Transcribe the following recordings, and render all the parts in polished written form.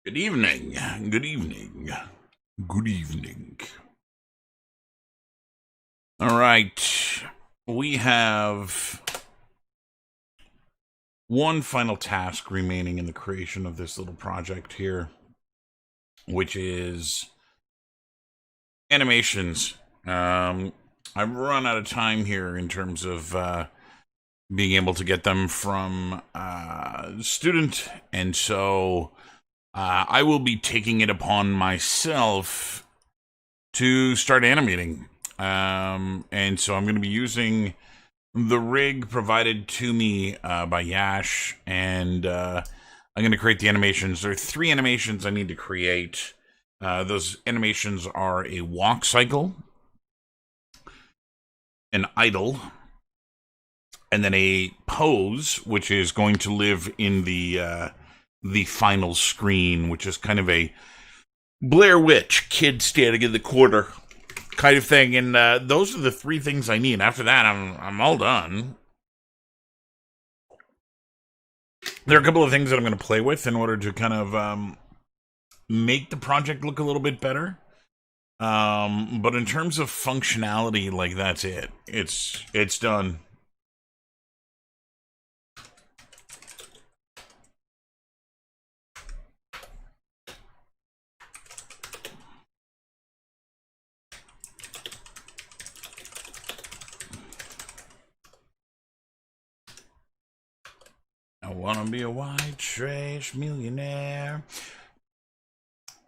Good evening. Good evening. Good evening. All right. We have one final task remaining in the creation of this little project here, which is animations. I've run out of time here in terms of being able to get them from student, and so I will be taking it upon myself to start animating. And so I'm going to be using the rig provided to me by Yash, and I'm going to create the animations. There are 3 animations I need to create. Those animations are a walk cycle, an idle, and then a pose, which is going to live in the final screen, which is kind of a Blair Witch kid standing in the corner kind of thing. And those are the 3 things I need. After that, I'm all done. There are a couple of things that I'm going to play with in order to kind of make the project look a little bit better. But in terms of functionality, like, that's it. It's done. I want to be a white trash millionaire.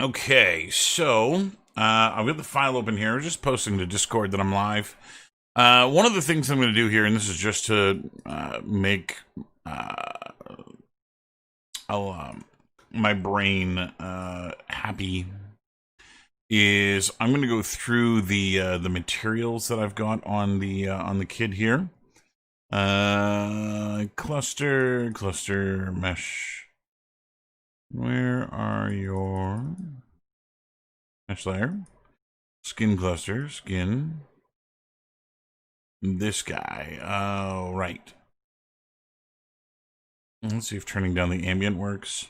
Okay, so I've got the file open here. I'm just posting to Discord that I'm live. One of the things I'm going to do here, and this is just to make my brain happy, is I'm going to go through the materials that I've got on the kid here. Cluster mesh. Where are your mesh layer? Skin cluster, skin. This guy. Oh, right. Let's see if turning down the ambient works.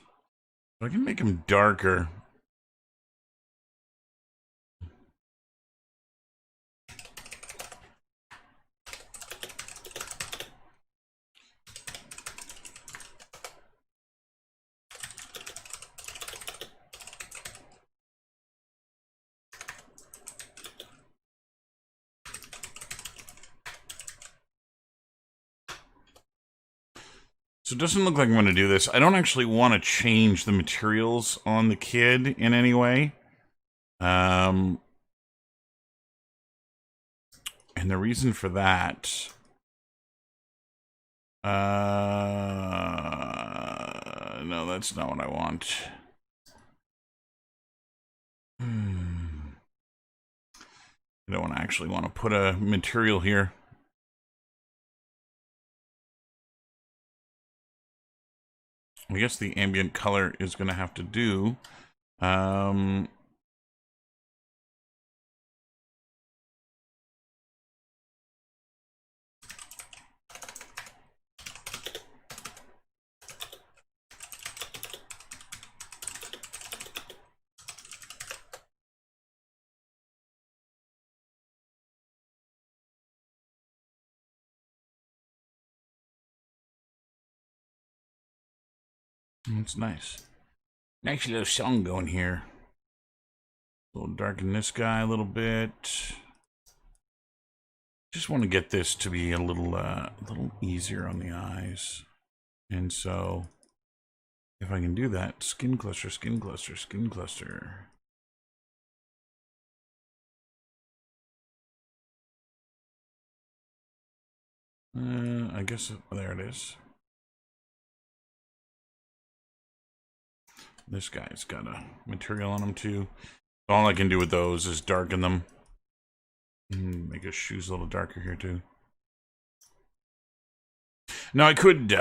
I can make him darker. So it doesn't look like I'm going to do this. I don't actually want to change the materials on the kid in any way. And the reason for that... no, that's not what I want. I don't actually want to put a material here. I guess the ambient color is going to have to do. It's nice. Nice little song going here. A little darken this guy a little bit. Just want to get this to be a little easier on the eyes. And so, if I can do that, skin cluster, skin cluster, skin cluster. I guess, there it is. This guy's got a material on him too. All I can do with those is darken them. Make his shoes a little darker here too. Now I could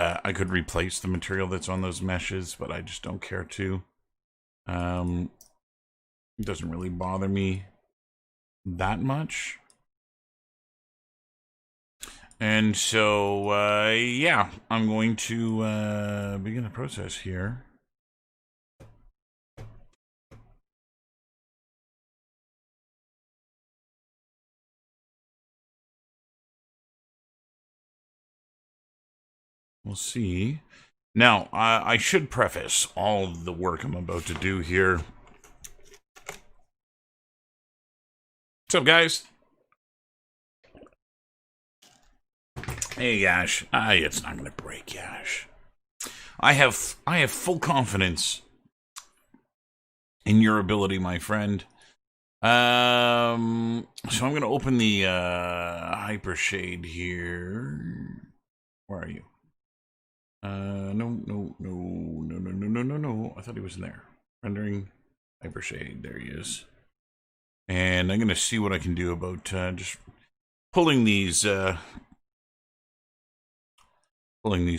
replace the material that's on those meshes, but I just don't care to. It doesn't really bother me that much. And so, yeah, I'm going to begin the process here. We'll see. Now, I should preface all of the work I'm about to do here. What's up, guys? Hey, Yash. It's not going to break, Yash. I have full confidence in your ability, my friend. So I'm going to open the Hypershade here. Where are you? No. I thought he was in there. Rendering Hypershade. There he is. And I'm going to see what I can do about just pulling these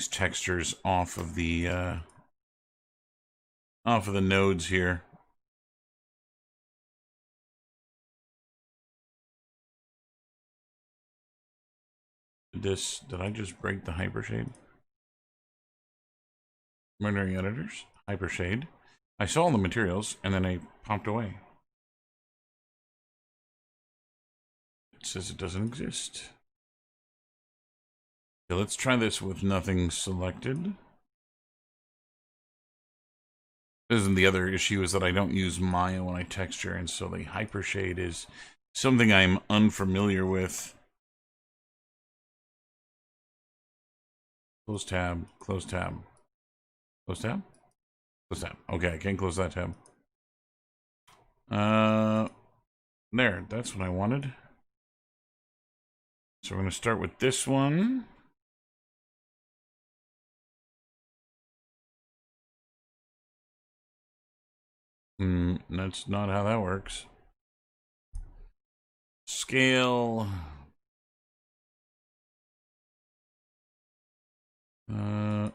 textures off of the nodes here. Did I just break the Hypershade? Rendering editors, Hypershade. I saw all the materials and then I popped away. It says it doesn't exist. Okay, let's try this with nothing selected. Isn't the other issue is that I don't use Maya when I texture, and so the Hypershade is something I'm unfamiliar with. Close tab, close tab. Close tab? Close tab. Okay, I can't close that tab. There, that's what I wanted. So we're going to start with this one. That's not how that works. Scale. Can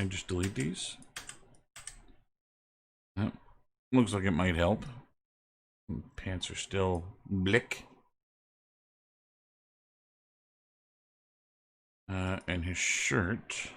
I just delete these? Oh, looks like it might help. Pants are still blick. And his shirt.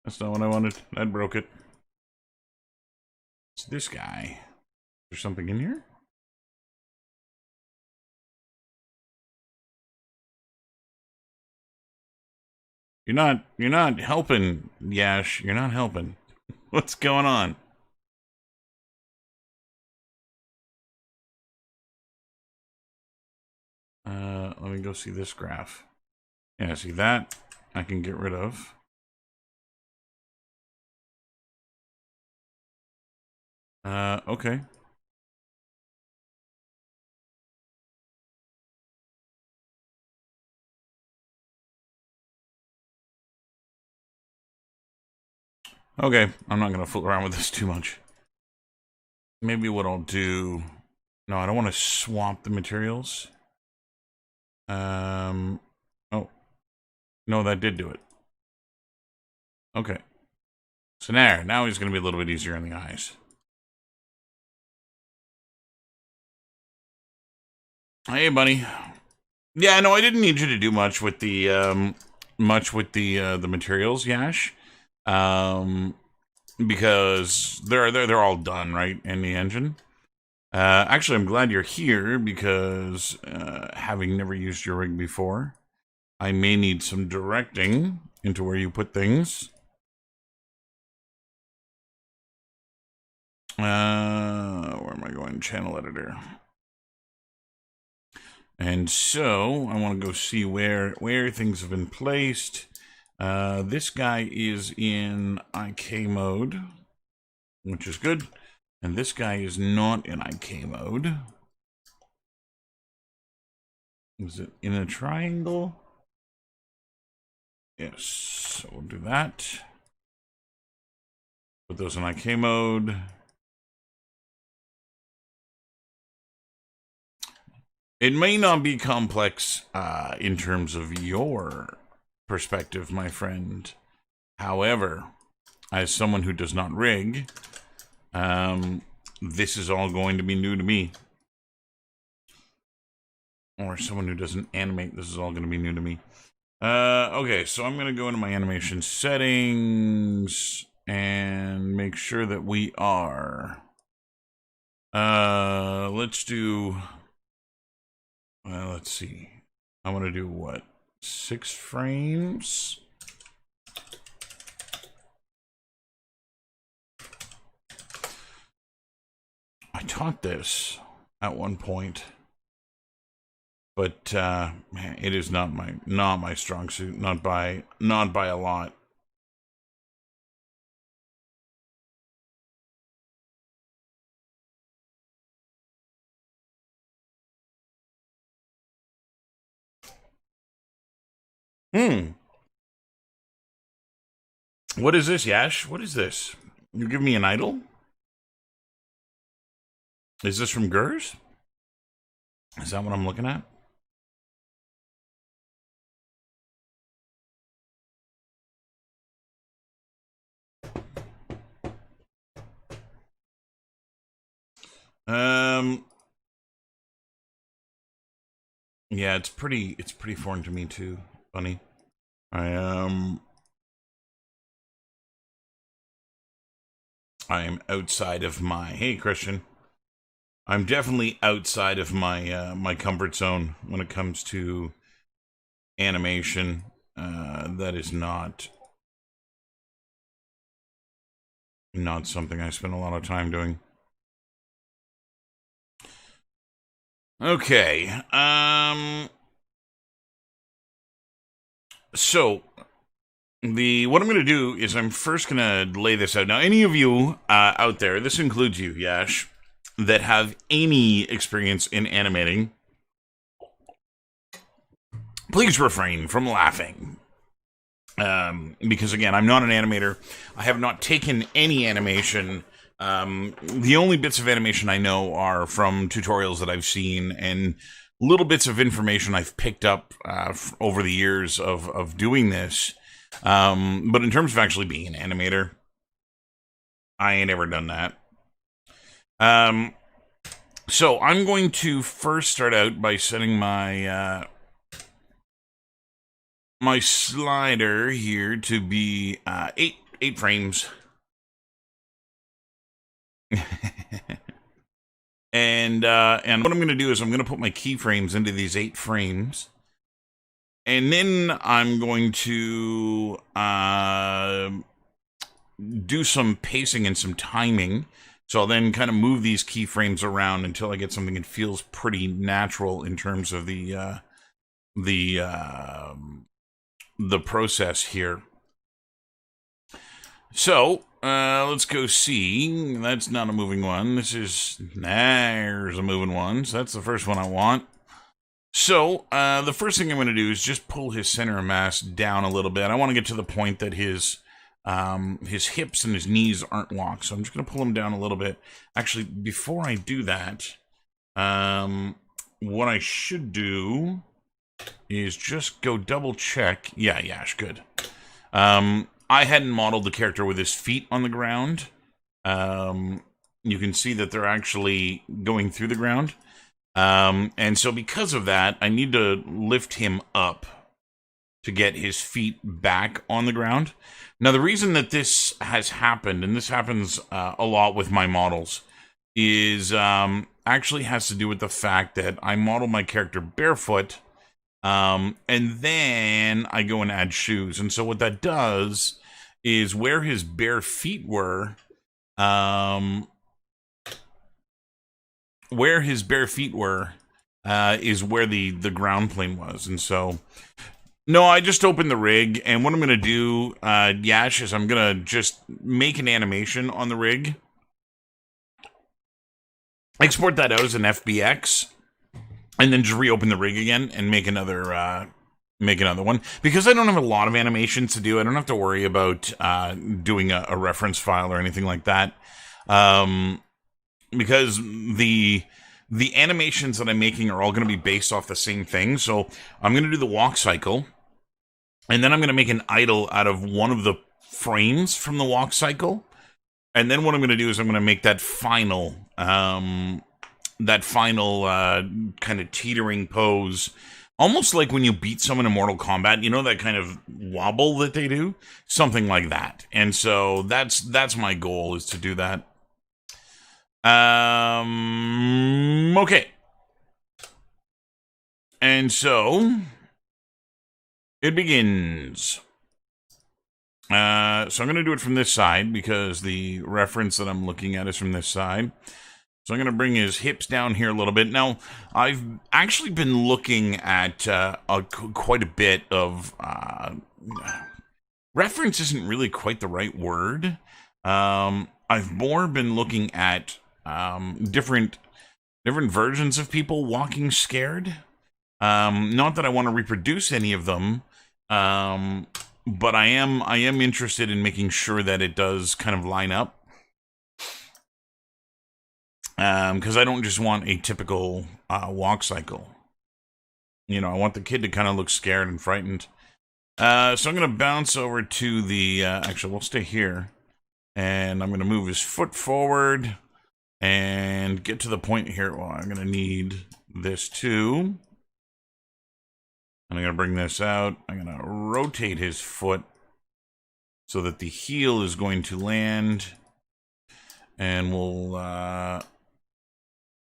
That's not what I wanted. I broke it. It's this guy. Is there something in here? You're not helping, Yash. You're not helping. What's going on? Let me go see this graph. Yeah, see that? I can get rid of. Okay. Okay, I'm not going to fool around with this too much. Maybe what I'll do... No, I don't want to swap the materials. Oh. No, that did do it. Okay. So now he's going to be a little bit easier on the eyes. Hey, buddy. Yeah, no, I didn't need you to do much with the materials, Yash. Because they're all done, right, in the engine. Actually, I'm glad you're here because having never used your rig before, I may need some directing into where you put things. Where am I going? Channel editor. And so I want to go see where things have been placed. This guy is in IK mode, which is good. And this guy is not in IK mode. Is it in a triangle? Yes, so we'll do that. Put those in IK mode. It may not be complex in terms of your perspective, my friend. However, as someone who does not rig, this is all going to be new to me. or someone who doesn't animate. This is all going to be new to me. Okay, so I'm going to go into my animation settings and make sure that we are. Let's do. Let's see. I want to do what? 6 frames? I taught this at one point, but man, it is not my strong suit. Not by a lot. What is this, Yash? What is this? You give me an idol? Is this from Gers? Is that what I'm looking at? Yeah, it's pretty foreign to me too, Bunny. I am outside of my hey Christian. I'm definitely outside of my my comfort zone when it comes to animation. That is not something I spend a lot of time doing. Okay. So what I'm going to do is I'm first going to lay this out. Now, any of you out there, this includes you, Yash, that have any experience in animating, please refrain from laughing. Because again, I'm not an animator. I have not taken any animation. The only bits of animation I know are from tutorials that I've seen and little bits of information I've picked up over the years of doing this. But in terms of actually being an animator, I ain't ever done that. So I'm going to first start out by setting my my slider here to be 8 frames. and what I'm going to do is I'm going to put my keyframes into these 8 frames. And then I'm going to do some pacing and some timing. So I'll then kind of move these keyframes around until I get something that feels pretty natural in terms of the process here. So let's go see. That's not a moving one. There's a moving one. So that's the first one I want. So the first thing I'm going to do is just pull his center of mass down a little bit. I want to get to the point that his hips and his knees aren't locked. So I'm just going to pull him down a little bit. Actually, before I do that, what I should do is just go double check. Yeah, Yash, good. I hadn't modeled the character with his feet on the ground. You can see that they're actually going through the ground. And so because of that, I need to lift him up to get his feet back on the ground. Now, the reason that this has happened, and this happens a lot with my models, is actually has to do with the fact that I model my character barefoot, and then I go and add shoes. And so what that does is where his bare feet were, is where the ground plane was. And so, no, I just opened the rig, and what I'm going to do, Yash, is I'm going to just make an animation on the rig, export that out as an FBX, and then just reopen the rig again and make another one. Because I don't have a lot of animations to do, I don't have to worry about doing a reference file or anything like that. Because the animations that I'm making are all going to be based off the same thing. So I'm going to do the walk cycle, and then I'm going to make an idle out of one of the frames from the walk cycle. And then what I'm going to do is I'm going to make that final that final kind of teetering pose, almost like when you beat someone in Mortal Kombat. You know that kind of wobble that they do, something like that. And so that's my goal, is to do that. Okay. And so it begins. So I'm going to do it from this side because the reference that I'm looking at is from this side. So I'm going to bring his hips down here a little bit. Now, I've actually been looking at quite a bit of reference isn't really quite the right word. I've more been looking at different versions of people walking scared. Not that I want to reproduce any of them, but I am interested in making sure that it does kind of line up. Because I don't just want a typical walk cycle. You know, I want the kid to kind of look scared and frightened. So I'm going to bounce over to the... actually, we'll stay here. And I'm going to move his foot forward and get to the point here. Well, I'm going to need this too. And I'm going to bring this out. I'm going to rotate his foot so that the heel is going to land. And we'll...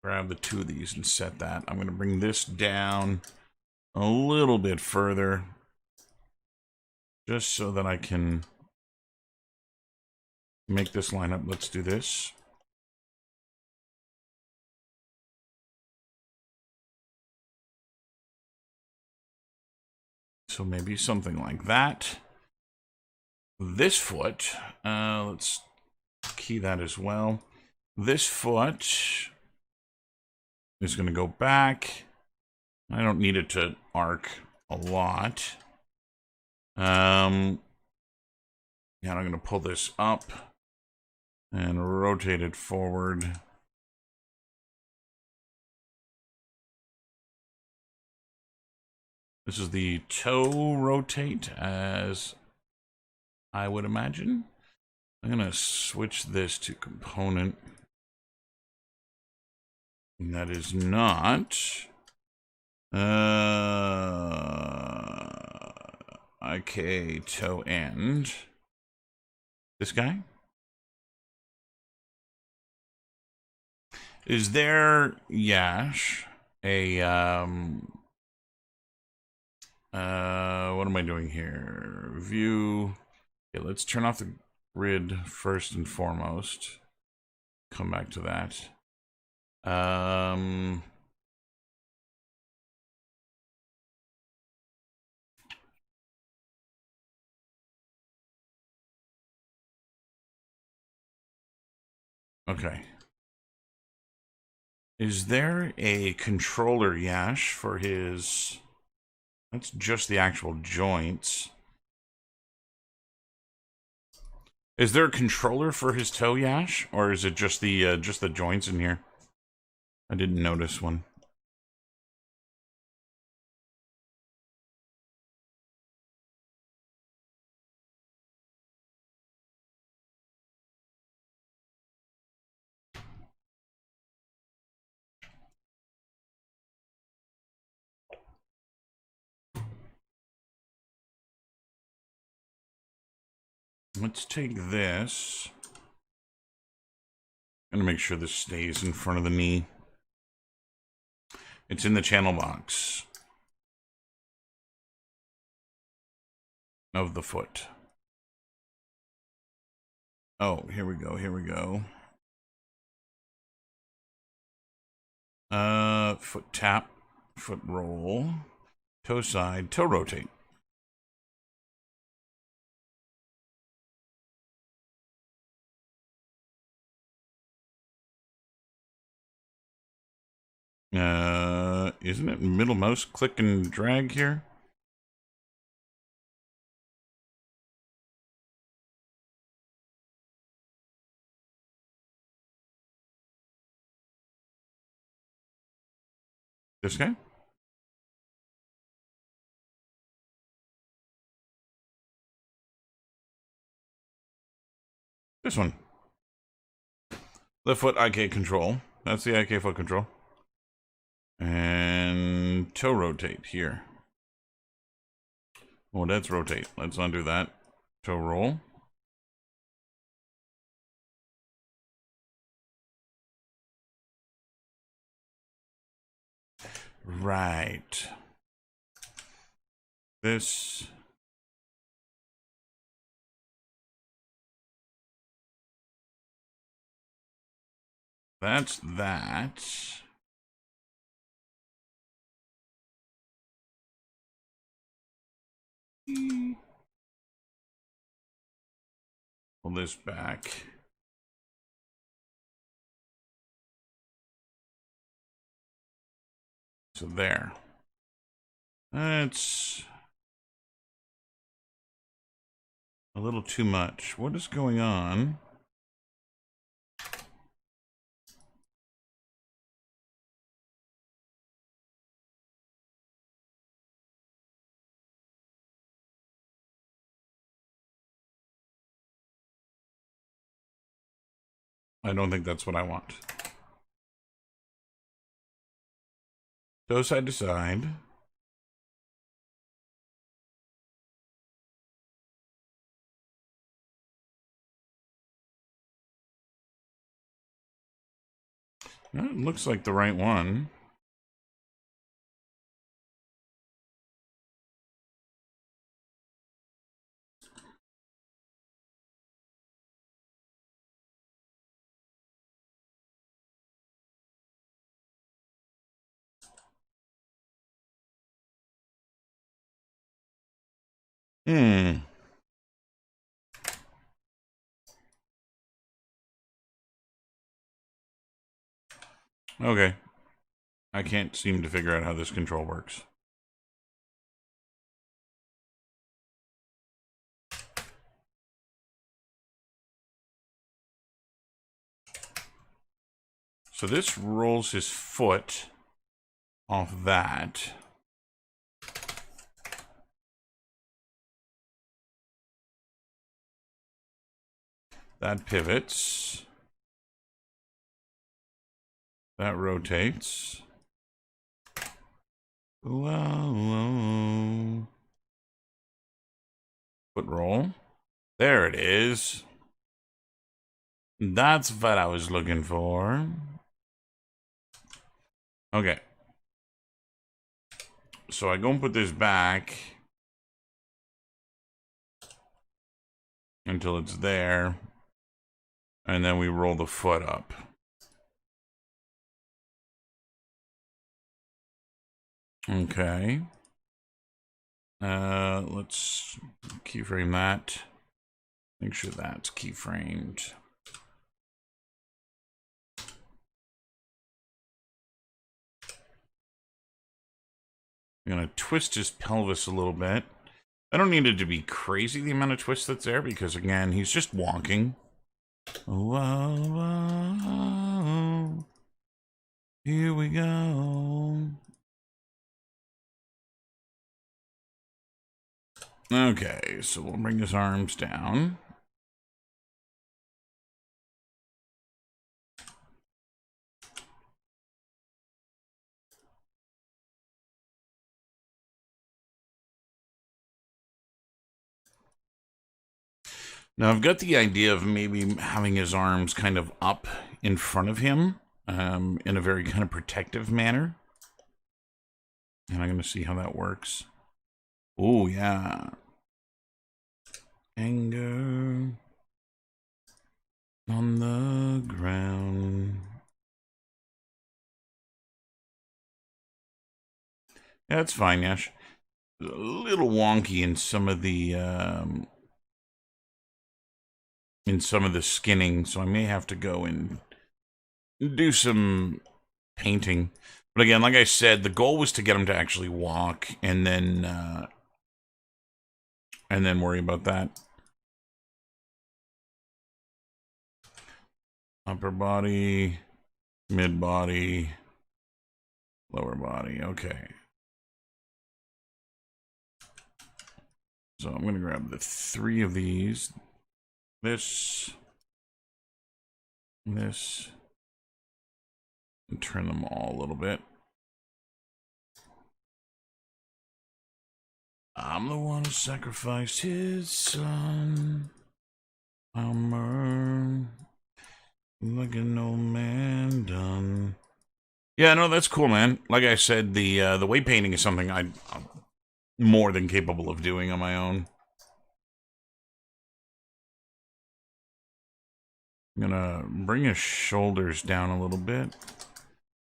grab the two of these and set that. I'm going to bring this down a little bit further, just so that I can make this line up. Let's do this. So maybe something like that. This foot, let's key that as well. This foot is going to go back. I don't need it to arc a lot. Yeah, I'm going to pull this up and rotate it forward. This is the toe rotate, as I would imagine. I'm going to switch this to component. And that is not... okay, toe end. This guy? Is there, Yash, a, what am I doing here? View. Okay, let's turn off the grid first and foremost. Come back to that. Okay. Is there a controller, Yash, for his... That's just the actual joints. Is there a controller for his toe, Yash? Or is it just the joints in here? I didn't notice one. Let's take this. I'm gonna make sure this stays in front of the knee. It's in the channel box of the foot. Oh, here we go, here we go. Foot tap, foot roll, toe side, toe rotate. Isn't it middle mouse click and drag here? This guy? This one. Left foot IK control. that's the IK foot control. And toe rotate here. Oh, that's rotate. Let's undo that. Toe roll. Right. This. That's that. Pull this back. So there. That's a little too much. What is going on? I don't think that's what I want. Go side to side. It looks like the right one. Okay. I can't seem to figure out how this control works. So this rolls his foot off that. That pivots. That rotates. Whoa. Foot roll. There it is. That's what I was looking for. Okay. So I go and put this back until it's there. And then we roll the foot up. Okay. Let's keyframe that. Make sure that's keyframed. I'm gonna twist his pelvis a little bit. I don't need it to be crazy, the amount of twist that's there, because again, he's just walking. Whoa, whoa. Here we go. Okay, so we'll bring his arms down. Now, I've got the idea of maybe having his arms kind of up in front of him in a very kind of protective manner. And I'm going to see how that works. Oh, yeah. Anger on the ground. Yeah, that's fine, Yash. A little wonky in some of the skinning, so I may have to go and do some painting. But again, like I said, the goal was to get him to actually walk, and then worry about that. Upper body, mid body, lower body. Okay. So I'm going to grab the 3 of these. This, And turn them all a little bit. I'm the one who sacrificed his son. I'm like an old man done. Yeah, no, that's cool, man. Like I said, the weight painting is something I'm more than capable of doing on my own. I'm gonna bring his shoulders down a little bit.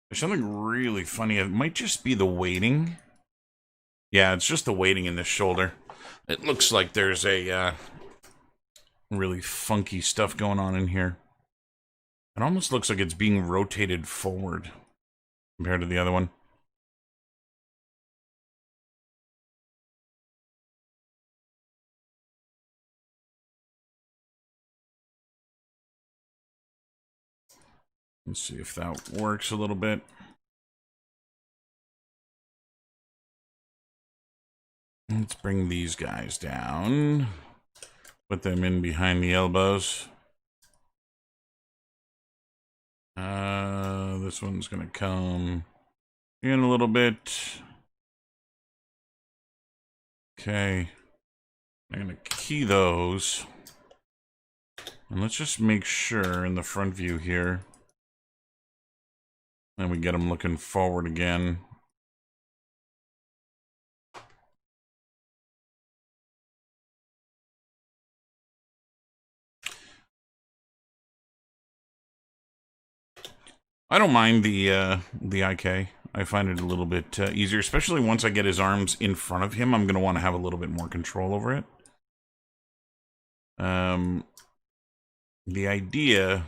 There's something really funny. It might just be the weighting. Yeah, it's just the weighting in this shoulder. It looks like there's a really funky stuff going on in here. It almost looks like it's being rotated forward compared to the other one. Let's see if that works a little bit. Let's bring these guys down. Put them in behind the elbows. This one's gonna come in a little bit. Okay. I'm gonna key those. And let's just make sure in the front view here. And we get them looking forward again. I don't mind the IK. I find it a little bit easier, especially once I get his arms in front of him. I'm going to want to have a little bit more control over it. The idea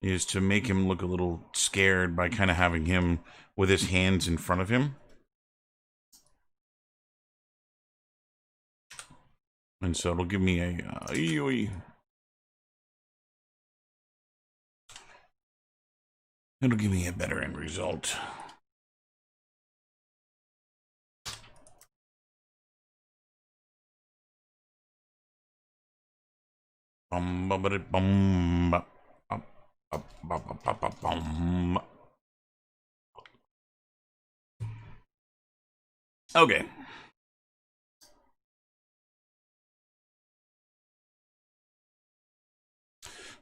is to make him look a little scared by kind of having him with his hands in front of him. And so it'll give me a... It'll give me a better end result. Okay.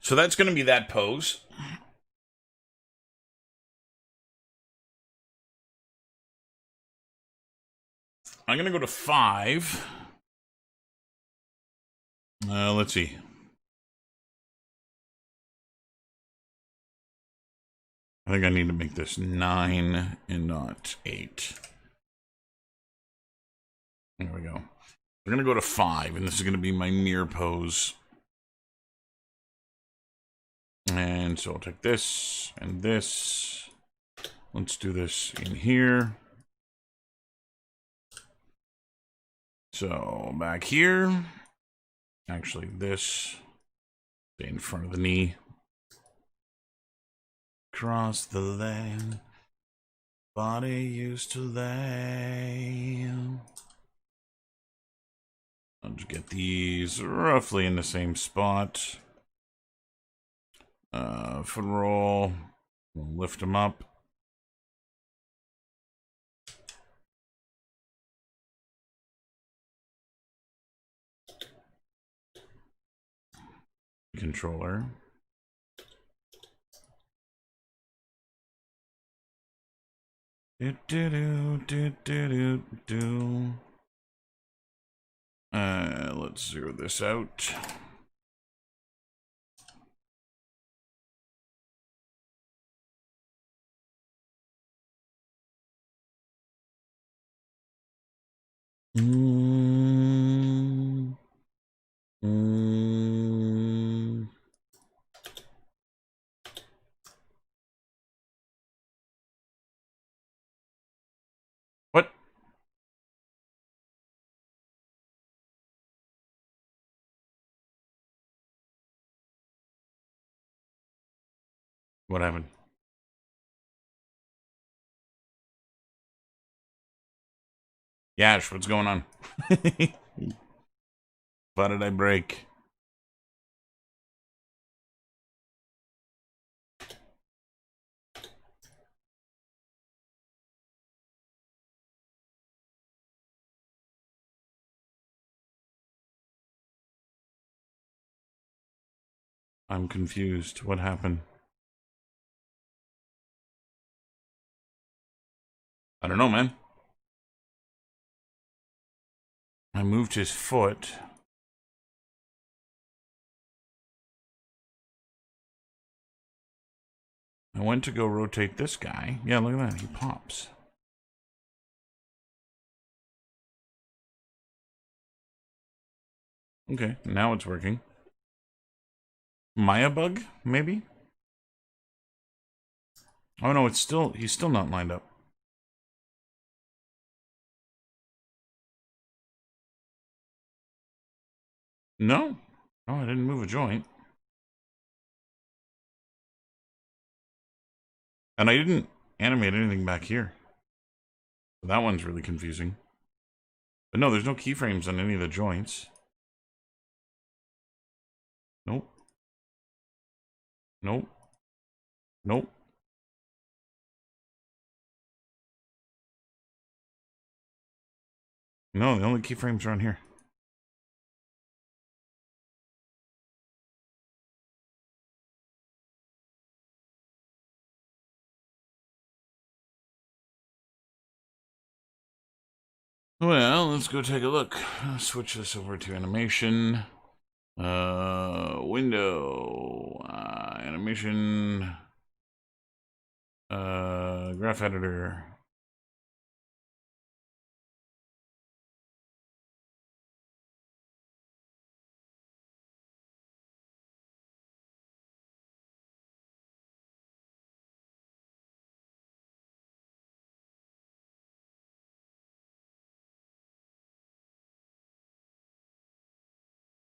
So that's going to be that pose. I'm going to go to 5. Let's see. I think I need to make this 9 and not 8. There we go. We're going to go to 5, and this is going to be my mirror pose. And so I'll take this and this. Let's do this in here. So back here. Actually, this. Stay in front of the knee. Across the land. Body used to lay. I'll just get these roughly in the same spot. Foot roll. We'll lift them up. Controller. Let's zero this out. What? What happened? Yash, what's going on? What did I break? I'm confused. What happened? I don't know, man. I moved his foot. I went to go rotate this guy. Yeah, look at that. He pops. Okay, now it's working. Maya bug, maybe? Oh no, he's still not lined up. No. Oh, I didn't move a joint. And I didn't animate anything back here. That one's really confusing. But no, there's no keyframes on any of the joints. Nope. Nope. Nope. No, the only keyframes are on here. Well, let's go take a look. Switch this over to animation. Window. Animation. Graph editor.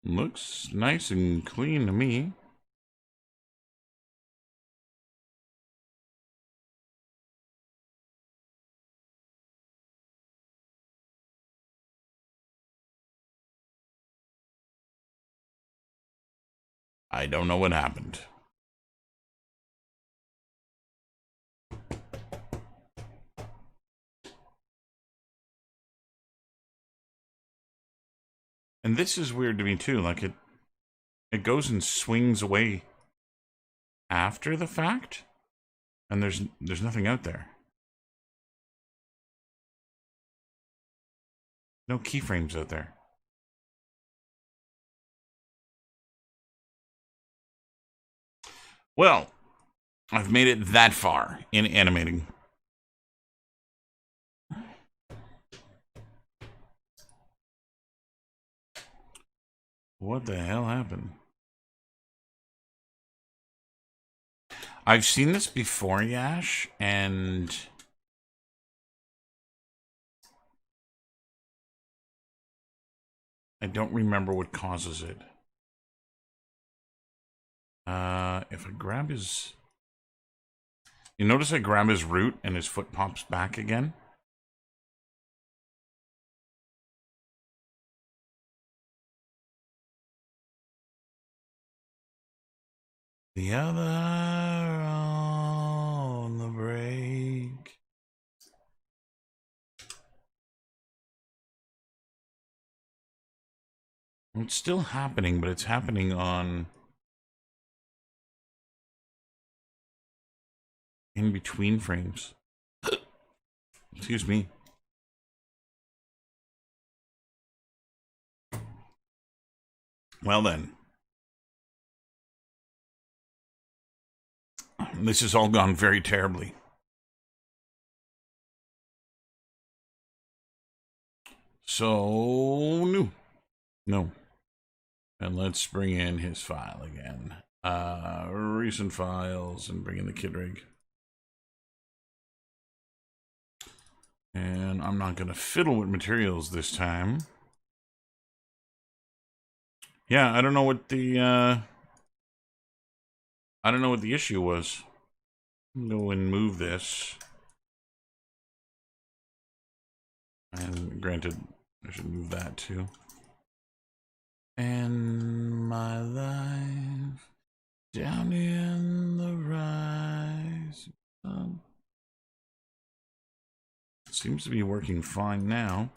Looks nice and clean to me. I don't know what happened. And this is weird to me too. Like it goes and swings away after the fact, and there's nothing out there. No keyframes out there. Well, I've made it that far in animating. What the hell happened? I've seen this before, Yash, and I don't remember what causes it. If I grab his... You notice I grab his root and his foot pops back again? The other on the break. It's still happening, but it's happening on... in between frames. Excuse me. Well then. This has all gone very terribly. So, no. And let's bring in his file again. Recent files and bring in the kid rig. And I'm not going to fiddle with materials this time. Yeah, I don't know what the issue was. Go and move this. And granted, I should move that too. And my life down in the rise. Seems to be working fine now.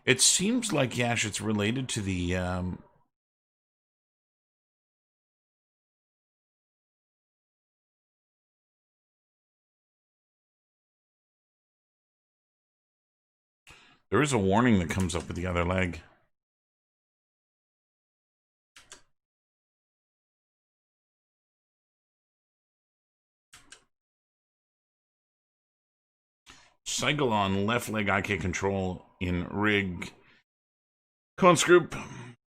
It seems like, Yash, it's related to the There is a warning that comes up with the other leg. Cycle on left leg IK control in rig. Cons group.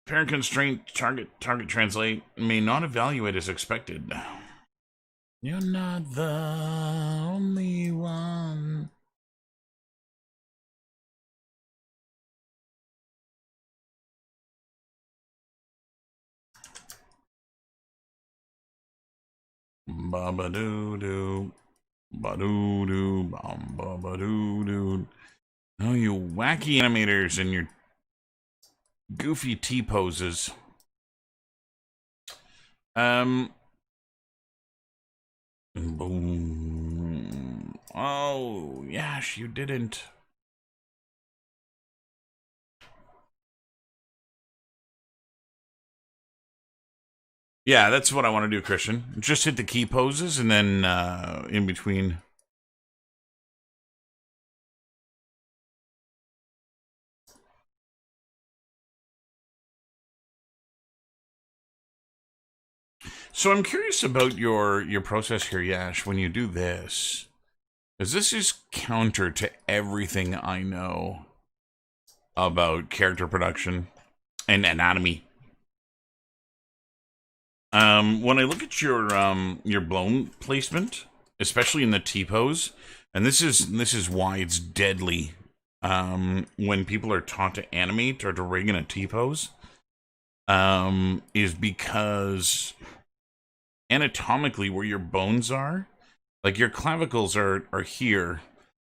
Parent constraint. Target translate. May not evaluate as expected. You're not the only one. Ba-ba-doo-doo. Ba-doo-doo. Ba-ba-doo-doo. Oh, you wacky animators and your goofy T-poses. Boom. Oh, Yash, you didn't. Yeah, that's what I want to do, Christian. Just hit the key poses and then in between. So I'm curious about your process here, Yash, when you do this. Because this is counter to everything I know about character production and anatomy. When I look at your blown placement, especially in the T pose, and this is why it's deadly when people are taught to animate or to rig in a T pose, is because anatomically where your bones are, like your clavicles are here,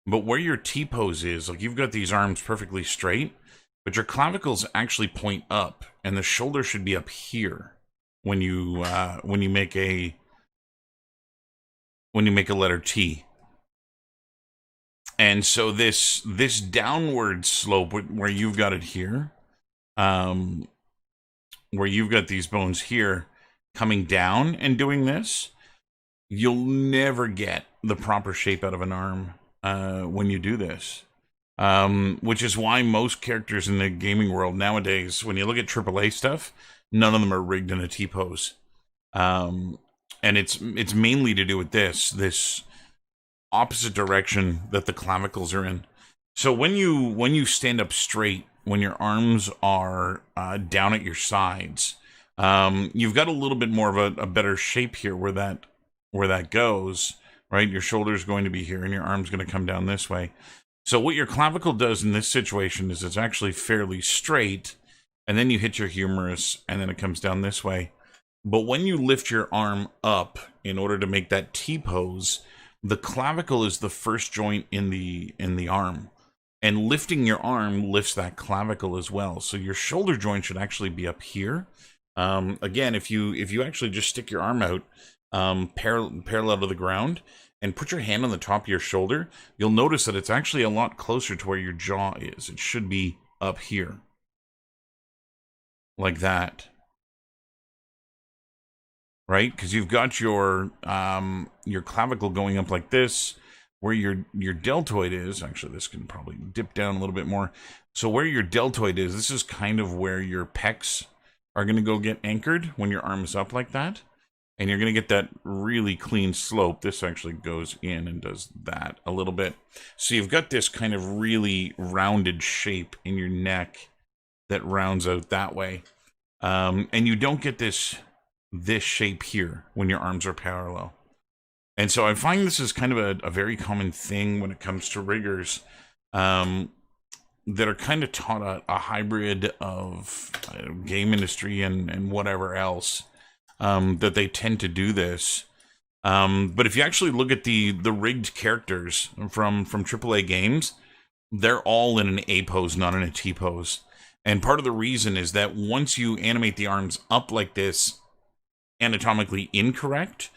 but where your T pose is, like you've got these arms perfectly straight, but your clavicles actually point up, and the shoulder should be up here when you make a letter T. And so this downward slope where you've got it here, where you've got these bones here coming down and doing this, you'll never get the proper shape out of an arm when you do this. Which is why most characters in the gaming world nowadays, when you look at AAA stuff, none of them are rigged in a T-pose. And it's mainly to do with this opposite direction that the clavicles are in. So when you stand up straight, when your arms are down at your sides, you've got a little bit more of a better shape here where that goes, right? Your shoulder's going to be here and your arm's going to come down this way. So what your clavicle does in this situation is it's actually fairly straight, and then you hit your humerus, and then it comes down this way. But when you lift your arm up in order to make that T-pose, the clavicle is the first joint in the arm. And lifting your arm lifts that clavicle as well. So your shoulder joint should actually be up here. Again, if you actually just stick your arm out parallel to the ground and put your hand on the top of your shoulder, you'll notice that it's actually a lot closer to where your jaw is. It should be up here. Like that. Right? Because you've got your clavicle going up like this, where your deltoid is. Actually, this can probably dip down a little bit more. So where your deltoid is, this is kind of where your pecs are going to go get anchored when your arm is up like that. And you're going to get that really clean slope. This actually goes in and does that a little bit. So you've got this kind of really rounded shape in your neck that rounds out that way. And you don't get this shape here when your arms are parallel. And so I find this is kind of a very common thing when it comes to riggers that are kind of taught a hybrid of game industry and whatever else. That they tend to do this. But if you actually look at the rigged characters from AAA games, they're all in an A pose, not in a T pose. And part of the reason is that once you animate the arms up like this, anatomically incorrect,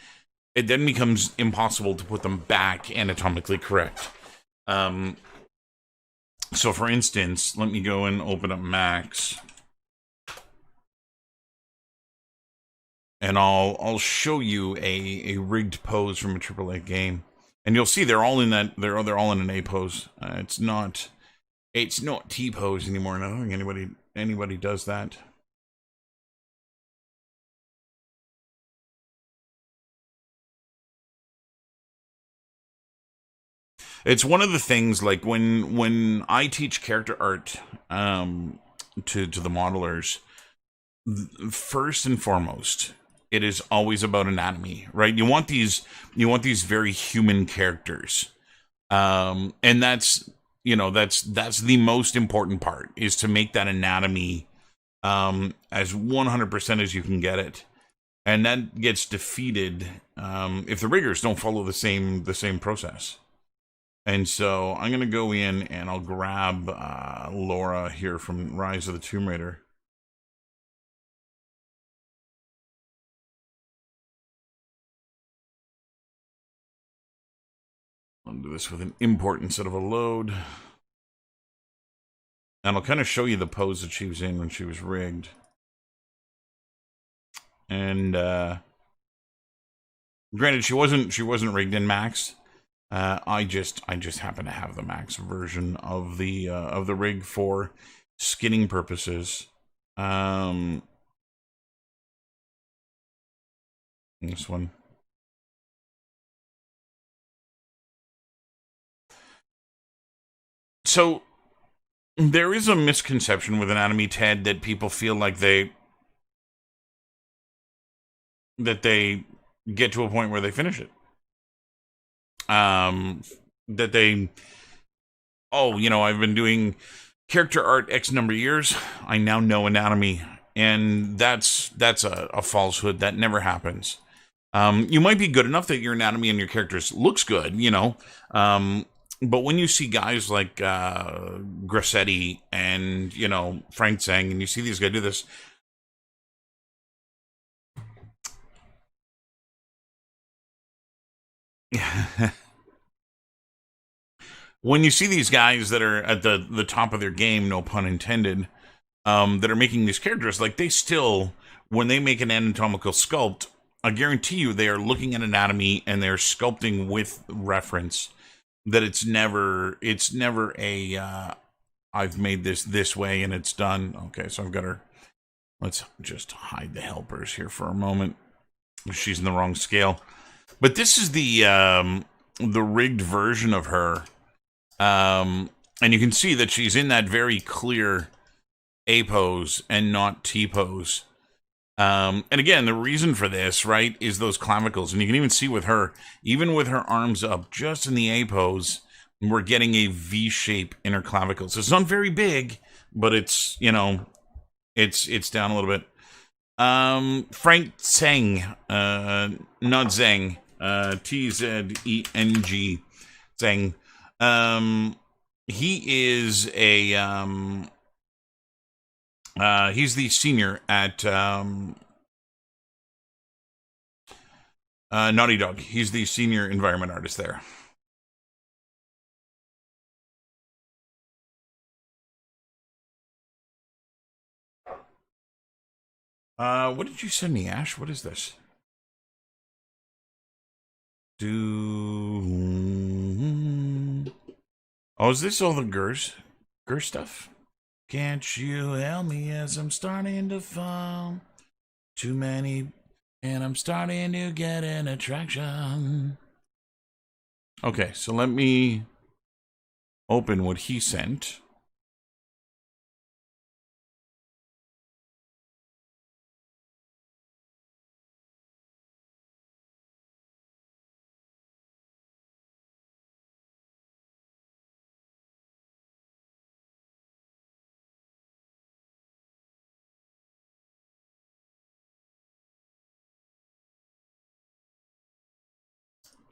it then becomes impossible to put them back anatomically correct. So for instance, let me go and open up Max. And I'll show you a rigged pose from a AAA game, and you'll see they're all in that they're all in an A pose. It's not It's not T-pose anymore. I don't think anybody does that. It's one of the things, like when I teach character art to the modelers, first and foremost, it is always about anatomy, right? You want these very human characters, and that's the most important part, is to make that anatomy as 100% as you can get it, and that gets defeated if the riggers don't follow the same process. And so I'm gonna go in and I'll grab Laura here from Rise of the Tomb Raider. I'll do this with an import instead of a load. And I'll kind of show you the pose that she was in when she was rigged. And granted, she wasn't rigged in max. I just happen to have the max version of the rig for skinning purposes. This one. So there is a misconception with anatomy, Ted, that people feel like they get to a point where they finish it. That they, I've been doing character art X number of years. I now know anatomy, and that's a falsehood. That never happens. You might be good enough that your anatomy and your characters looks good, but when you see guys like Grassetti and Frank Zhang, and you see these guys do this, when you see these guys that are at the top of their game, no pun intended, that are making these characters, like, they still, when they make an anatomical sculpt, I guarantee you they are looking at anatomy and they're sculpting with reference. That it's never a I've made this way and it's done. Okay, so I've got her. Let's just hide the helpers here for a moment. She's in the wrong scale. But this is the rigged version of her. And you can see that she's in that very clear A pose and not T pose. And again, the reason for this, right, is those clavicles. And you can even see with her, even with her arms up, just in the A pose, we're getting a V shape in her clavicles. It's not very big, but it's, it's down a little bit. Frank Zheng, not Zheng, Tzeng, Zheng. He is he's the senior at Naughty Dog. He's the senior environment artist there. What did you send me, Ash? What is this? Oh, is this all the Gers stuff? Can't you help me as I'm starting to fall? Too many, and I'm starting to get an attraction. Okay, so let me open what he sent.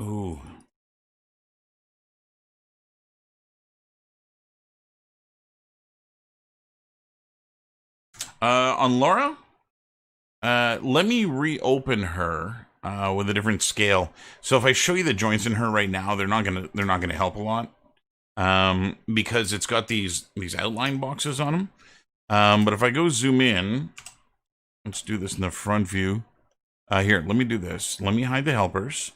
Ooh. On Laura, let me reopen her with a different scale. So if I show you the joints in her right now, they're not gonna help a lot, because it's got these outline boxes on them. But if I go zoom in, let's do this in the front view. Here, let me do this. Let me hide the helpers.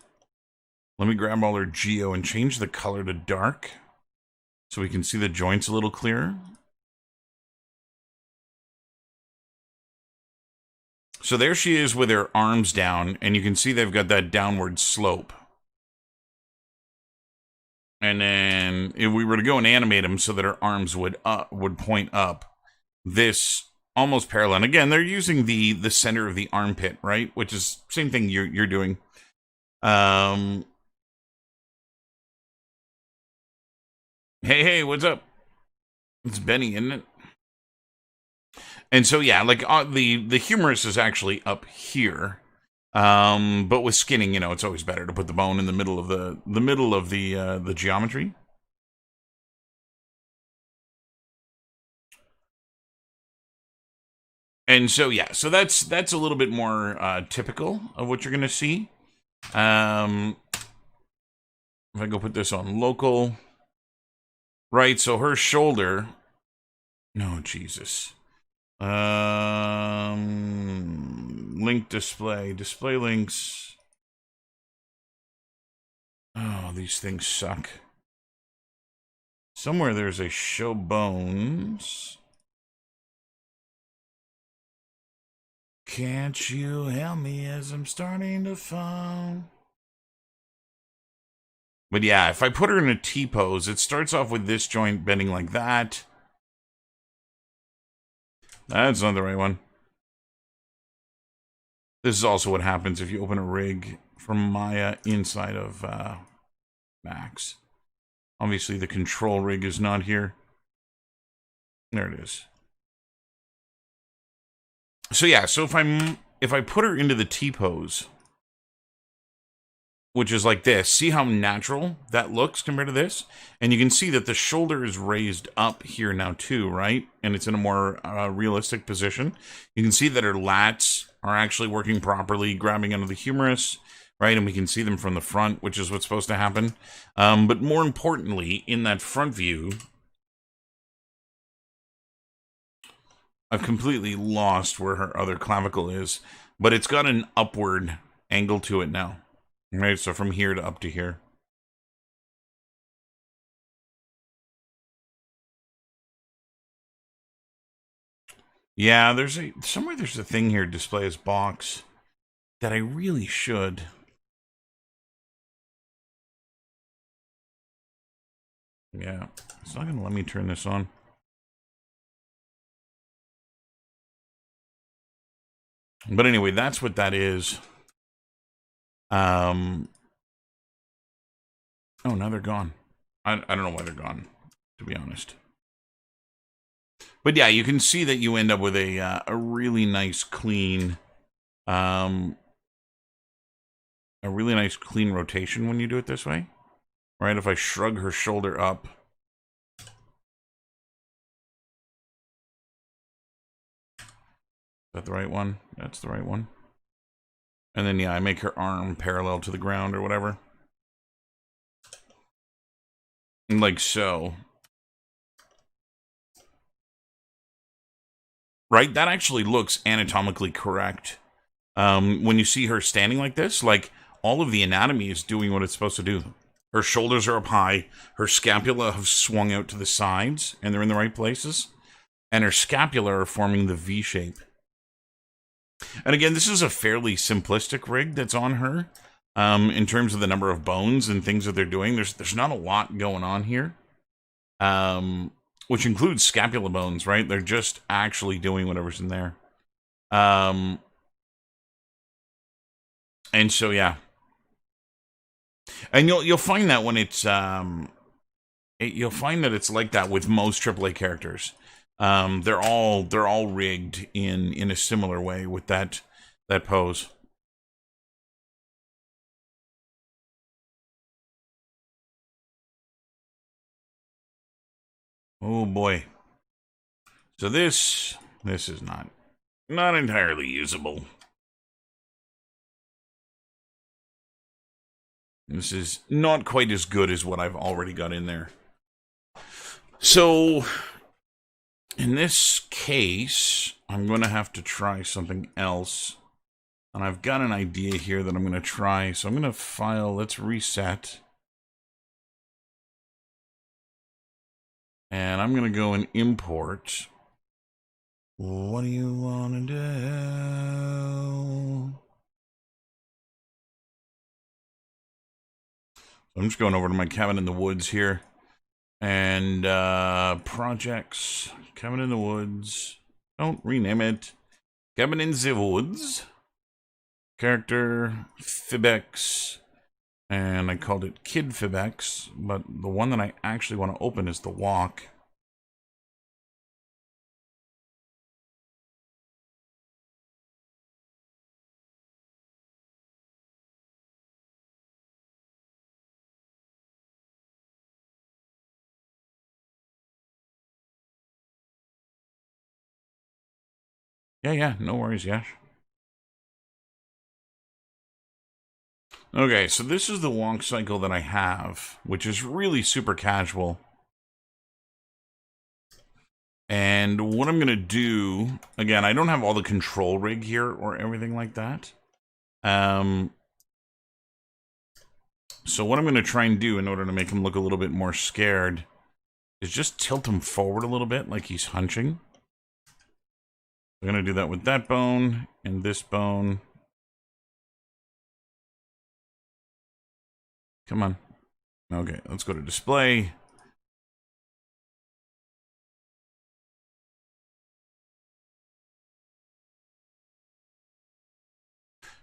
Let me grab all her geo and change the color to dark, so we can see the joints a little clearer. So there she is with her arms down, and you can see they've got that downward slope. And then if we were to go and animate them so that her arms would point up, this almost parallel. And again, they're using the center of the armpit, right? Which is same thing you're doing. Hey, what's up? It's Benny, isn't it? And so yeah, like the humerus is actually up here. But with skinning, it's always better to put the bone in the middle of the geometry. And so yeah, so that's a little bit more typical of what you're gonna see. If I go put this on local, right? So her shoulder. No, Jesus. Link display links. Oh, these things suck. Somewhere there's a show bones. Can't you help me as I'm starting to fall? But yeah, if I put her in a T-pose, it starts off with this joint bending like that. That's not the right one. This is also what happens if you open a rig from Maya inside of Max. Obviously, the control rig is not here. There it is. So yeah, so if I put her into the T-pose, which is like this, see how natural that looks compared to this? And you can see that the shoulder is raised up here now too, right? And it's in a more realistic position. You can see that her lats are actually working properly, grabbing onto the humerus, right? And we can see them from the front, which is what's supposed to happen. But more importantly, in that front view, I've completely lost where her other clavicle is, but it's got an upward angle to it now. Right, so from here to up to here. Yeah, there's somewhere there's a thing here, display as box, that I really should. Yeah, it's not going to let me turn this on. But anyway, that's what that is. Oh, now they're gone. I don't know why they're gone, to be honest. But yeah, you can see that you end up with a really nice clean, a really nice clean rotation when you do it this way. Right? If I shrug her shoulder up. Is that the right one? That's the right one. And then, yeah, I make her arm parallel to the ground or whatever. Like so. Right? That actually looks anatomically correct. When you see her standing like this, like, all of the anatomy is doing what it's supposed to do. Her shoulders are up high. Her scapula have swung out to the sides, and they're in the right places. And her scapula are forming the V shape. And again, this is a fairly simplistic rig that's on her. In terms of the number of bones and things that they're doing, there's not a lot going on here. Which includes scapula bones, right? They're just actually doing whatever's in there. And so yeah. And you'll find that when it's you'll find that it's like that with most AAA characters. They're all rigged in a similar way with that pose. Oh boy. So this is not entirely usable. This is not quite as good as what I've already got in there. So in this case, I'm going to have to try something else. And I've got an idea here that I'm going to try. So I'm going to file, let's reset. And I'm going to go and import. What do you want to do? I'm just going over to my cabin in the woods here. And projects, cabin in the woods. Don't rename it. Cabin in the woods. Character, Fibex. And I called it Kid Fibex. But the one that I actually want to open is the walk. Yeah, no worries, Yash. Okay, so this is the walk cycle that I have, which is really super casual. And what I'm going to do, again, I don't have all the control rig here or everything like that. So what I'm going to try and do in order to make him look a little bit more scared is just tilt him forward a little bit like he's hunching. I'm going to do that with that bone and this bone. Come on. Okay, let's go to display.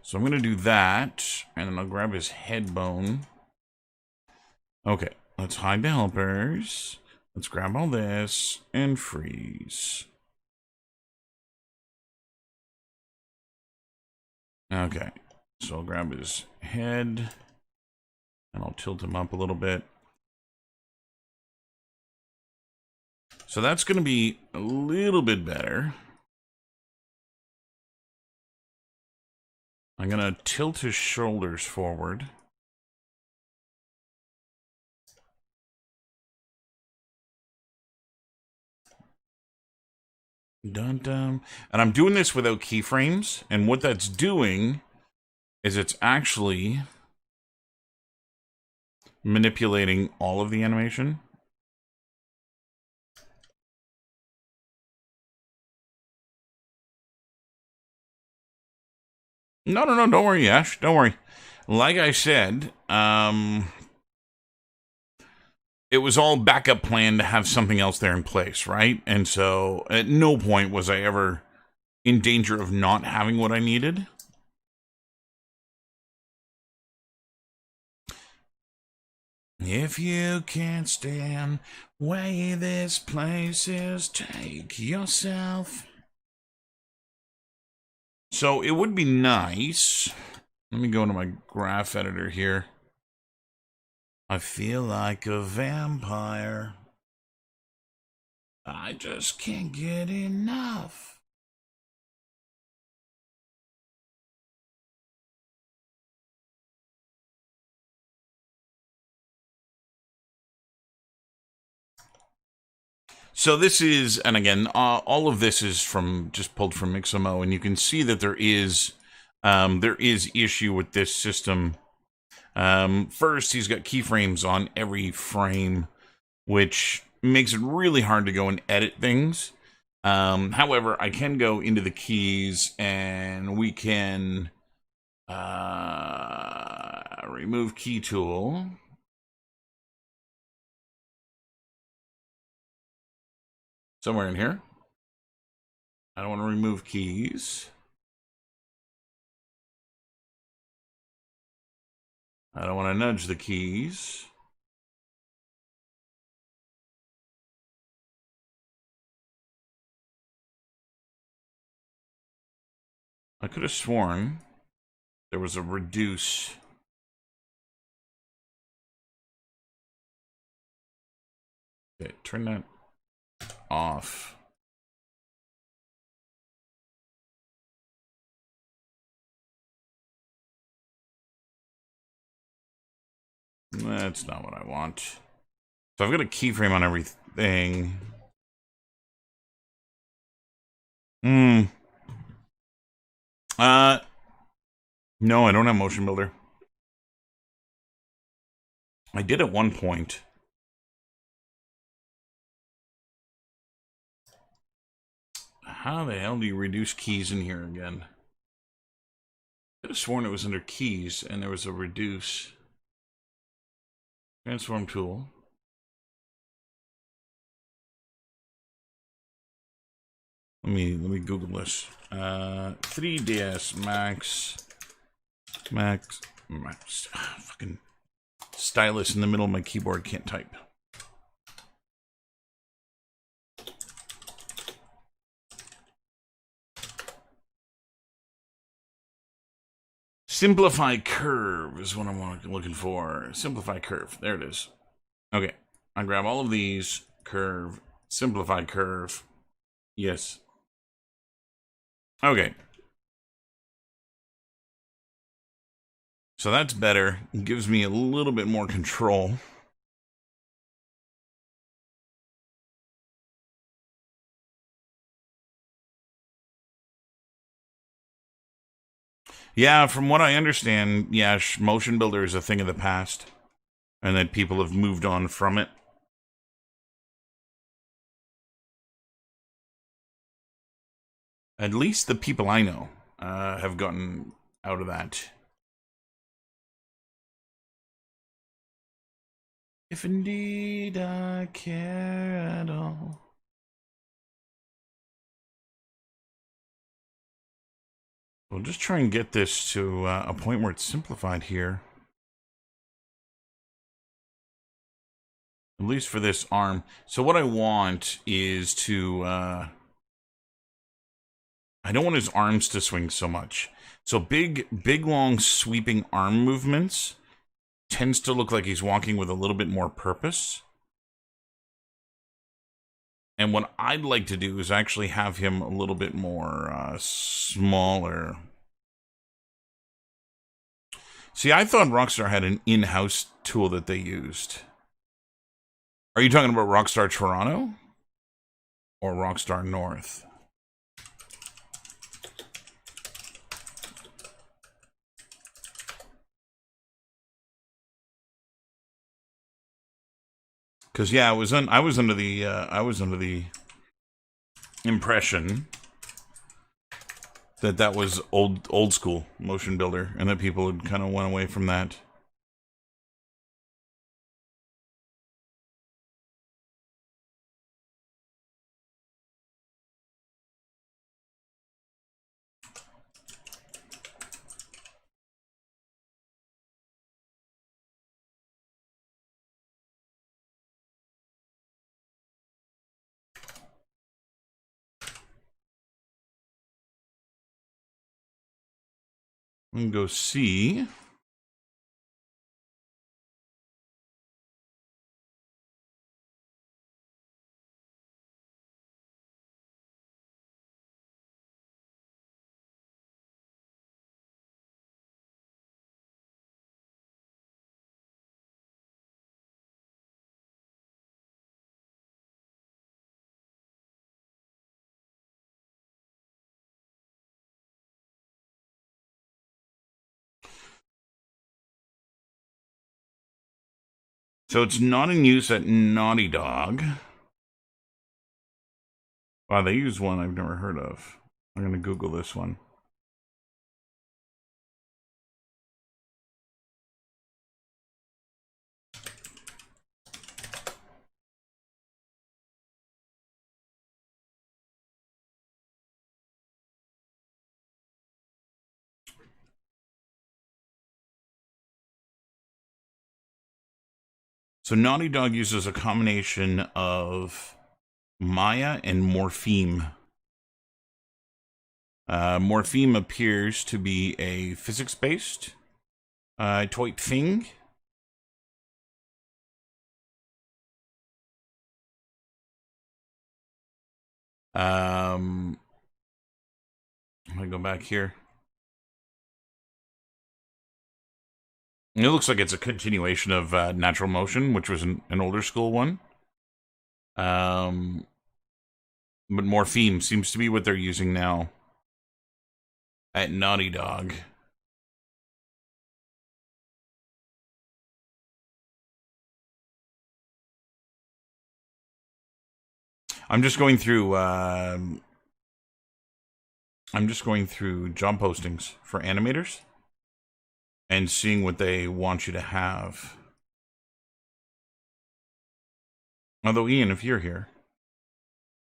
So I'm going to do that, and then I'll grab his head bone. Okay, let's hide the helpers. Let's grab all this and freeze. Okay, so I'll grab his head, and I'll tilt him up a little bit. So that's going to be a little bit better. I'm going to tilt his shoulders forward. Dun dun. And I'm doing this without keyframes. And what that's doing is it's actually manipulating all of the animation. No, don't worry, Ash. Don't worry. Like I said, it was all backup plan to have something else there in place, right? And so at no point was I ever in danger of not having what I needed. If you can't stand way this place is, take yourself. So it would be nice. Let me go into my graph editor here. I feel like a vampire. I just can't get enough. So this is, and again, all of this is from just pulled from Mixamo, and you can see that there is issue with this system. First, he's got keyframes on every frame, which makes it really hard to go and edit things. However, I can go into the keys, and we can remove key tool. Somewhere in here. I don't want to remove keys. I don't want to nudge the keys. I could have sworn there was a reduce. Okay, turn that off. That's not what I want. So I've got a keyframe on everything. No, I don't have motion builder. I did at one point. How the hell do you reduce keys in here again? I could have sworn it was under keys and there was a reduce. Transform tool. Let me Google this. 3ds Max. Fucking stylus in the middle of my keyboard can't type. Simplify curve is what I'm looking for. Simplify curve. There it is. Okay. I grab all of these. Curve. Simplify curve. Yes. Okay. So that's better. It gives me a little bit more control. Yeah, from what I understand, yeah, Motion Builder is a thing of the past. And that people have moved on from it. At least the people I know have gotten out of that. If indeed I care at all. We'll just try and get this to a point where it's simplified here. At least for this arm. So what I want is to... I don't want his arms to swing so much. So big, long, sweeping arm movements tends to look like he's walking with a little bit more purpose. And what I'd like to do is actually have him a little bit more smaller. See, I thought Rockstar had an in-house tool that they used. Are you talking about Rockstar Toronto? Or Rockstar North? Because yeah, I was under the impression that that was old school Motion Builder, and that people had kind of went away from that. We can go see. So it's not in use at Naughty Dog. Wow, they use one I've never heard of. I'm going to Google this one. So Naughty Dog uses a combination of Maya and Morpheme. Morpheme appears to be a physics-based type thing. I'm gonna go back here. It looks like it's a continuation of Natural Motion, which was an older school one. But Morpheme seems to be what they're using now at Naughty Dog. I'm just going through I'm just going through job postings for animators and seeing what they want you to have. Although, Ian, if you're here,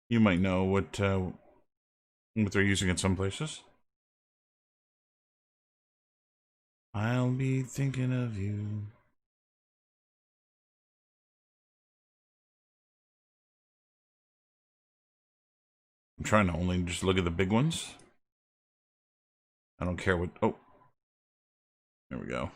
you might know what they're using in some places. I'll be thinking of you. I'm trying to only just look at the big ones. I don't care what... Oh. There we go.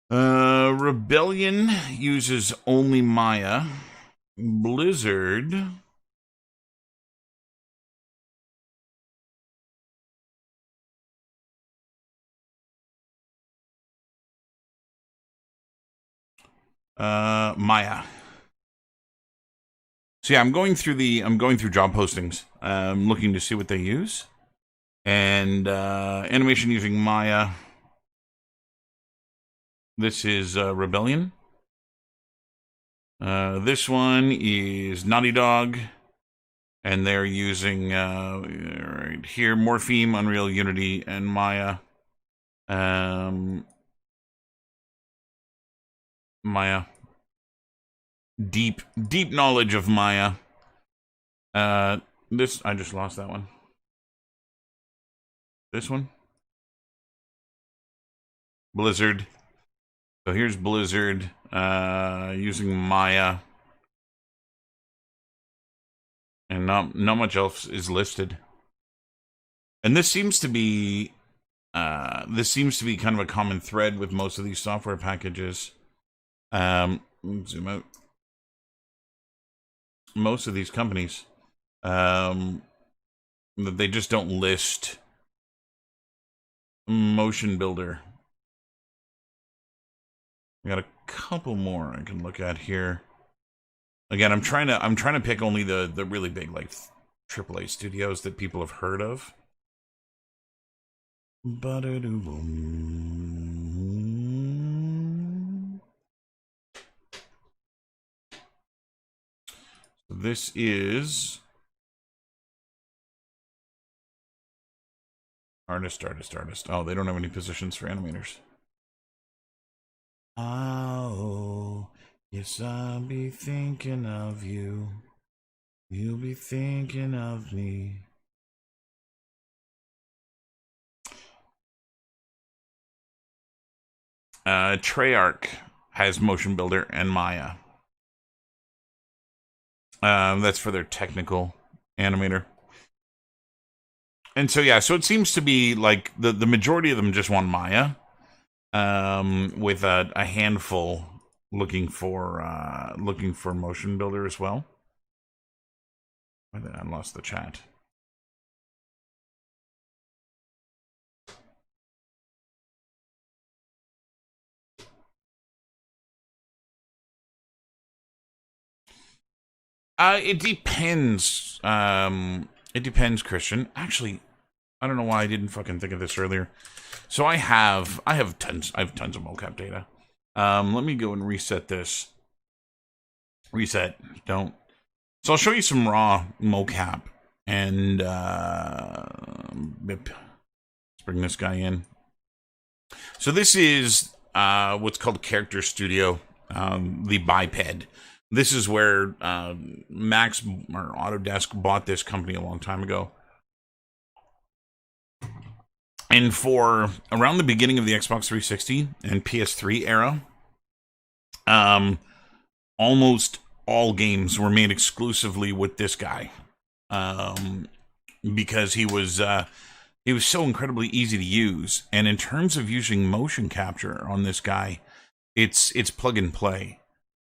Rebellion uses only Maya. Blizzard... Maya. So yeah, I'm going through job postings, looking to see what they use, and animation using Maya. This is Rebellion. This one is Naughty Dog, and they're using right here Morpheme, Unreal, Unity, and Maya. Maya. Deep knowledge of Maya. This, I just lost that one. This one. Blizzard. So here's Blizzard, using Maya. And not much else is listed. And this seems to be kind of a common thread with most of these software packages. Zoom out. Most of these companies, they just don't list Motion Builder. I got a couple more I can look at here. Again, I'm trying to pick only the really big, like, AAA studios that people have heard of. This is artist. Oh, they don't have any positions for animators. Oh, yes, I'll be thinking of you. You'll be thinking of me. Treyarch has Motion Builder and Maya. That's for their technical animator. And so, yeah, so it seems to be like the majority of them just want Maya, with a handful looking for Motion Builder as well. I lost the chat. It depends. It depends, Christian. Actually, I don't know why I didn't fucking think of this earlier. So I have tons of mocap data. Let me go and reset this. Reset. Don't. So I'll show you some raw mocap, and let's bring this guy in. So this is what's called Character Studio, the biped. This is where Max or Autodesk bought this company a long time ago. And for around the beginning of the Xbox 360 and PS3 era, almost all games were made exclusively with this guy, because he was so incredibly easy to use. And in terms of using motion capture on this guy, it's plug and play.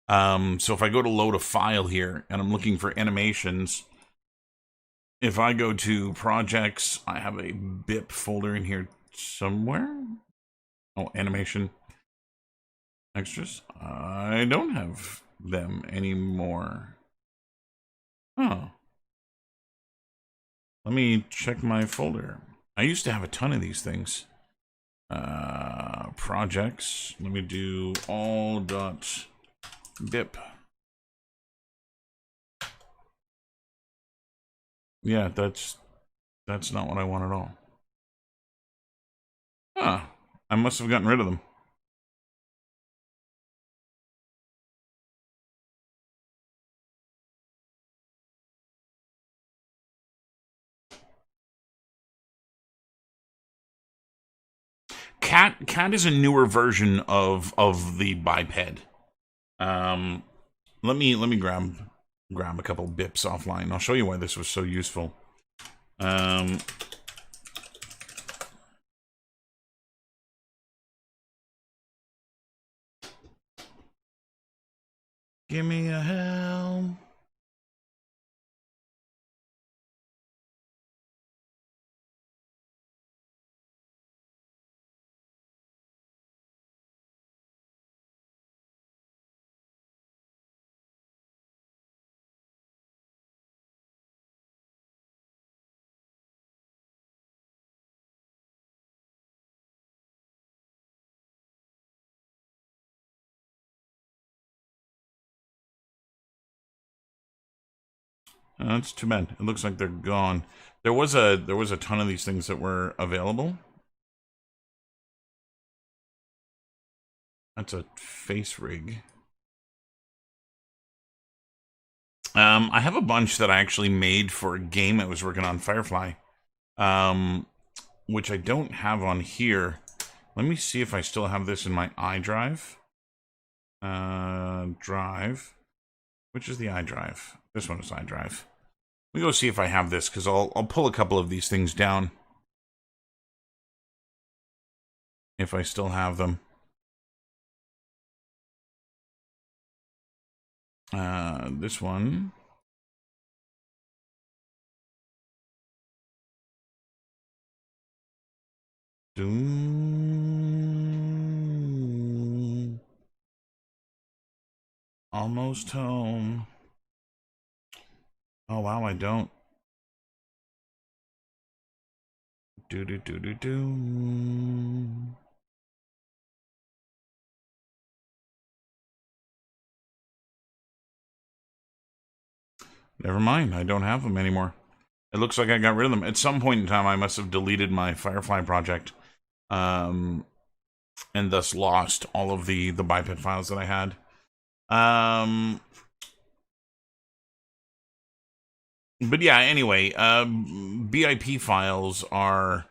So if I go to load a file here and I'm looking for animations, if I go to projects, I have a BIP folder in here somewhere. Oh, animation extras. I don't have them anymore. Oh. Let me check my folder. I used to have a ton of these things. projects. Let me do all dot bip. Yeah, that's not what I want at all. Huh. I must have gotten rid of them. Cat is a newer version of the biped. Let me grab a couple bips offline. I'll show you why this was so useful. Give me a helm. That's too bad. It looks like they're gone. There was a ton of these things that were available. That's a face rig. I have a bunch that I actually made for a game I was working on, Firefly, which I don't have on here. Let me see if I still have this in my iDrive. Drive. Which is the iDrive? This one is iDrive. Let me go see if I have this, because I'll pull a couple of these things down. If I still have them. This one. Doom. Almost home. Oh wow, I don't. Do. Never mind, I don't have them anymore. It looks like I got rid of them. At some point in time, I must have deleted my Firefly project. And thus lost all of the biped files that I had. But yeah, anyway, BIP files are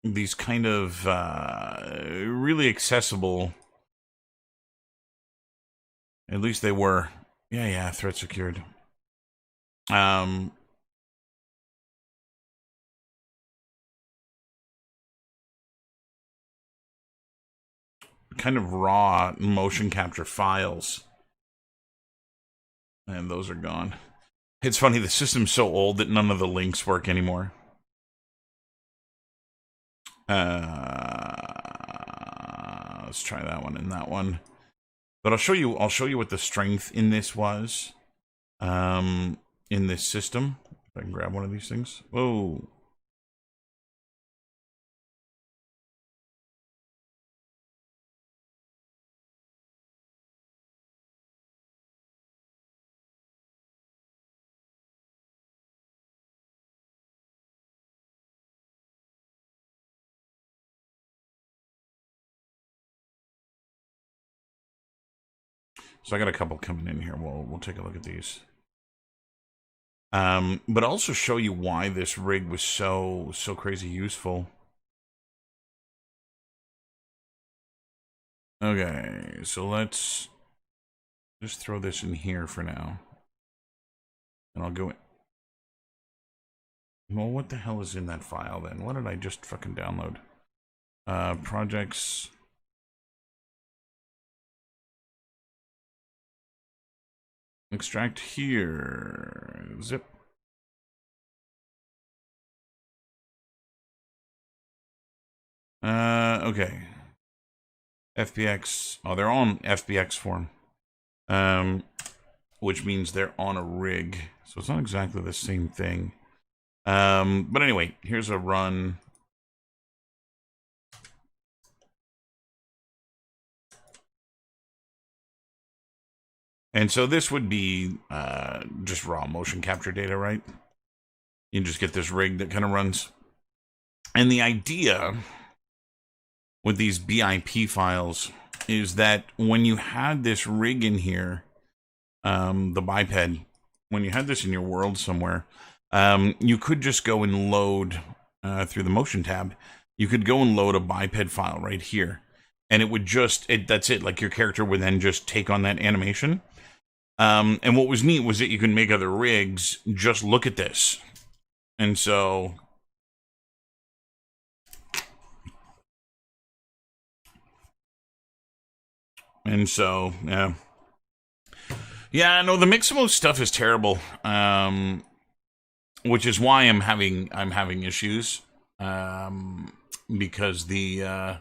these kind of really accessible. At least they were. Yeah, threat secured. Kind of raw motion capture files. And those are gone. It's funny, the system's so old that none of the links work anymore. Let's try that one and that one. But I'll show you what the strength in this was. In this system. If I can grab one of these things. Whoa. So I got a couple coming in here. We'll take a look at these. But also show you why this rig was so crazy useful. Okay, so let's just throw this in here for now. And I'll go in. Well, what the hell is in that file then? What did I just fucking download? Projects. Extract here. Zip. Okay. FBX. Oh, they're on FBX form. Which means they're on a rig. So it's not exactly the same thing. But anyway, here's a run. And so this would be just raw motion capture data, right? You just get this rig that kind of runs. And the idea with these BIP files is that when you had this rig in here, the biped, when you had this in your world somewhere, you could just go and load through the motion tab. You could go and load a biped file right here, and it would just, that's it. Like your character would then just take on that animation. And what was neat was that you can make other rigs just look at this. And so yeah. Yeah, no, the Mixamo stuff is terrible. Which is why I'm having issues. Because the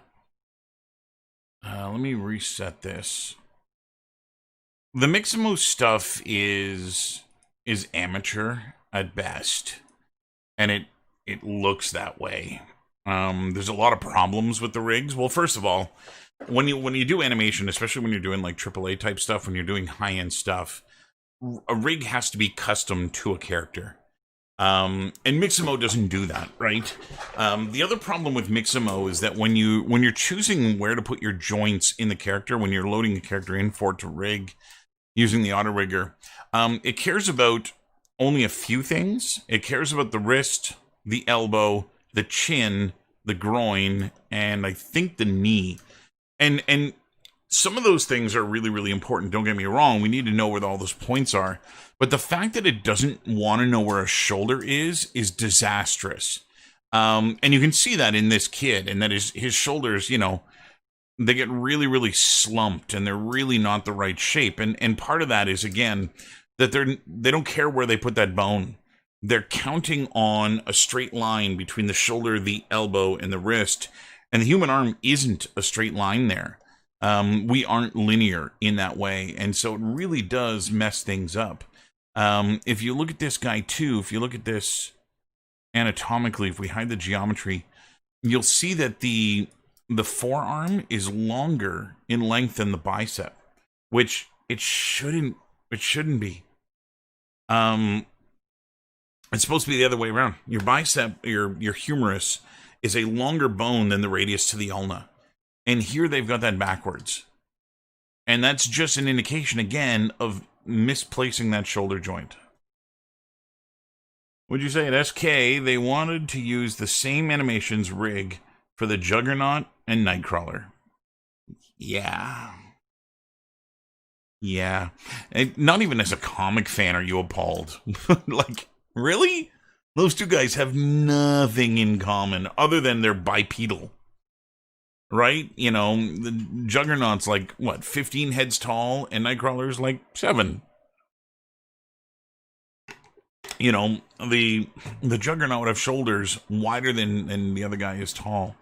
let me reset this. The Mixamo stuff is amateur at best, and it looks that way. There's a lot of problems with the rigs. Well, first of all, when you do animation, especially when you're doing like AAA type stuff, when you're doing high end stuff, a rig has to be custom to a character. And Mixamo doesn't do that, right? The other problem with Mixamo is that when you're choosing where to put your joints in the character, when you're loading the character in for it to rig using the auto rigger, it cares about only a few things. It cares about the wrist, the elbow, the chin, the groin, and I think the knee. And some of those things are really, really important. Don't get me wrong. We need to know where all those points are. But the fact that it doesn't want to know where a shoulder is disastrous. And you can see that in this kid, and that his shoulders, they get really, really slumped, and they're really not the right shape. And part of that is, again, that they don't care where they put that bone. They're counting on a straight line between the shoulder, the elbow, and the wrist. And the human arm isn't a straight line there. We aren't linear in that way. And so it really does mess things up. If you look at this guy too, if you look at this anatomically, if we hide the geometry, you'll see that the forearm is longer in length than the bicep, which it shouldn't be. It's supposed to be the other way around. Your bicep, your humerus, is a longer bone than the radius to the ulna. And here they've got that backwards. And that's just an indication, again, of misplacing that shoulder joint. Would you say at SK, they wanted to use the same animations rig for the Juggernaut and Nightcrawler? Yeah. Yeah. And not even as a comic fan are you appalled. Like, really? Those two guys have nothing in common other than they're bipedal. Right? The Juggernaut's like, 15 heads tall, and Nightcrawler's like 7. The Juggernaut would have shoulders wider than the other guy is tall.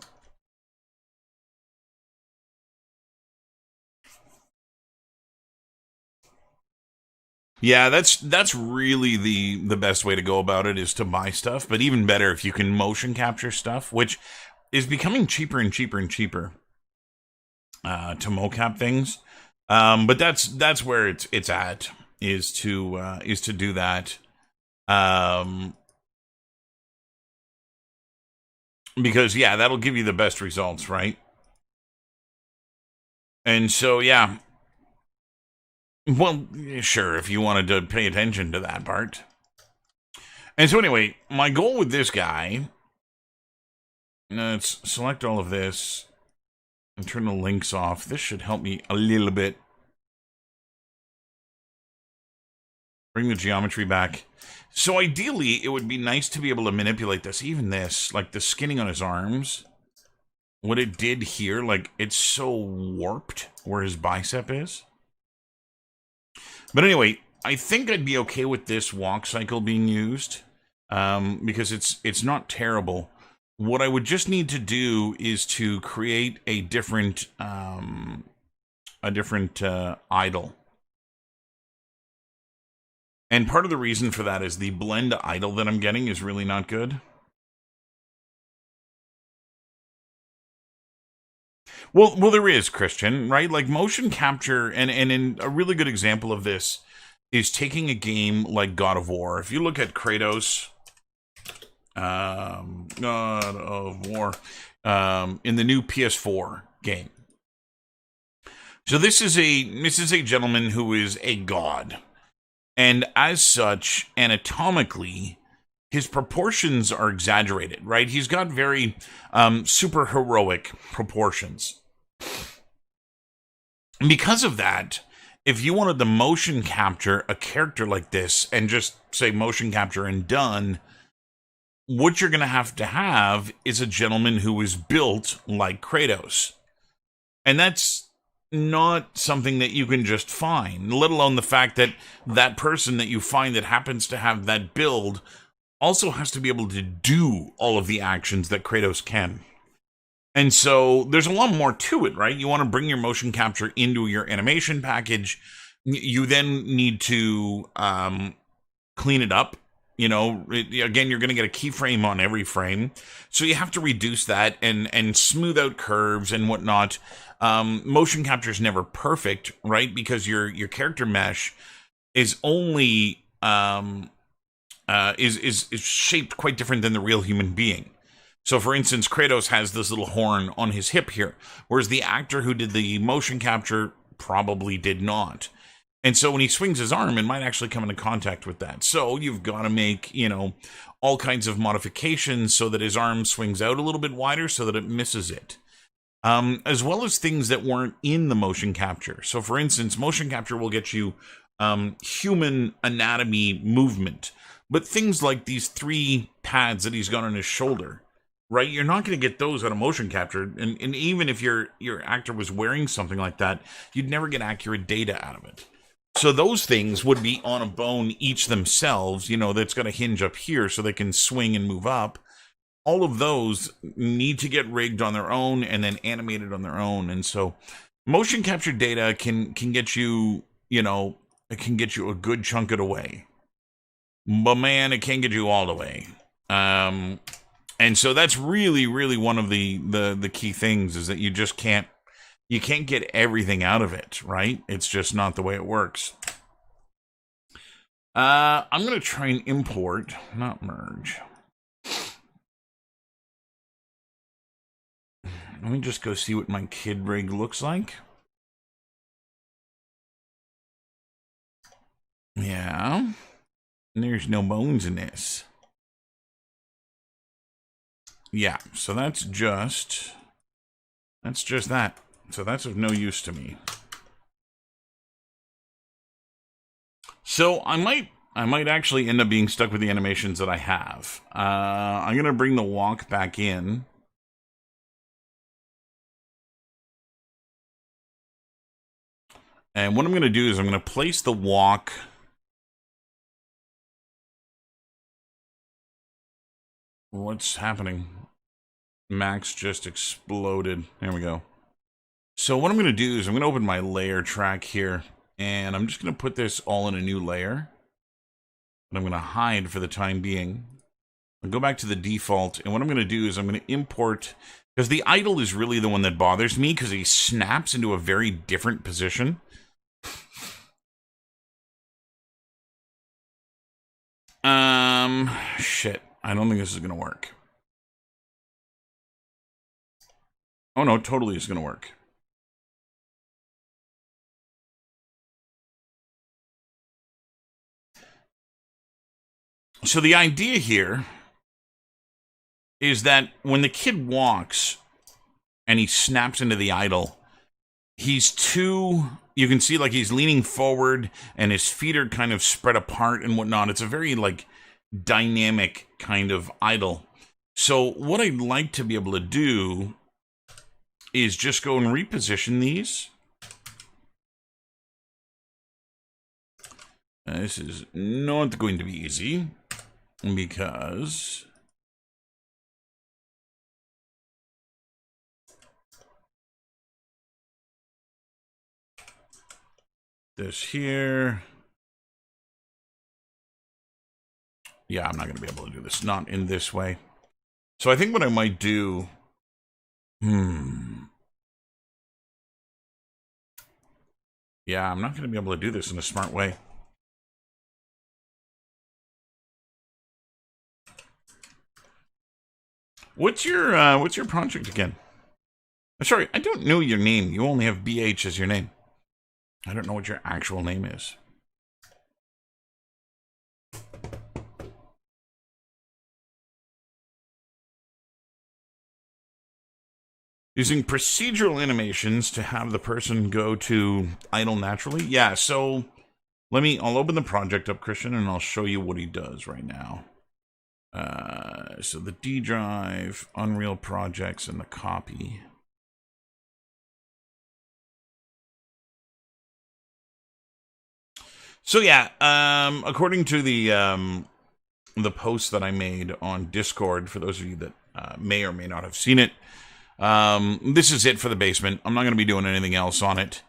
Yeah, that's really the best way to go about it, is to buy stuff, but even better if you can motion capture stuff, which is becoming cheaper and cheaper and cheaper to mocap things. But that's where it's at, is to do that. Because yeah, that'll give you the best results, right? And so yeah. Well, sure, if you wanted to pay attention to that part. And so anyway, my goal with this guy, let's select all of this and turn the links off. This should help me a little bit. Bring the geometry back. So ideally, it would be nice to be able to manipulate this. Even this, like the skinning on his arms, what it did here, like it's so warped where his bicep is. But anyway, I think I'd be okay with this walk cycle being used, because it's not terrible. What I would just need to do is to create a different idle. And part of the reason for that is the blend idle that I'm getting is really not good. Well, there is, Christian, right? Like motion capture, and in a really good example of this is taking a game like God of War. If you look at Kratos, God of War, in the new PS4 game. So this is a gentleman who is a god, and as such, anatomically, his proportions are exaggerated, right? He's got very super heroic proportions. And because of that, if you wanted to motion capture a character like this and just say motion capture and done, what you're going to have is a gentleman who is built like Kratos. And that's not something that you can just find, let alone the fact that that person that you find that happens to have that build also has to be able to do all of the actions that Kratos can. And so there's a lot more to it, right? You want to bring your motion capture into your animation package. You then need to clean it up. Again, you're going to get a keyframe on every frame. So you have to reduce that and smooth out curves and whatnot. Motion capture is never perfect, right? Because your character mesh is only is shaped quite different than the real human being. So, for instance, Kratos has this little horn on his hip here, whereas the actor who did the motion capture probably did not. And so when he swings his arm, it might actually come into contact with that. So you've got to make, all kinds of modifications so that his arm swings out a little bit wider so that it misses it. As well as things that weren't in the motion capture. So, for instance, motion capture will get you human anatomy movement. But things like these 3 pads that he's got on his shoulder, right? You're not going to get those out of motion capture. And even if your actor was wearing something like that, you'd never get accurate data out of it. So those things would be on a bone each themselves, that's got a hinge up here so they can swing and move up. All of those need to get rigged on their own and then animated on their own. And so motion capture data can get you, it can get you a good chunk of the way. But man, it can't get you all the way. And so that's really, really one of the key things is that you can't get everything out of it, right? It's just not the way it works. I'm going to try and import, not merge. Let me just go see what my kid rig looks like. Yeah. There's no bones in this. Yeah, so that's just that. So that's of no use to me. So I might actually end up being stuck with the animations that I have. I'm going to bring the walk back in. And what I'm going to do is I'm going to place the walk. What's happening? Max just exploded. There we go. So what I'm going to do is I'm going to open my layer track here. And I'm just going to put this all in a new layer. And I'm going to hide for the time being. I'll go back to the default. And what I'm going to do is I'm going to import... Because the idle is really the one that bothers me. Because he snaps into a very different position. Shit. I don't think this is going to work. Oh no, totally is going to work. So the idea here is that when the kid walks and he snaps into the idle, he's you can see like he's leaning forward and his feet are kind of spread apart and whatnot. It's a very like dynamic kind of idle. So what I'd like to be able to do is just go and reposition these. This is not going to be easy because this here. Yeah, I'm not going to be able to do this. Not in this way. So I think what I might do... Yeah, I'm not going to be able to do this in a smart way. What's your project again? Sorry, I don't know your name. You only have BH as your name. I don't know what your actual name is. Using procedural animations to have the person go to idle naturally? Yeah, so I'll open the project up, Christian, and I'll show you what he does right now. So the D drive, Unreal projects, and the copy. So yeah, according to the post that I made on Discord, for those of you that may or may not have seen it, this is it for the basement. I'm not going to be doing anything else on it.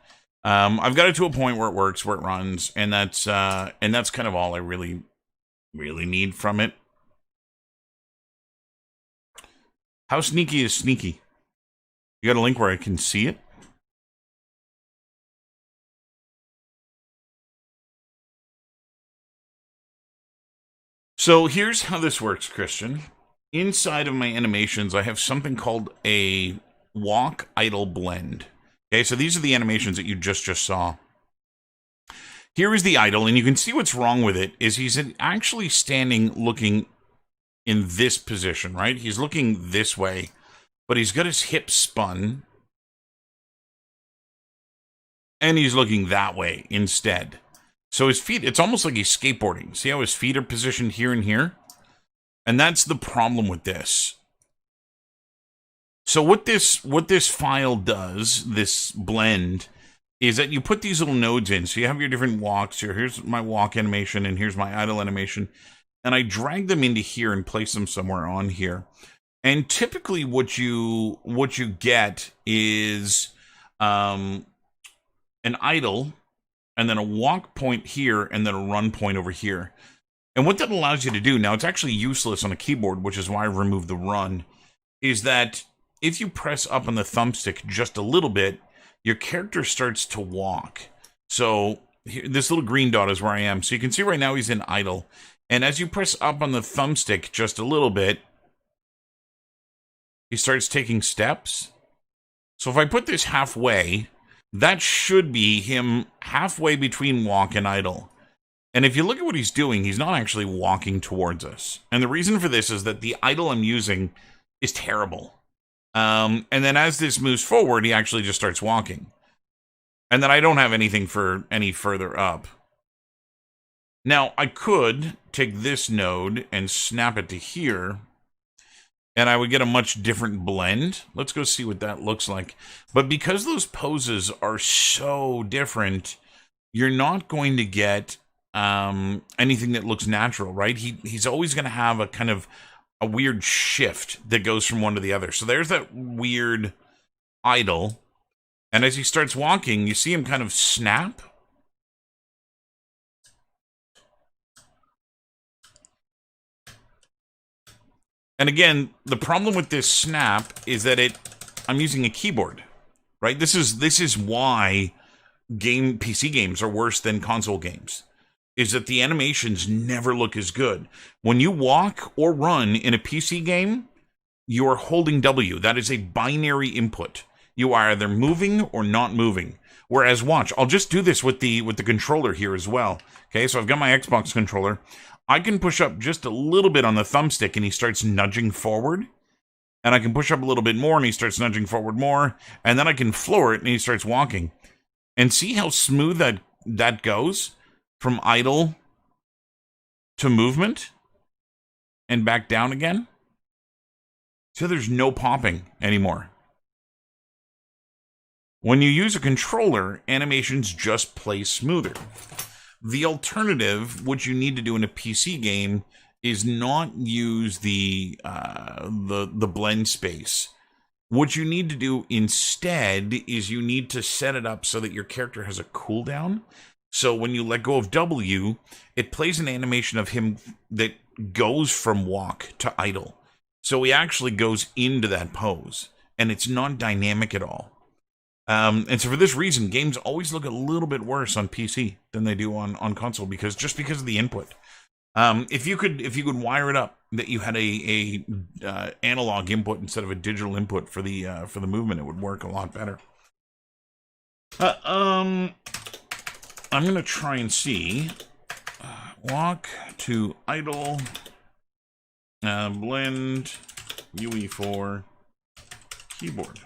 I've got it to a point where it works, where it runs, and that's kind of all I really need from it. How sneaky is sneaky? You got a link where I can see it? So here's how this works, Christian. Inside of my animations, I have something called a walk idle blend. Okay, so these are the animations that you just saw. Here is the idle, and you can see what's wrong with it is he's actually standing looking in this position, right? He's looking this way, but he's got his hips spun, and he's looking that way instead. So his feet, it's almost like he's skateboarding. See how his feet are positioned here and here? And that's the problem with this. So what this file does, this blend, is that you put these little nodes in. So you have your different walks here. Here's my walk animation, and here's my idle animation. And I drag them into here and place them somewhere on here. And typically what you get is an idle, and then a walk point here, and then a run point over here. And what that allows you to do, now it's actually useless on a keyboard, which is why I removed the run, is that if you press up on the thumbstick just a little bit, your character starts to walk. So here, this little green dot is where I am. So you can see right now he's in idle. And as you press up on the thumbstick just a little bit, he starts taking steps. So if I put this halfway, that should be him halfway between walk and idle. And if you look at what he's doing, he's not actually walking towards us. And the reason for this is that the idle I'm using is terrible. And then as this moves forward, he actually just starts walking. And then I don't have anything for any further up. Now, I could take this node and snap it to here, and I would get a much different blend. Let's go see what that looks like. But because those poses are so different, you're not going to get anything that looks natural, right? He's always going to have a kind of a weird shift that goes from one to the other. So there's that weird idle. And as he starts walking, you see him kind of snap. And again, the problem with this snap is that I'm using a keyboard, right? This is why PC games are worse than console games. Is that the animations never look as good. When you walk or run in a PC game, you are holding W. That is a binary input. You are either moving or not moving. Whereas, watch, I'll just do this with the controller here as well. Okay, so I've got my Xbox controller. I can push up just a little bit on the thumbstick, and he starts nudging forward. And I can push up a little bit more, and he starts nudging forward more. And then I can floor it, and he starts walking. And see how smooth that goes? From idle to movement and back down again. So there's no popping anymore. When you use a controller, animations just play smoother. The alternative, which you need to do in a PC game, is not use the blend space. What you need to do instead is you need to set it up so that your character has a cooldown. So when you let go of W, it plays an animation of him that goes from walk to idle. So he actually goes into that pose, and it's not dynamic at all. And so for this reason, games always look a little bit worse on PC than they do on console because of the input. If you could wire it up that you had a analog input instead of a digital input for the movement, it would work a lot better. I'm gonna try and see. Walk to idle. Blend UE4 keyboard.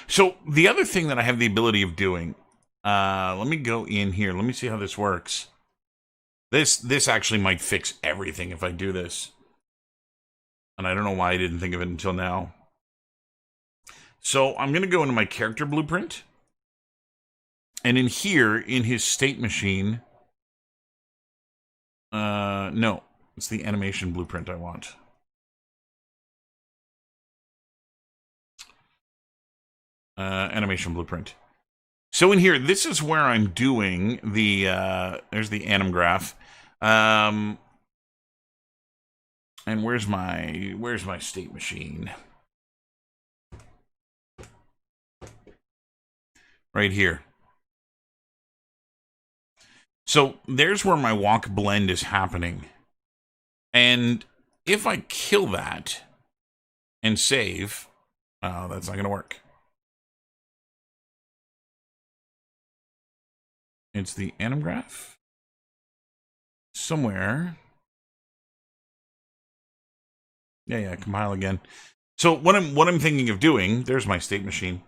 So the other thing that I have the ability of doing, let me go in here. Let me see how this works. This actually might fix everything if I do this. And I don't know why I didn't think of it until now. So I'm going to go into my character blueprint. And in here, in his state machine, no, it's the animation blueprint I want. Animation blueprint. So in here, this is where I'm doing the, there's the anim graph. And where's my state machine? Right here. So there's where my walk blend is happening. And if I kill that and save, oh, that's not going to work. It's the anim graph. Somewhere. Yeah, compile again. So what I'm thinking of doing, there's my state machine.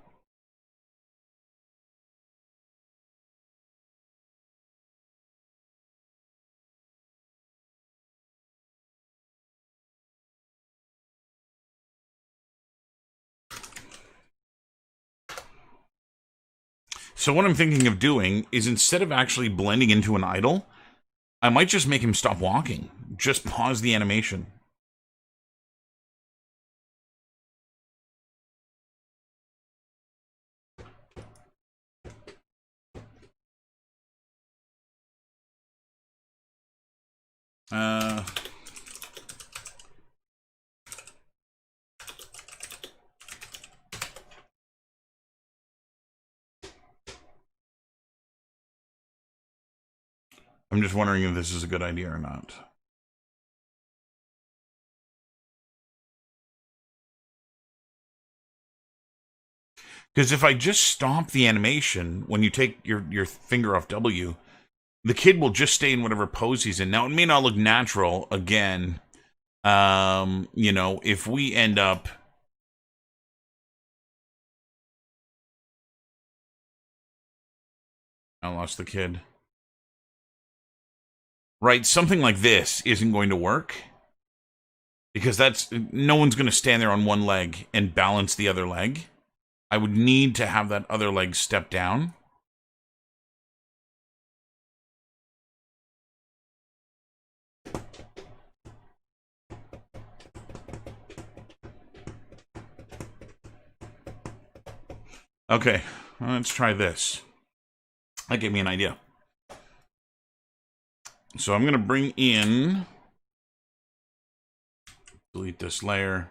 So what I'm thinking of doing is instead of actually blending into an idle, I might just make him stop walking. Just pause the animation. I'm just wondering if this is a good idea or not. Because if I just stop the animation when you take your finger off W, the kid will just stay in whatever pose he's in. Now, it may not look natural, again. You know, if we end up... I lost the kid. Right, something like this isn't going to work. Because no one's going to stand there on one leg and balance the other leg. I would need to have that other leg step down. Okay, let's try this. That gave me an idea. So I'm going to bring in... Delete this layer.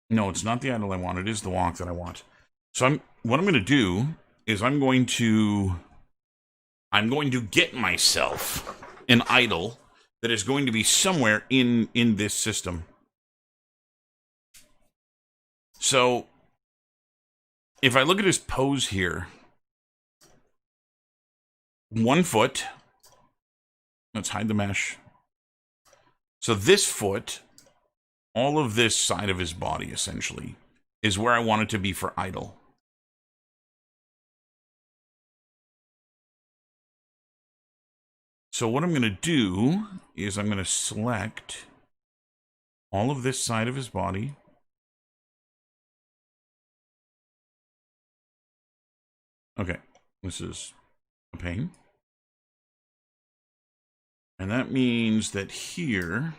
No, it's not the idle I want. It is the walk that I want. So what I'm going to do is I'm going to get myself an idle that is going to be somewhere in this system. So if I look at his pose here, 1 foot. Let's hide the mesh. So this foot, all of this side of his body, essentially, is where I want it to be for idle. So what I'm going to do is I'm going to select all of this side of his body. Okay, this is a pain. And that means that here,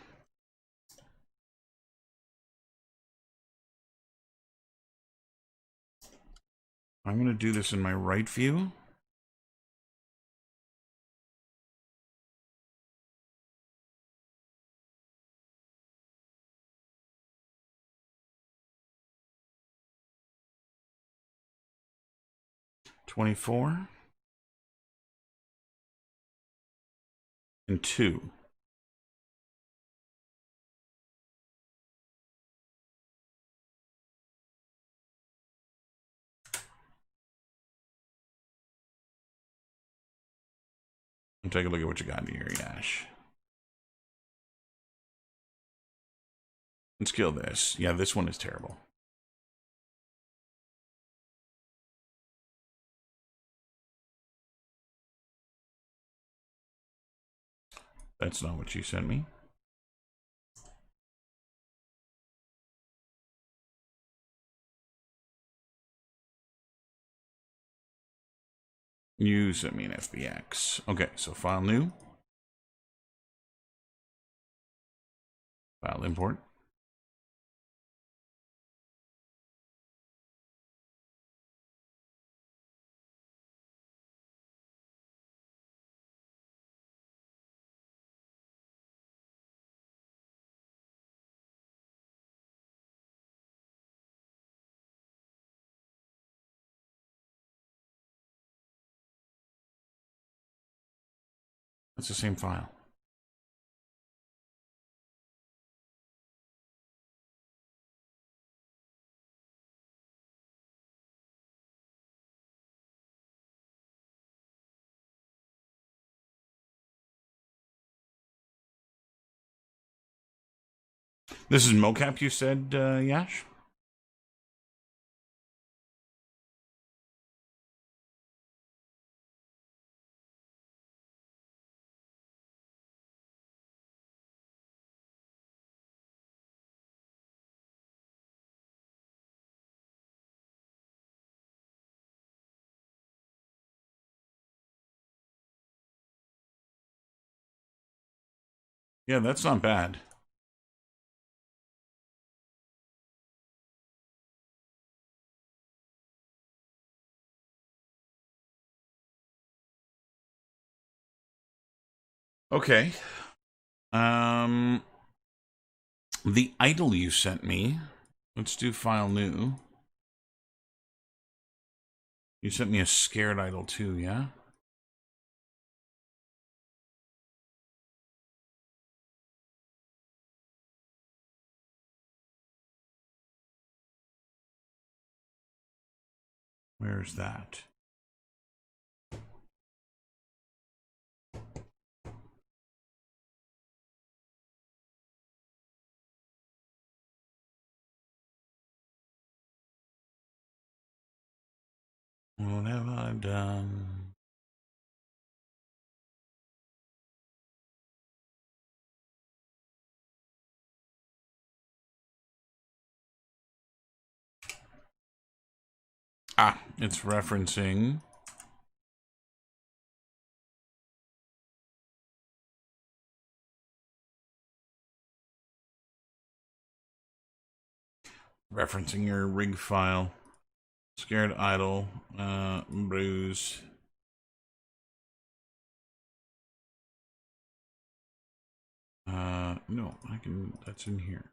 I'm going to do this in my right view. $24 and 2. And take a look at what you got here, Yash. Let's kill this. Yeah, this one is terrible. That's not what you sent me. You sent me an FBX. Okay, so file new. File import. That's the same file. This is mocap, you said, Yash? Yeah, that's not bad. Okay. The idle you sent me. Let's do file new. You sent me a scared idle too, yeah? Where's that? What have I done? Ah, it's referencing your rig file. Scared idle, bruise. No, I can, that's in here.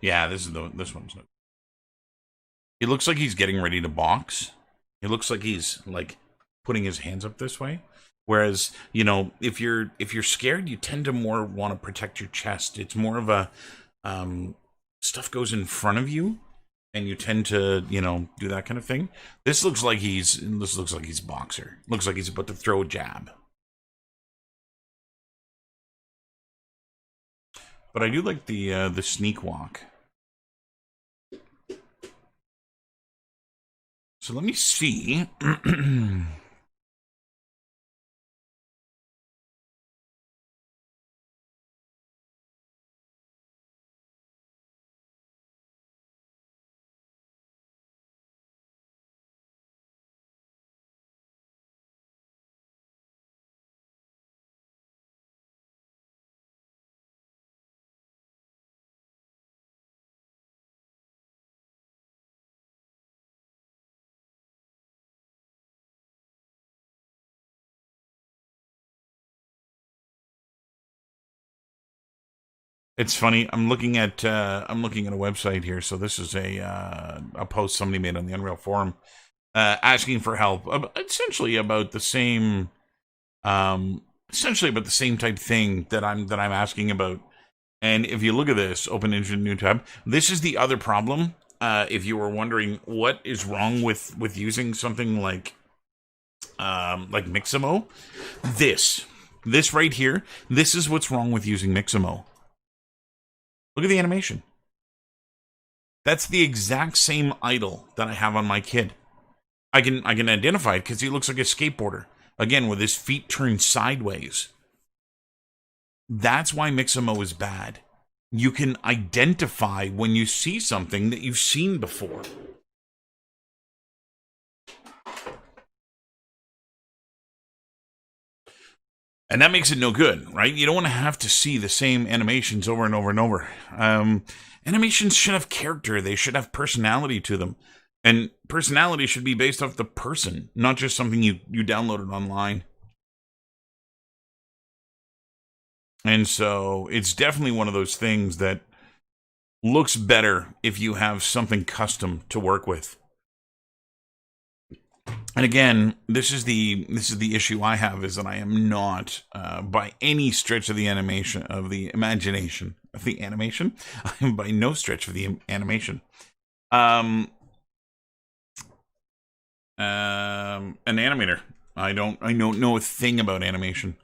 Yeah, this one's no. It looks like he's getting ready to box. It looks like he's like putting his hands up this way. Whereas, you know, if you're scared, you tend to more want to protect your chest. It's more of a stuff goes in front of you, and you tend to, you know, do that kind of thing. This looks like he's boxer. Looks like he's about to throw a jab. But I do like the sneak walk. So let me see. It's funny. I'm looking at a website here. So this is a post somebody made on the Unreal forum, asking for help, essentially about the same, type thing that I'm asking about. And if you look at this, open into a new tab. This is the other problem. If you were wondering what is wrong with using something like Mixamo, this right here, this is what's wrong with using Mixamo. Look at the animation. That's the exact same idol that I have on my kid. I can identify it because he looks like a skateboarder. Again, with his feet turned sideways. That's why Mixamo is bad. You can identify when you see something that you've seen before. And that makes it no good, right? You don't want to have to see the same animations over and over and over. Animations should have character. They should have personality to them. And personality should be based off the person, not just something you downloaded online. And so it's definitely one of those things that looks better if you have something custom to work with. And again, this is the issue I have, is that I am not, by any stretch of the imagination, I am by no stretch of the animation, an animator. I don't know a thing about animation.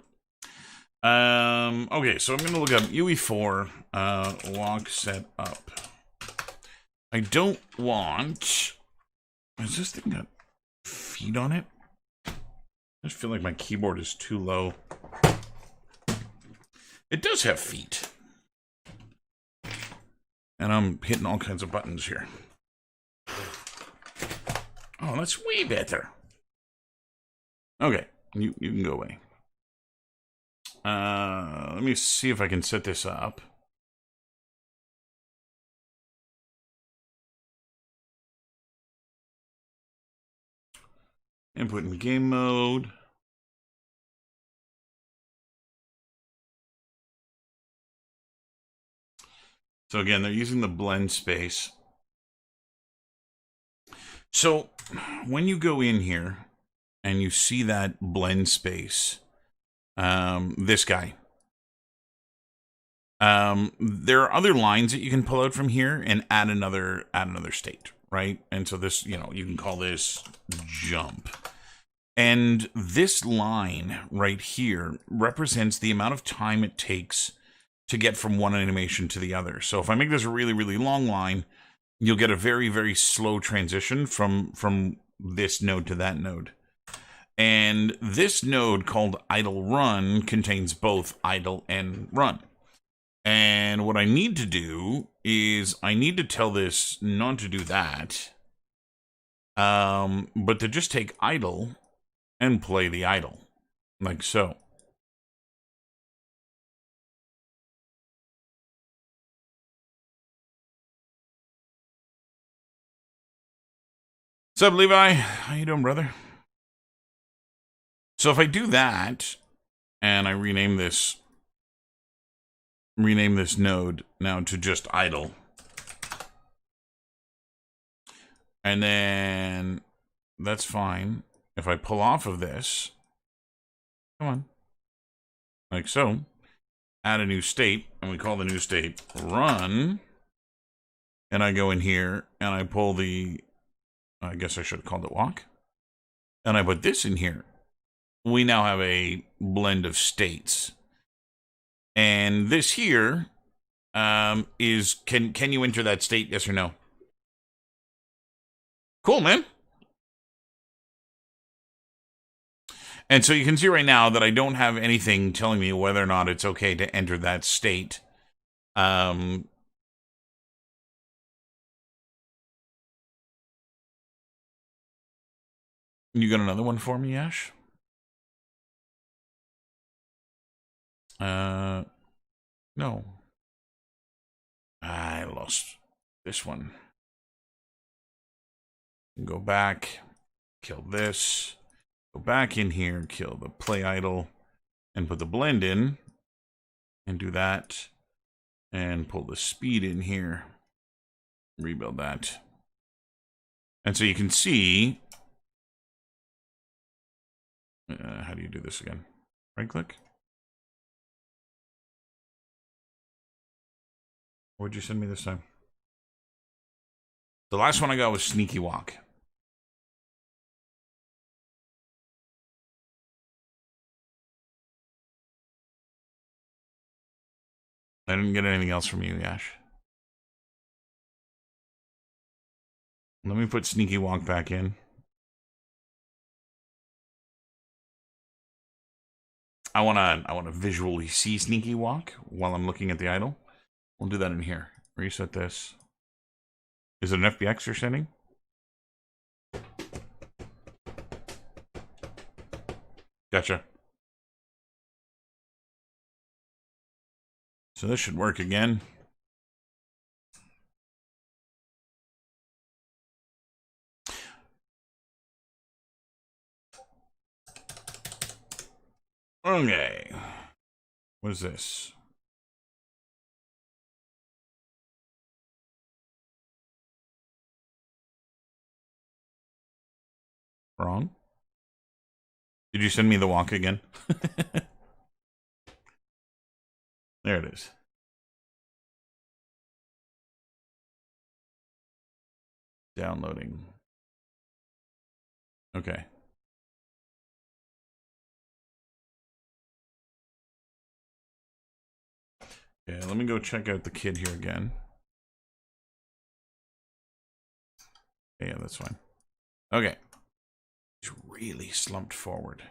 Okay, so I'm gonna look up UE4 lock set up. I don't want. Is this thing got feet on it? I just feel like my keyboard is too low. It does have feet. And I'm hitting all kinds of buttons here. Oh, that's way better. Okay, you can go away. Let me see if I can set this up. Input in game mode. So again, they're using the blend space. So when you go in here and you see that blend space, this guy, there are other lines that you can pull out from here and add another state, right? And so this, you can call this jump. And this line right here represents the amount of time it takes to get from one animation to the other. So if I make this a really, really long line, you'll get a very, very slow transition from this node to that node. And this node called idle run contains both idle and run. And what I need to do is I need to tell this not to do that, but to just take idle and play the idle, like so. What's up, Levi? How you doing, brother? So if I do that, and I rename this node now to just idle, and then that's fine. If I pull off of this, come on, like so, add a new state, and we call the new state run, and I go in here, and I pull the, I guess I should have called it walk, and I put this in here. We now have a blend of states. And this here is, can you enter that state, yes or no? Cool, man. And so you can see right now that I don't have anything telling me whether or not it's okay to enter that state. You got another one for me, Ash? No. I lost this one. Go back, kill this, go back in here, kill the play idle, and put the blend in, and do that. And pull the speed in here. Rebuild that. And so you can see... how do you do this again? Right click? What'd you send me this time? The last one I got was Sneaky Walk. I didn't get anything else from you, Yash. Let me put Sneaky Walk back in. I wanna visually see Sneaky Walk while I'm looking at the idle. We'll do that in here. Reset this. Is it an FBX you're sending? Gotcha. So this should work again. Okay. What is this? Wrong? Did you send me the walk again? There it is. Downloading. Okay. Yeah, let me go check out the kid here again. Yeah, that's fine. Okay. He's really slumped forward.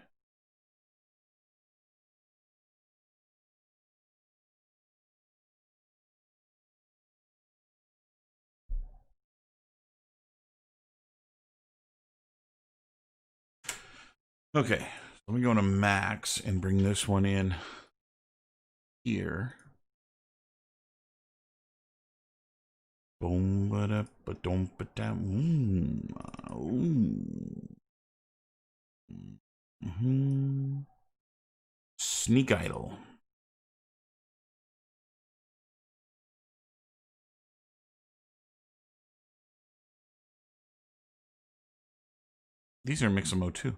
Okay, let me go to max and bring this one in here. Boom, ba da ba dum ba da. Sneak idle. These are Mixamo too.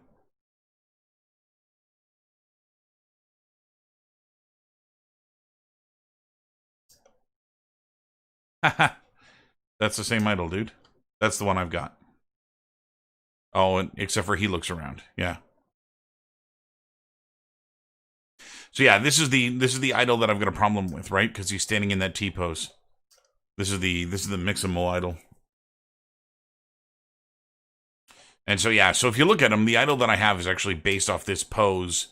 Haha. That's the same idol, dude. That's the one I've got. Oh, and except for he looks around. Yeah. So yeah, this is the idol that I've got a problem with, right? Because he's standing in that T pose. This is the Mixamo idol. And so yeah, so if you look at him, the idol that I have is actually based off this pose.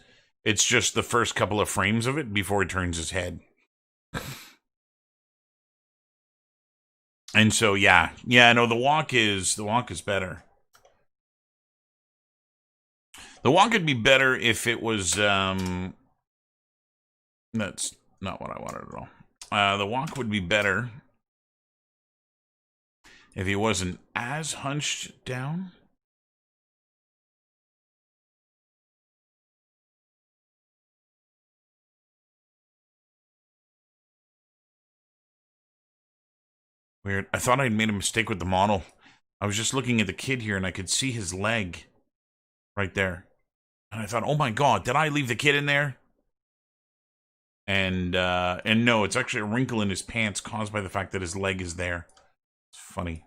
It's just the first couple of frames of it before he turns his head. And so yeah, no, the walk is better. The walk would be better if it was that's not what I wanted at all. The walk would be better if he wasn't as hunched down. Weird. I thought I'd made a mistake with the model. I was just looking at the kid here and I could see his leg right there. And I thought, oh my god, did I leave the kid in there? And no, it's actually a wrinkle in his pants caused by the fact that his leg is there. It's funny.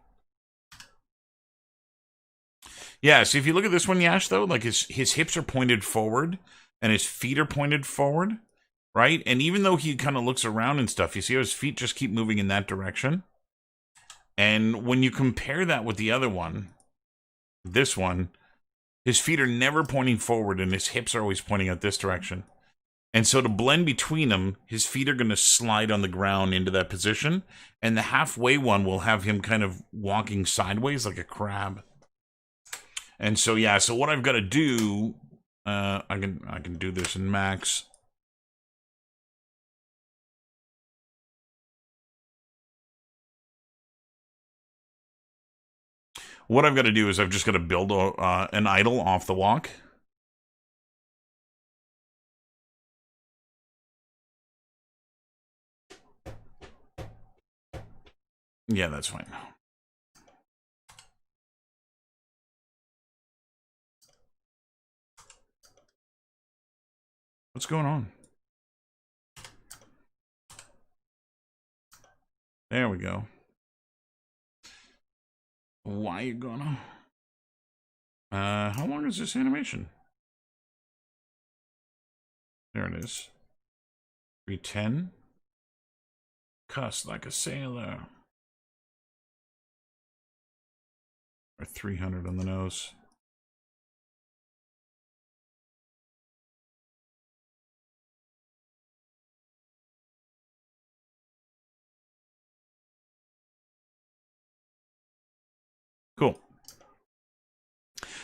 Yeah, so if you look at this one, Yash, though, like his hips are pointed forward and his feet are pointed forward, right? And even though he kind of looks around and stuff, you see how his feet just keep moving in that direction? And when you compare that with the other one, this one, his feet are never pointing forward and his hips are always pointing out this direction. And so to blend between them, his feet are going to slide on the ground into that position. And the halfway one will have him kind of walking sideways like a crab. And so, yeah, so what I've got to do, I can do this in max. What I've got to do is I've just got to build an idle off the walk. Yeah, that's fine. What's going on? There we go. Why you gonna? How long is this animation? There it is. 310. Cuss like a sailor. Or 300 on the nose. Cool.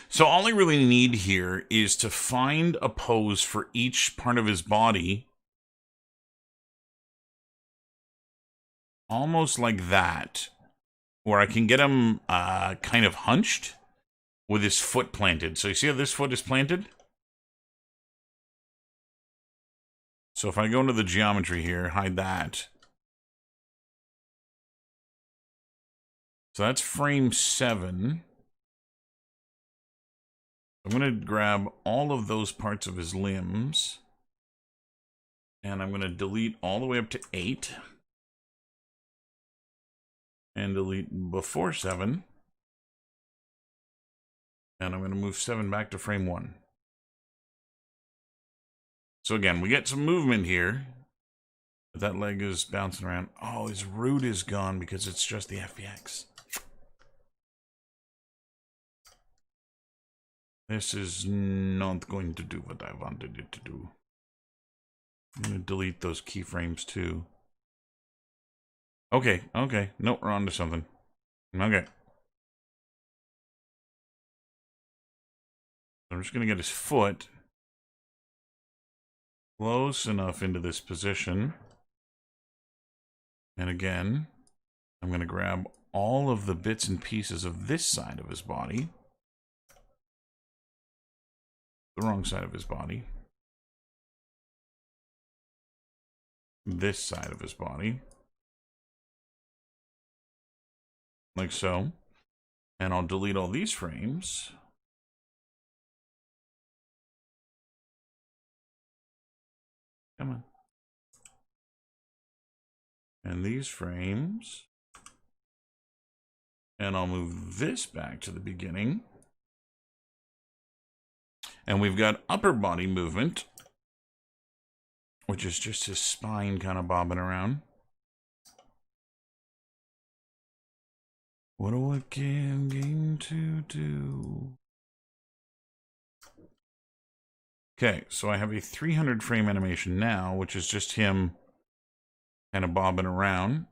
So all I really need here is to find a pose for each part of his body. Almost like that. Where I can get him kind of hunched with his foot planted. So you see how this foot is planted? So if I go into the geometry here, hide that. So that's frame 7. I'm going to grab all of those parts of his limbs. And I'm going to delete all the way up to 8. And delete before 7. And I'm going to move 7 back to frame 1. So again, we get some movement here. But that leg is bouncing around. Oh, his root is gone because it's just the FBX. This is not going to do what I wanted it to do. I'm going to delete those keyframes too. Okay. Nope, we're on to something. Okay. I'm just going to get his foot close enough into this position. And again, I'm going to grab all of the bits and pieces of this side of his body. The wrong side of his body. This side of his body. Like so. And I'll delete all these frames. Come on. And these frames. And I'll move this back to the beginning. And we've got upper body movement, which is just his spine kind of bobbing around. What a wicked game to do. Okay, so I have a 300 frame animation now, which is just him kind of bobbing around.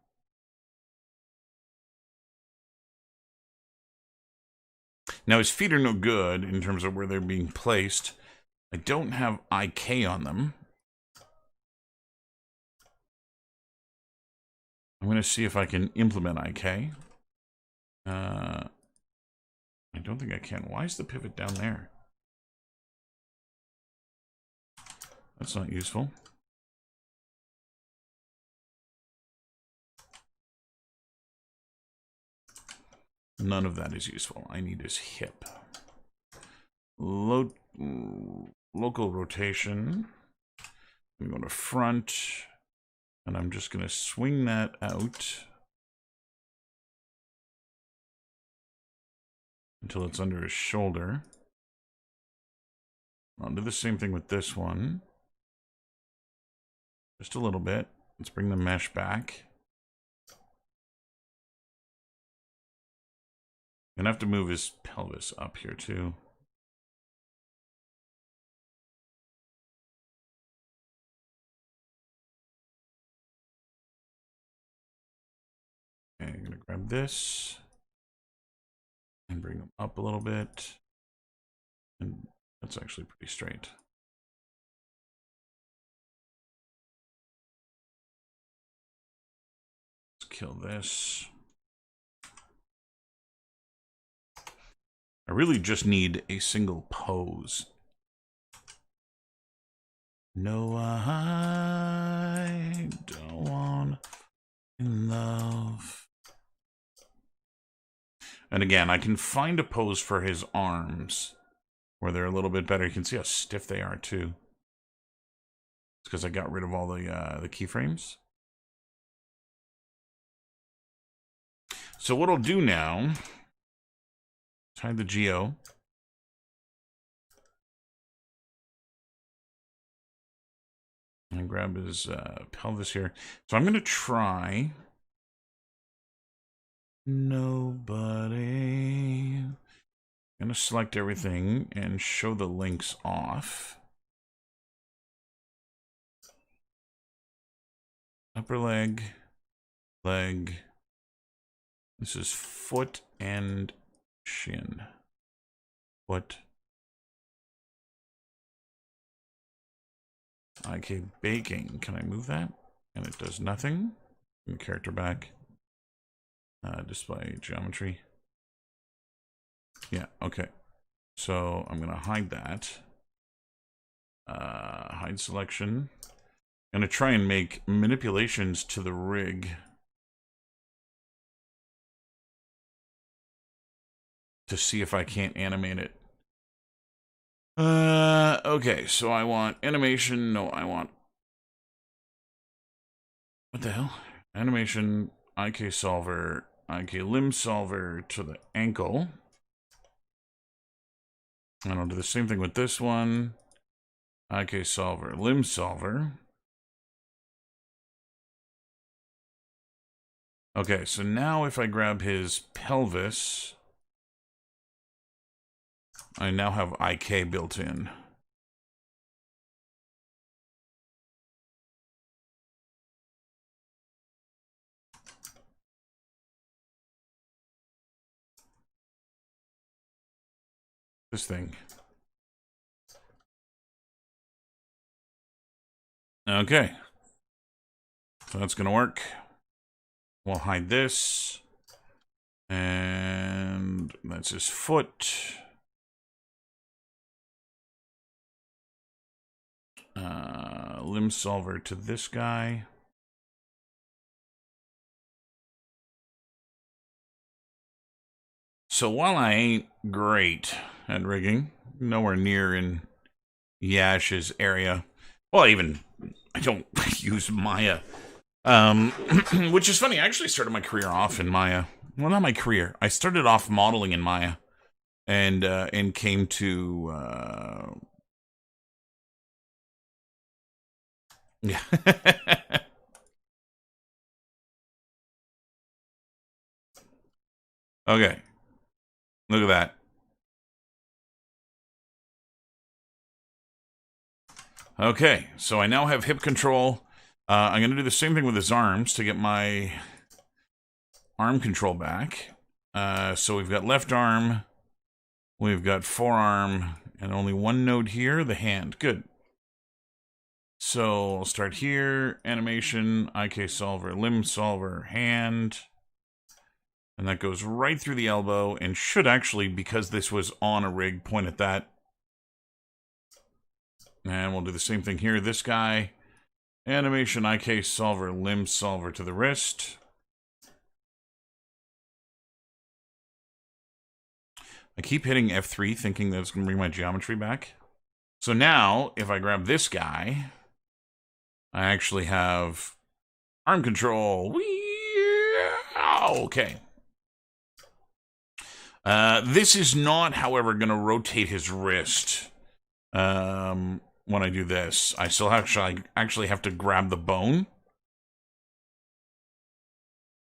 Now his feet are no good in terms of where they're being placed. I don't have IK on them. I'm going to see if I can implement IK. I don't think I can. Why is the pivot down there? That's not useful. None of that is useful. I need his hip. Local rotation. I'm going to front. And I'm just going to swing that out until it's under his shoulder. I'll do the same thing with this one. Just a little bit. Let's bring the mesh back. I'm gonna have to move his pelvis up here too. Okay, I'm gonna grab this and bring him up a little bit. And that's actually pretty straight. Let's kill this. I really just need a single pose. No, I don't want in love. And again, I can find a pose for his arms where they're a little bit better. You can see how stiff they are too. It's because I got rid of all the keyframes. So what I'll do now, hide the geo. And grab his pelvis here. So I'm going to try nobody. I'm going to select everything and show the links off. Upper leg, leg. This is foot and shin. Foot. Okay, baking. Can I move that? And it does nothing. Bring the character back. Display geometry. Yeah, okay. So I'm going to hide that. Hide selection. I'm going to try and make manipulations to the rig to see if I can't animate it. Okay, so I want animation. No, I want... What the hell? Animation, IK solver, IK limb solver to the ankle. And I'll do the same thing with this one. IK solver, limb solver. Okay, so now if I grab his pelvis, I now have IK built in. This thing. Okay. So that's going to work. We'll hide this. And that's his foot. Limb solver to this guy. So while I ain't great at rigging, nowhere near in Yash's area. Well, I don't use Maya. Which is funny. I actually started my career off in Maya. Well, not my career. I started off modeling in Maya, and came to yeah. Okay. Look at that. Okay, so I now have hip control. I'm going to do the same thing with his arms to get my arm control back. So we've got left arm, we've got forearm, and only one node here, the hand. Good. So I'll start here, animation, IK solver, limb solver, hand. And that goes right through the elbow and should actually, because this was on a rig, point at that. And we'll do the same thing here. This guy, animation, IK solver, limb solver to the wrist. I keep hitting F3 thinking that it's going to bring my geometry back. So now, if I grab this guy, I actually have arm control. Whee! Okay. This is not, however, going to rotate his wrist when I do this. I still actually have to grab the bone.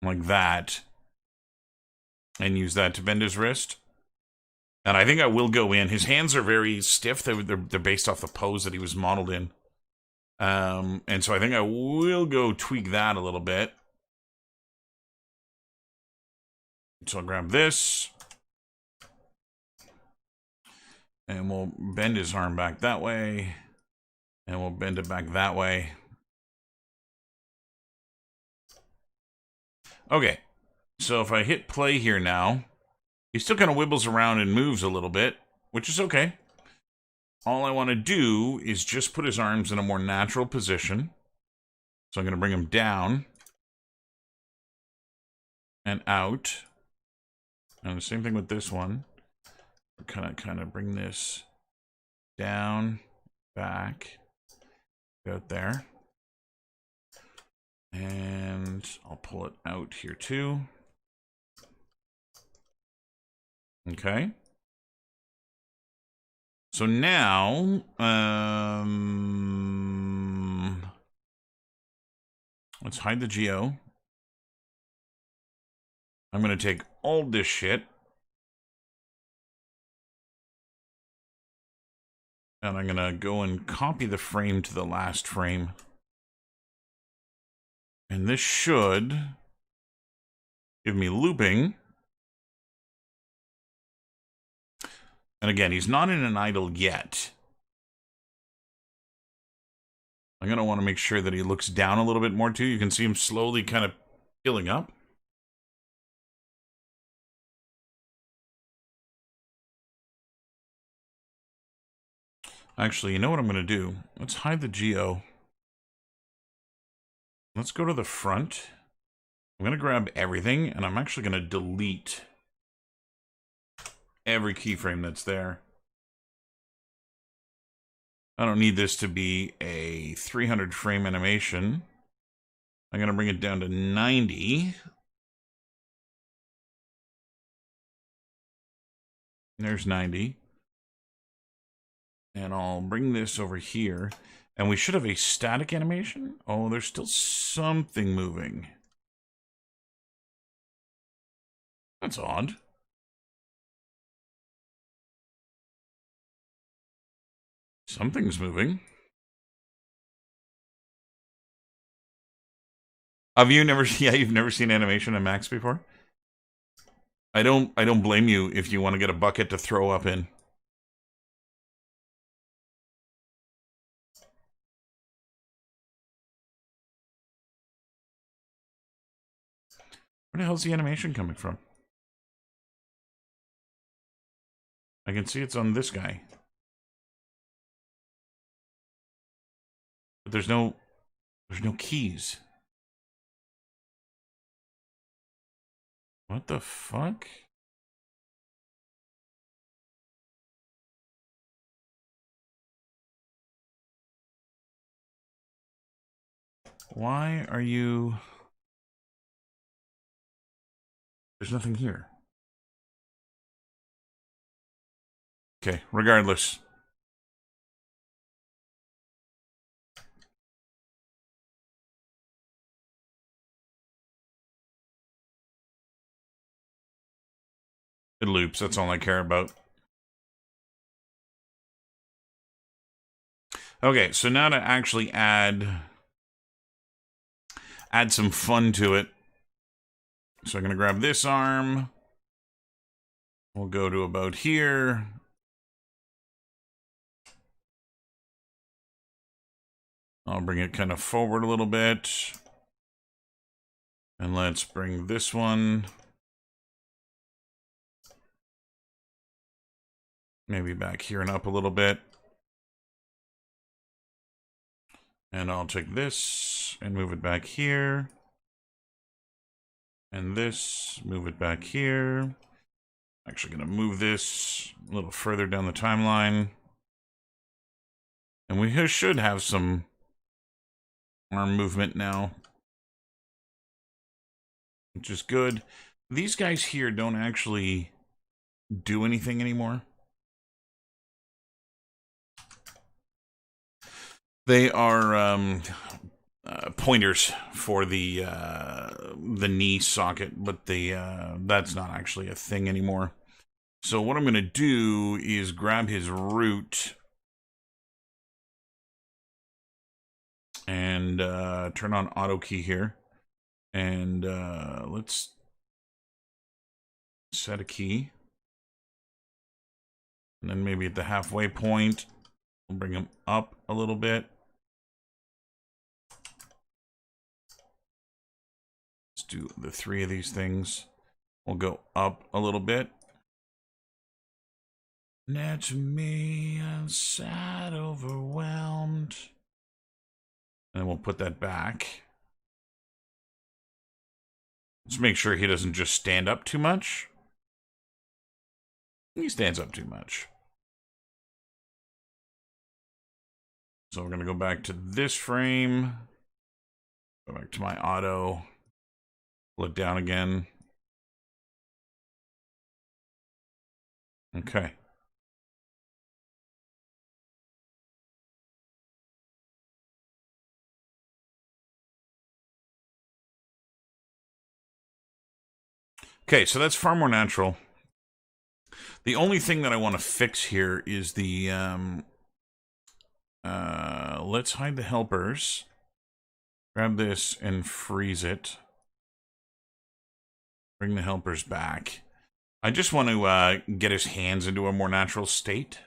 Like that. And use that to bend his wrist. And I think I will go in. His hands are very stiff. They're based off the pose that he was modeled in. And so I think I will go tweak that a little bit. So I'll grab this. And we'll bend his arm back that way. And we'll bend it back that way. Okay. So if I hit play here now, he still kind of wibbles around and moves a little bit, which is okay. All I want to do is just put his arms in a more natural position. So I'm going to bring him down and out. And the same thing with this one. Kind of bring this down, back, out there. And I'll pull it out here too. Okay. So now, let's hide the geo. I'm going to take all this shit. And I'm going to go and copy the frame to the last frame. And this should give me looping. And again, he's not in an idle yet. I'm going to want to make sure that he looks down a little bit more too. You can see him slowly kind of filling up. Actually, you know what I'm going to do? Let's hide the geo. Let's go to the front. I'm going to grab everything, and I'm actually going to delete every keyframe that's there. I don't need this to be a 300 frame animation. I'm going to bring it down to 90. There's 90. And I'll bring this over here. And we should have a static animation. Oh, there's still something moving. That's odd. Something's moving. Have you never? Yeah, you've never seen animation in Max before. I don't blame you if you want to get a bucket to throw up in. Where the hell's the animation coming from? I can see it's on this guy. But there's no keys. What the fuck? Why are you... There's nothing here. Okay, regardless. It loops, that's all I care about. Okay, so now to actually add some fun to it. So I'm going to grab this arm. We'll go to about here. I'll bring it kind of forward a little bit. And let's bring this one maybe back here and up a little bit. And I'll take this and move it back here. And this, move it back here. Actually going to move this a little further down the timeline. And we should have some arm movement now, which is good. These guys here don't actually do anything anymore. They are pointers for the knee socket, but that's not actually a thing anymore. So what I'm going to do is grab his root and turn on auto key here, and let's set a key, and then maybe at the halfway point we'll bring him up a little bit. Let's do the 3 of these things. We'll go up a little bit. That's me, I'm sad, overwhelmed. And we'll put that back. Let's make sure he doesn't just stand up too much. He stands up too much. So we're going to go back to this frame. Go back to my auto. Pull it down again. Okay. Okay, so that's far more natural. The only thing that I want to fix here is the, let's hide the helpers. Grab this and freeze it. Bring the helpers back. I just want to get his hands into a more natural state.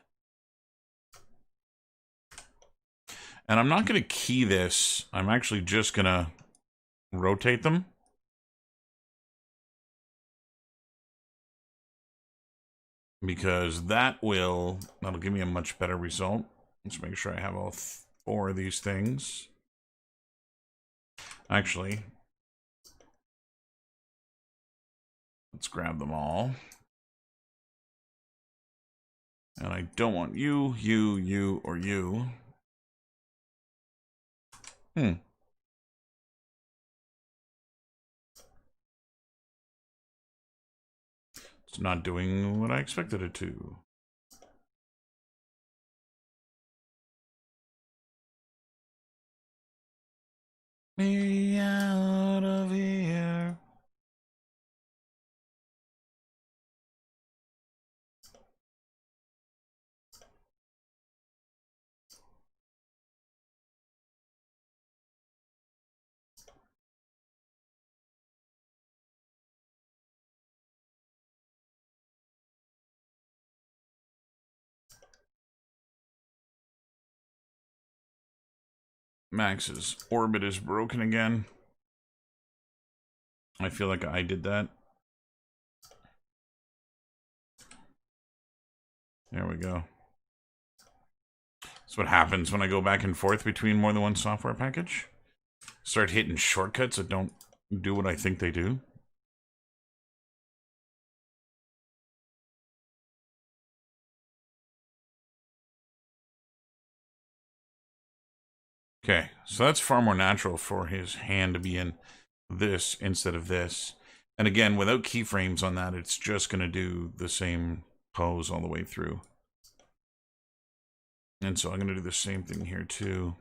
And I'm not going to key this. I'm actually just going to rotate them. Because that'll give me a much better result. Let's make sure I have all 4 of these things. Actually, let's grab them all. And I don't want you, you, or you. It's not doing what I expected it to. Me out of here. Max's orbit is broken again. I feel like I did that. There we go. That's what happens when I go back and forth between more than one software package. Start hitting shortcuts that don't do what I think they do. Okay, so that's far more natural for his hand to be in this instead of this. And again, without keyframes on that, it's just going to do the same pose all the way through. And so I'm going to do the same thing here too.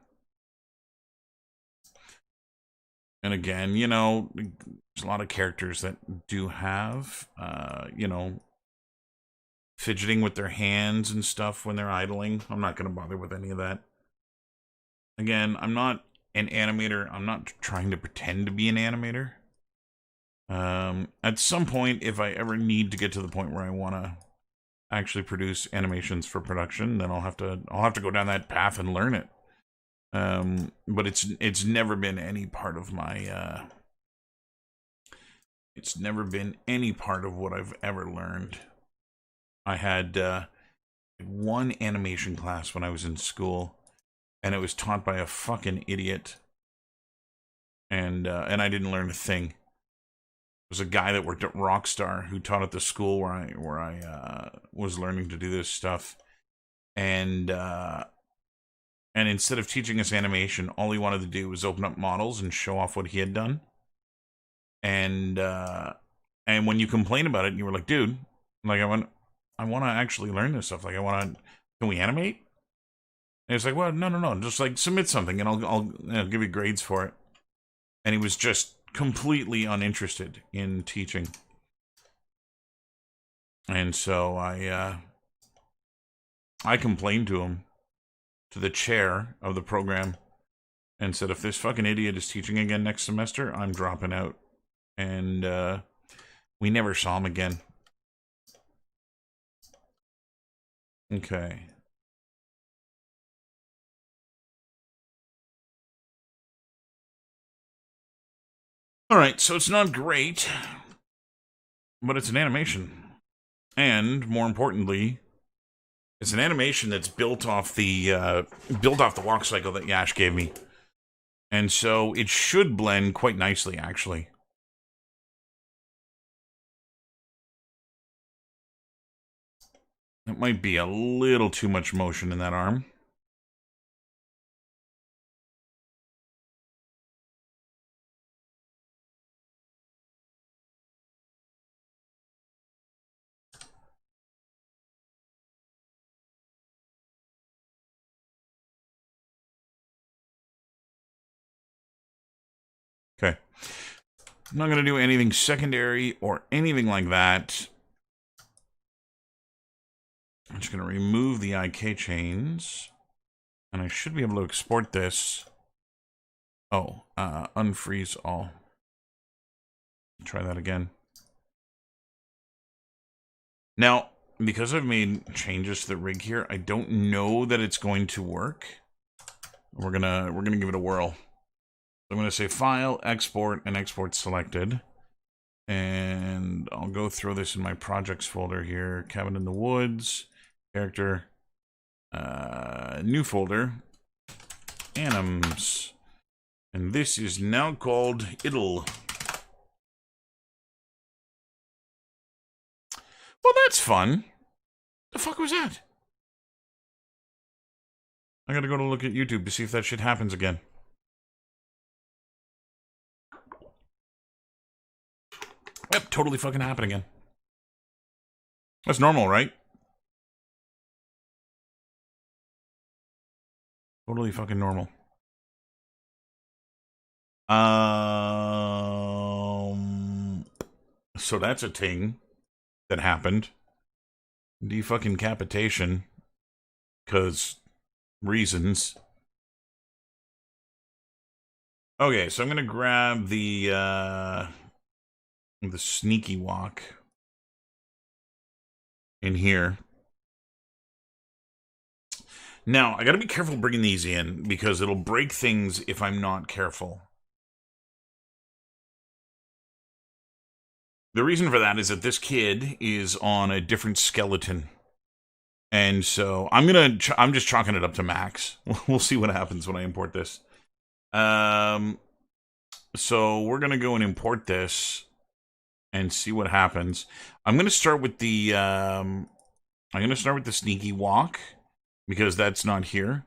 And again, you know, there's a lot of characters that do have, you know, fidgeting with their hands and stuff when they're idling. I'm not going to bother with any of that. Again, I'm not an animator. I'm not trying to pretend to be an animator. At some point, if I ever need to get to the point where I want to actually produce animations for production, then I'll have to go down that path and learn it. But it's never been any part of my it's never been any part of what I've ever learned. I had one animation class when I was in school, and it was taught by a fucking idiot. And I didn't learn a thing. It was a guy that worked at Rockstar who taught at the school where I was learning to do this stuff. And instead of teaching us animation, all he wanted to do was open up models and show off what he had done. And when you complain about it, you were like, dude, like I want to actually learn this stuff. Like can we animate? And it's like, well, no, just like submit something and I'll give you grades for it. And he was just completely uninterested in teaching. And so I complained to him, to the chair of the program, and said, if this fucking idiot is teaching again next semester, I'm dropping out. And we never saw him again. Okay. Alright, so it's not great, but it's an animation. And, more importantly, it's an animation that's built off the walk cycle that Yash gave me. And so it should blend quite nicely, actually. It might be a little too much motion in that arm. Okay. I'm not going to do anything secondary or anything like that. I'm just going to remove the IK chains. And I should be able to export this. Oh, unfreeze all. Try that again. Now, because I've made changes to the rig here, I don't know that it's going to work. We're gonna give it a whirl. I'm gonna say File, Export, and Export Selected. And I'll go throw this in my projects folder here. Cabin in the Woods, character, new folder, Anims. And this is now called Idle. Well, that's fun. The fuck was that? I gotta go to look at YouTube to see if that shit happens again. Yep, totally fucking happen again. That's normal, right? Totally fucking normal. So that's a thing that happened. Fucking capitation. Because reasons. Okay, so I'm gonna grab the sneaky walk in here. Now, I gotta be careful bringing these in, because it'll break things if I'm not careful. The reason for that is that this kid is on a different skeleton. And so I'm just chalking it up to max. We'll see what happens when I import this. So we're gonna go and import this and see what happens. I'm gonna start with the sneaky walk, because that's not here.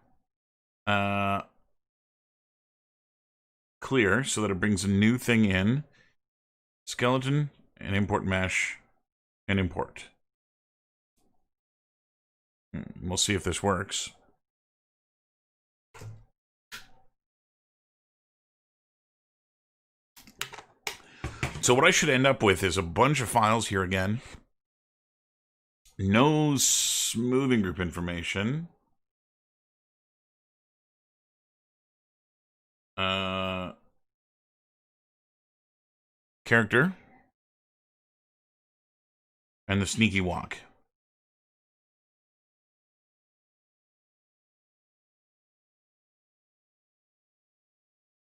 Clear, so that it brings a new thing in. Skeleton, and import mesh, and import. We'll see if this works. So what I should end up with is a bunch of files here again. No smoothing group information. Character. And the sneaky walk.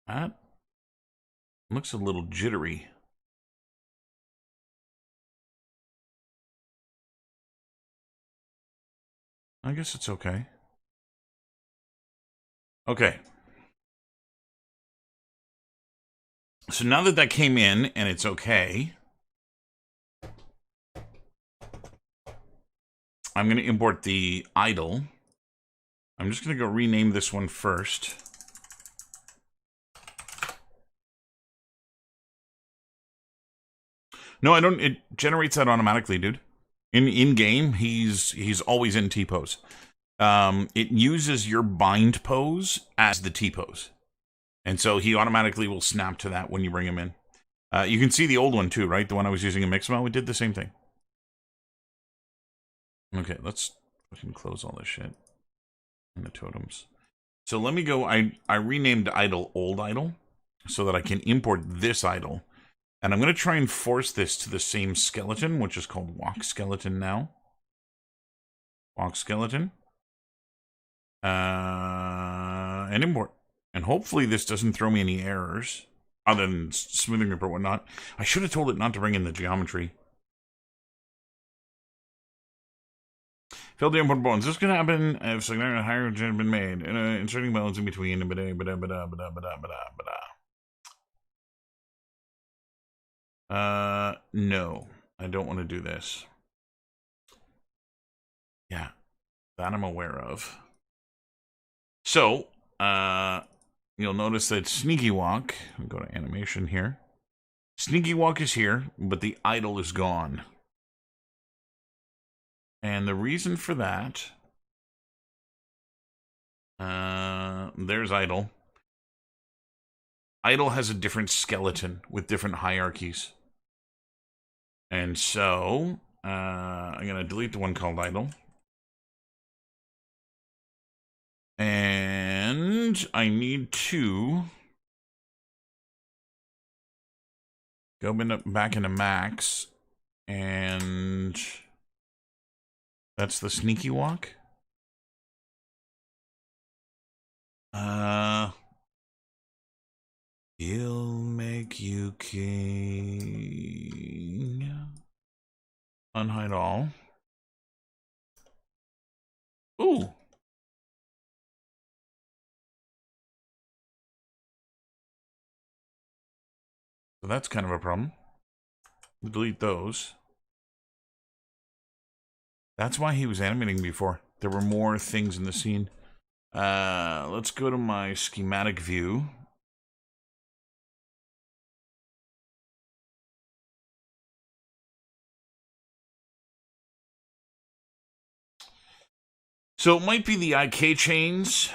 That looks a little jittery. I guess it's okay. Okay. So now that that came in and it's okay, I'm going to import the idle. I'm just going to go rename this one first. No, I don't. It generates that automatically, dude. In game, he's always in T pose. It uses your bind pose as the T pose, and so he automatically will snap to that when you bring him in. You can see the old one too, right? The one I was using in Mixamo, we did the same thing. Okay, let's fucking close all this shit and the totems. So let me go. I renamed idle old idle so that I can import this idle. And I'm going to try and force this to the same skeleton, which is called walk skeleton now. Walk skeleton. And import. And hopefully this doesn't throw me any errors, other than smoothing group or whatnot. I should have told it not to bring in the geometry. Failed to import bones. This could happen if significant hydrogen had been made. Inserting bones in between. No, I don't want to do this. Yeah, that I'm aware of. So, you'll notice that Sneaky Walk, I'll go to animation here. Sneaky Walk is here, but the idol is gone. And the reason for that, there's idol. Idol has a different skeleton with different hierarchies. And so, I'm going to delete the one called idol. And I need to go back into max. And that's the Sneaky Walk. He'll make you king. Unhide all. Ooh. So that's kind of a problem. Delete those. That's why he was animating before. There were more things in the scene. Let's go to my schematic view. So it might be the IK chains.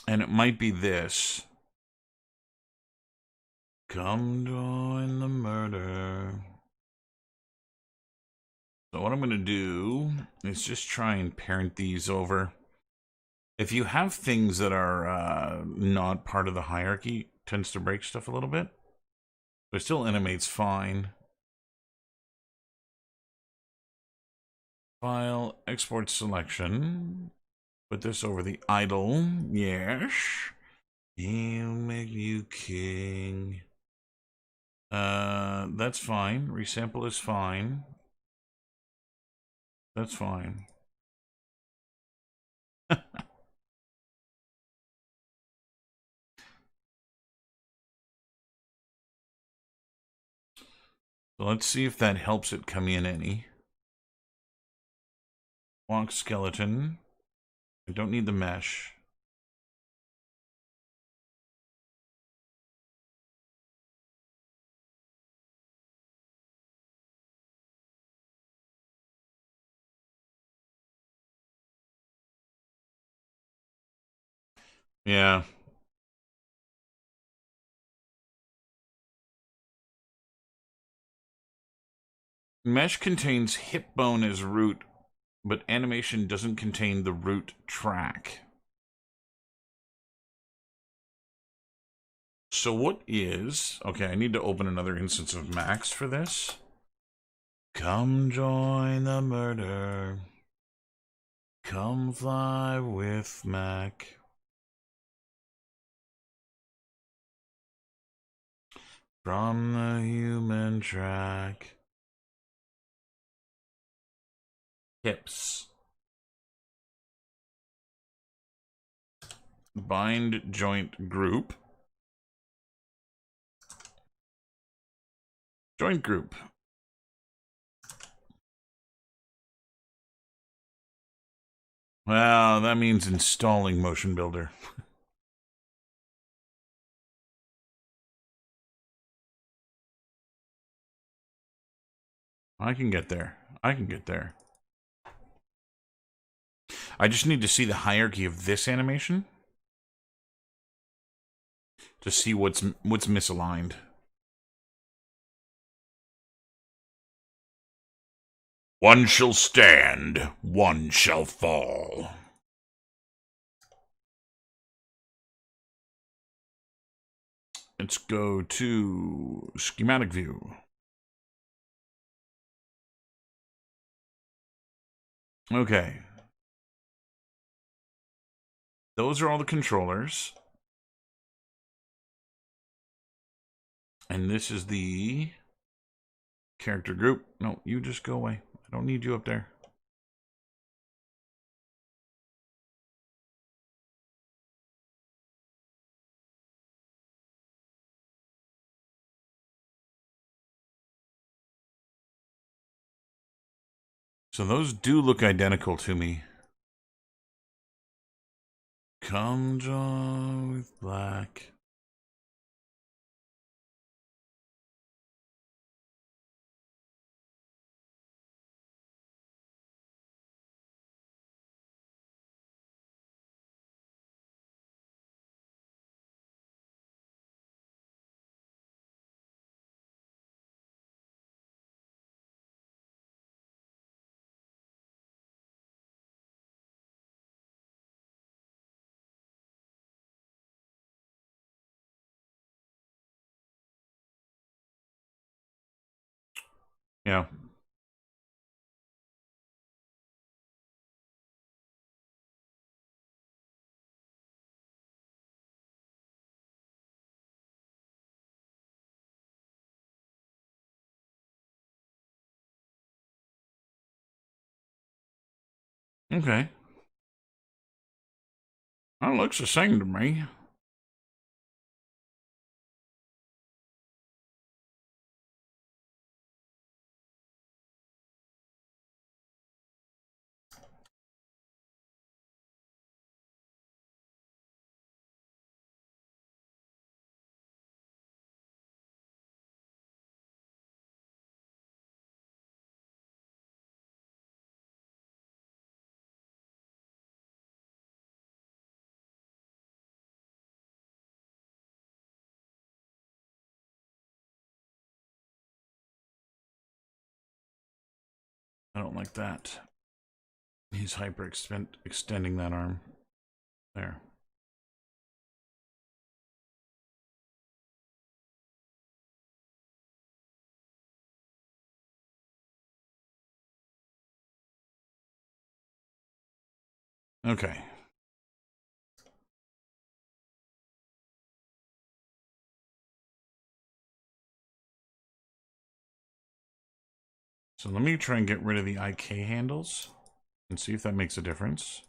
And it might be this. Come join the murder. So what I'm going to do is just try and parent these over. If you have things that are not part of the hierarchy, it tends to break stuff a little bit. But it still animates fine. File, export selection. Put this over the idol. Yes. He'll make you king. That's fine. Resample is fine. That's fine. So let's see if that helps it come in any. Walk skeleton. I don't need the mesh. Yeah. Mesh contains hip bone as root, but animation doesn't contain the root track. So what is... Okay, I need to open another instance of Max for this. Come join the murder. Come fly with Mac. From the human track. Hips. Bind joint group. Joint group. Well, that means installing Motion Builder. I can get there. I can get there. I just need to see the hierarchy of this animation to see what's misaligned. One shall stand, one shall fall. Let's go to schematic view. Okay. Those are all the controllers. And this is the character group. No, you just go away. I don't need you up there. So those do look identical to me. Come draw with black. Yeah. Okay. That looks the same to me. I don't like that. He's hyper extending that arm. There. Okay. So let me try and get rid of the IK handles and see if that makes a difference.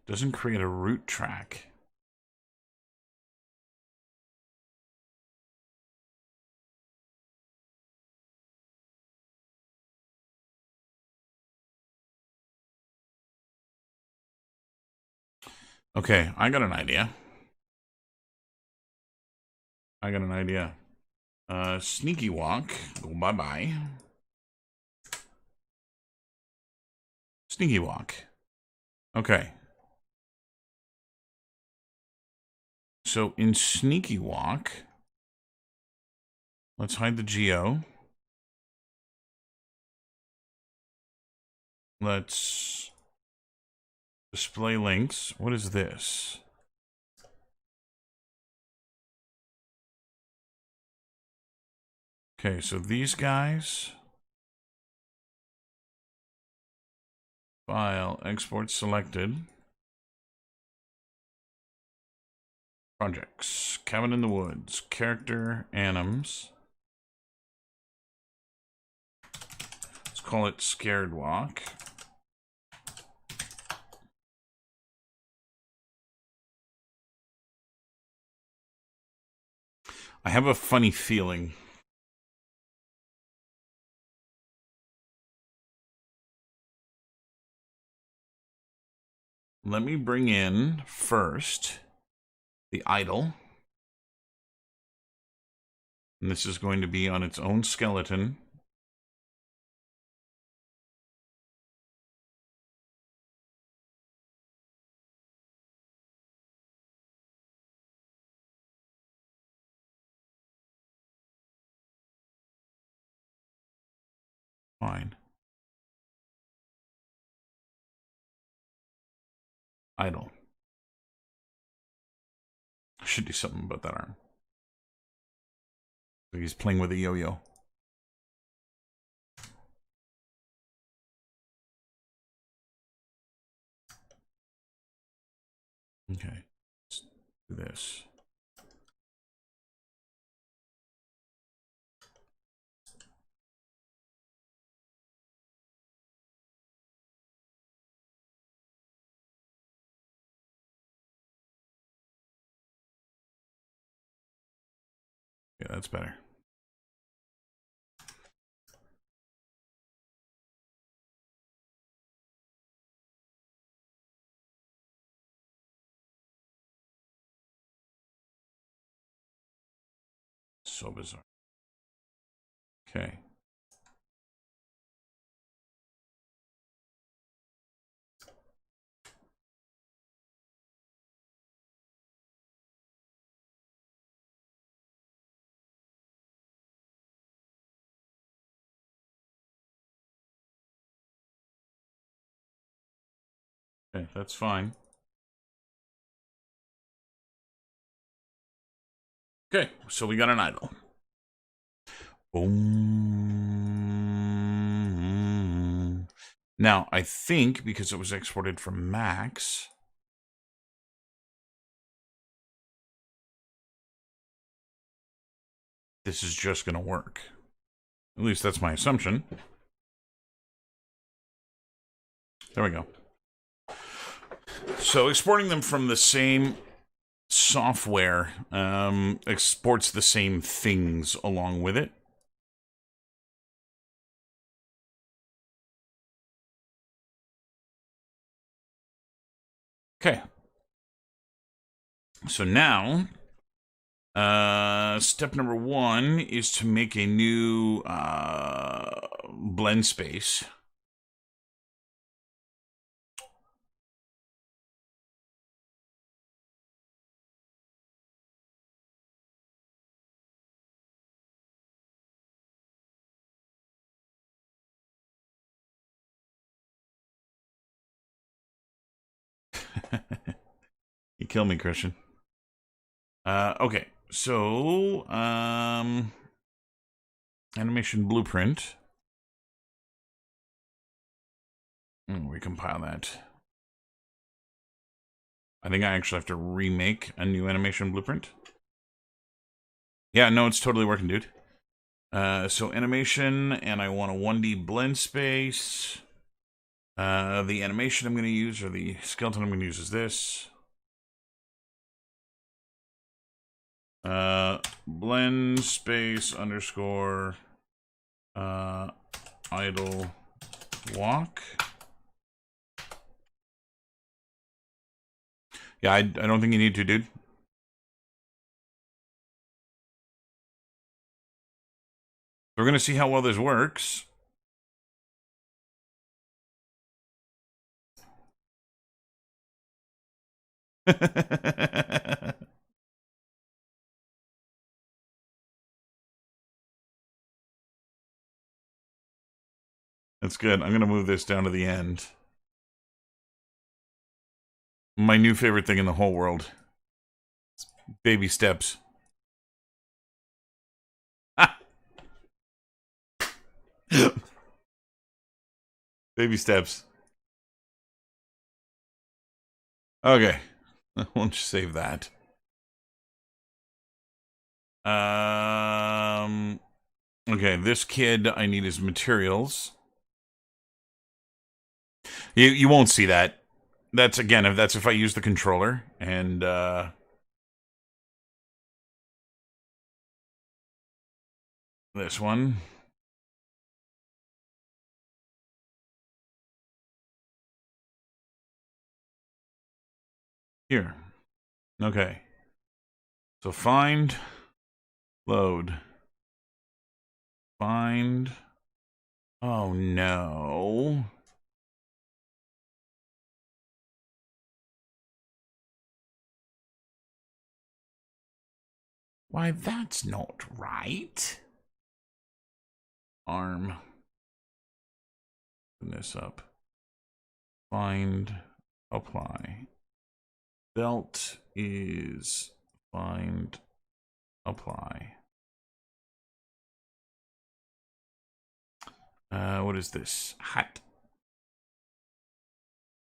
Doesn't create a root track. Okay, I got an idea. Sneaky walk. Go bye-bye. Sneaky walk. Okay. So in sneaky walk, let's hide the geo. Let's display links. What is this? Okay, so these guys. File, export selected. Projects, Cabin in the Woods, character, anims. Let's call it Scared Walk. I have a funny feeling. Let me bring in first the idle. And this is going to be on its own skeleton. Fine. Idle. I should do something about that arm. He's playing with a yo-yo. Okay. Let's do this. Yeah, that's better. So bizarre. Okay. Okay, that's fine. Okay, so we got an idle. Boom. Now, I think because it was exported from Max, this is just going to work. At least that's my assumption. There we go. So exporting them from the same software exports the same things along with it. Okay. So now, step number 1 is to make a new blend space. You kill me, Christian. Okay, so animation blueprint. Recompile that. I think I actually have to remake a new animation blueprint. Yeah, no, it's totally working, dude. So animation, and I want a 1D blend space. The animation I'm going to use, or the skeleton I'm going to use, is this. Blend space underscore idle walk. Yeah, I don't think you need to, dude. We're going to see how well this works. That's good. I'm going to move this down to the end. My new favorite thing in the whole world. Baby steps. Baby steps. Okay. I won't save that. Okay, this kid, I need his materials. You won't see that. That's, again, if I use the controller, and this one. Here. Okay. So find, load. Find. Oh no. Why, that's not right. Arm. this up. Find, apply. Belt is find, apply. What is this? Hat.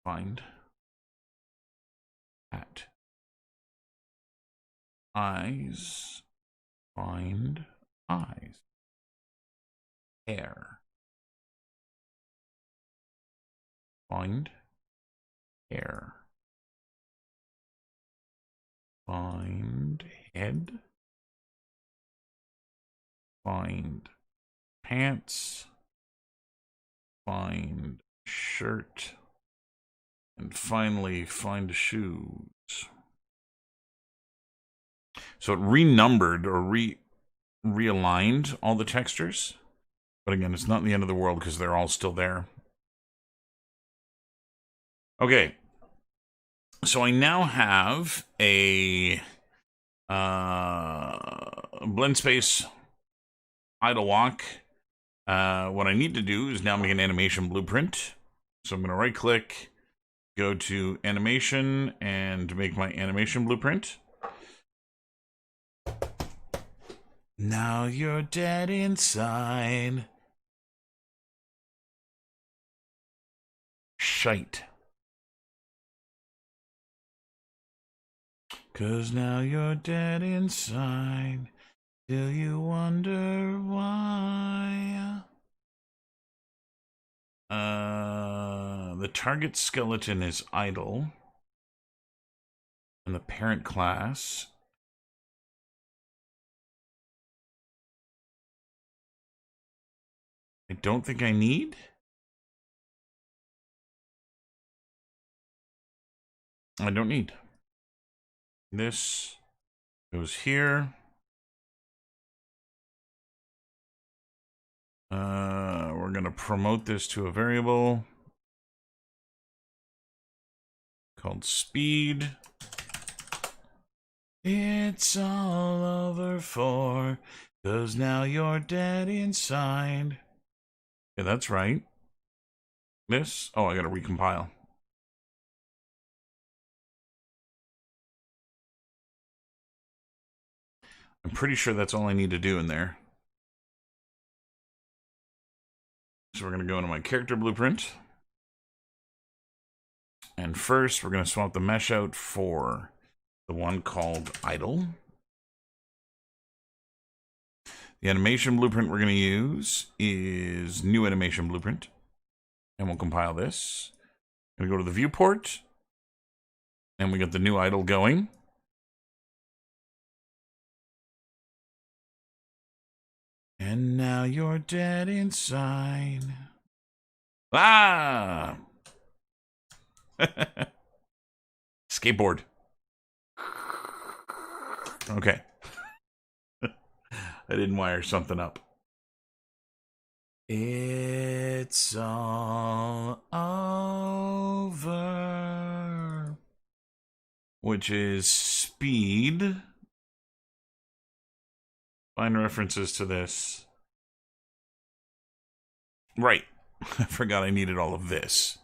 Find. Hat. Eyes. Find eyes. Hair. Find hair. Find head. Find pants. Find shirt. And finally, find shoes. So it renumbered or realigned all the textures. But again, it's not the end of the world because they're all still there. Okay. So I now have a blend space idle walk. What I need to do is now make an animation blueprint. So I'm going to right click, go to animation, and make my animation blueprint. Now you're dead inside. Shite. 'Cause now you're dead inside. Till you wonder why. The target skeleton is idle. And the parent class. I don't think I need. I don't need. This goes here. We're going to promote this to a variable called speed. It's all over for, 'cause now you're dead inside. Yeah, that's right. This, oh, I got to recompile. I'm pretty sure that's all I need to do in there. So we're going to go into my character blueprint. And first, we're going to swap the mesh out for the one called idle. The animation blueprint we're going to use is new animation blueprint. And we'll compile this. I'm going to go to the viewport. And we got the new idle going. And now you're dead inside. Ah! Skateboard. Okay. I didn't wire something up. It's all over. Which is speed. Find references to this. Right. I forgot I needed all of this.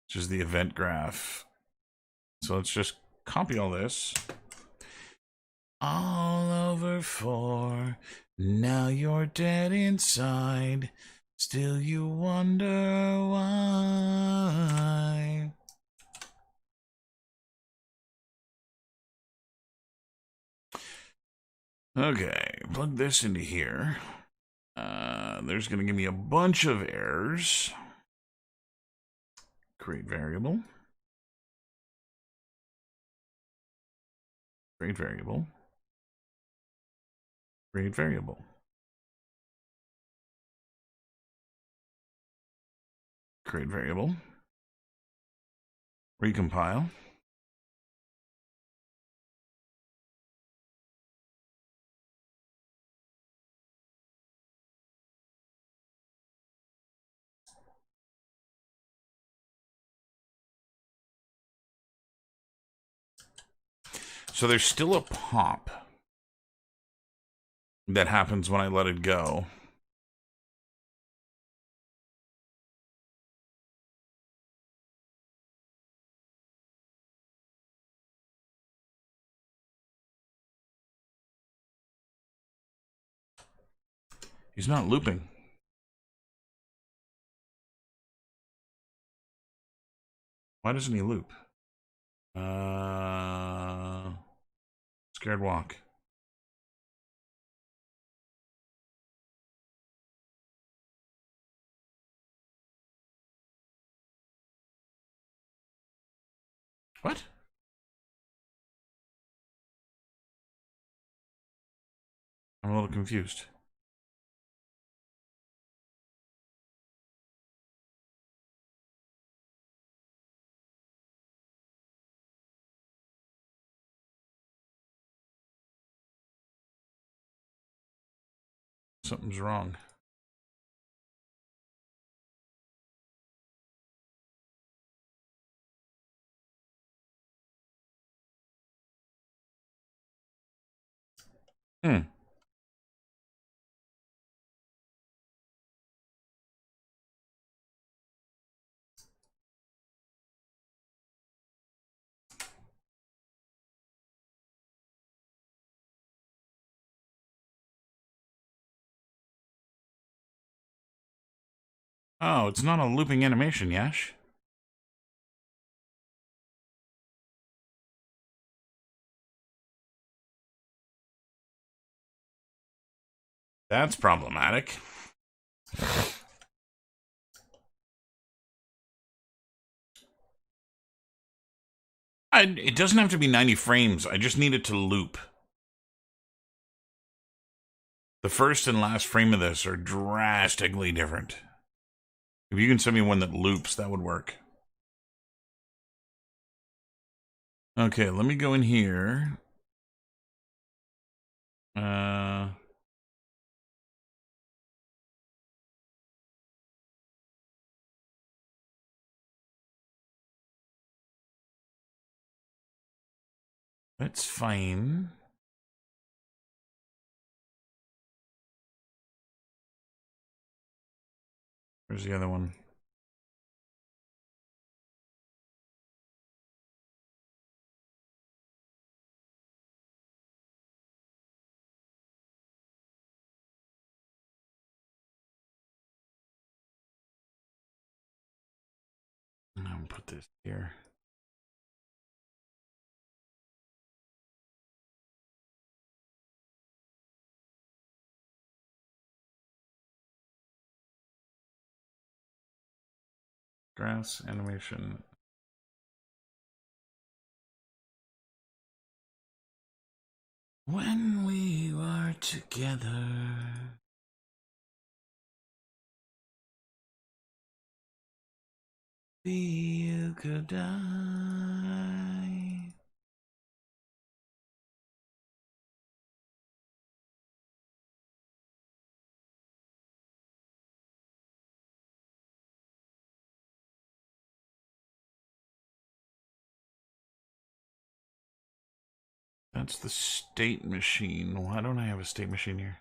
Which is the event graph. So let's just copy all this. All over for, now you're dead inside. Still you wonder why. Okay, plug this into here. There's going to give me a bunch of errors. Create variable. Create variable. Create variable. Create variable. Recompile. So there's still a pop that happens when I let it go. He's not looping. Why doesn't he loop? Scared walk. What? I'm a little confused. Something's wrong. Hmm. Oh, it's not a looping animation, Yash. That's problematic. It doesn't have to be 90 frames. I just need it to loop. The first and last frame of this are drastically different. If you can send me one that loops, that would work. Okay, let me go in here. That's fine. Where's the other one? I'll put this here. Grass animation. When we were together. You could die. That's the state machine. Why don't I have a state machine here?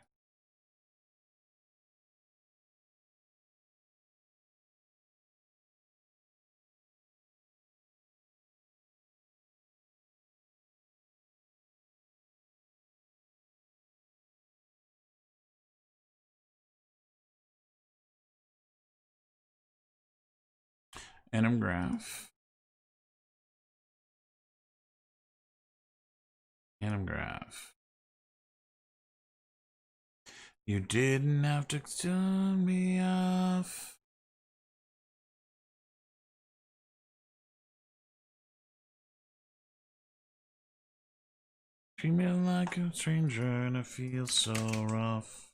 Anim graph. Anim graph. You didn't have to turn me off. Treat me like a stranger and I feel so rough.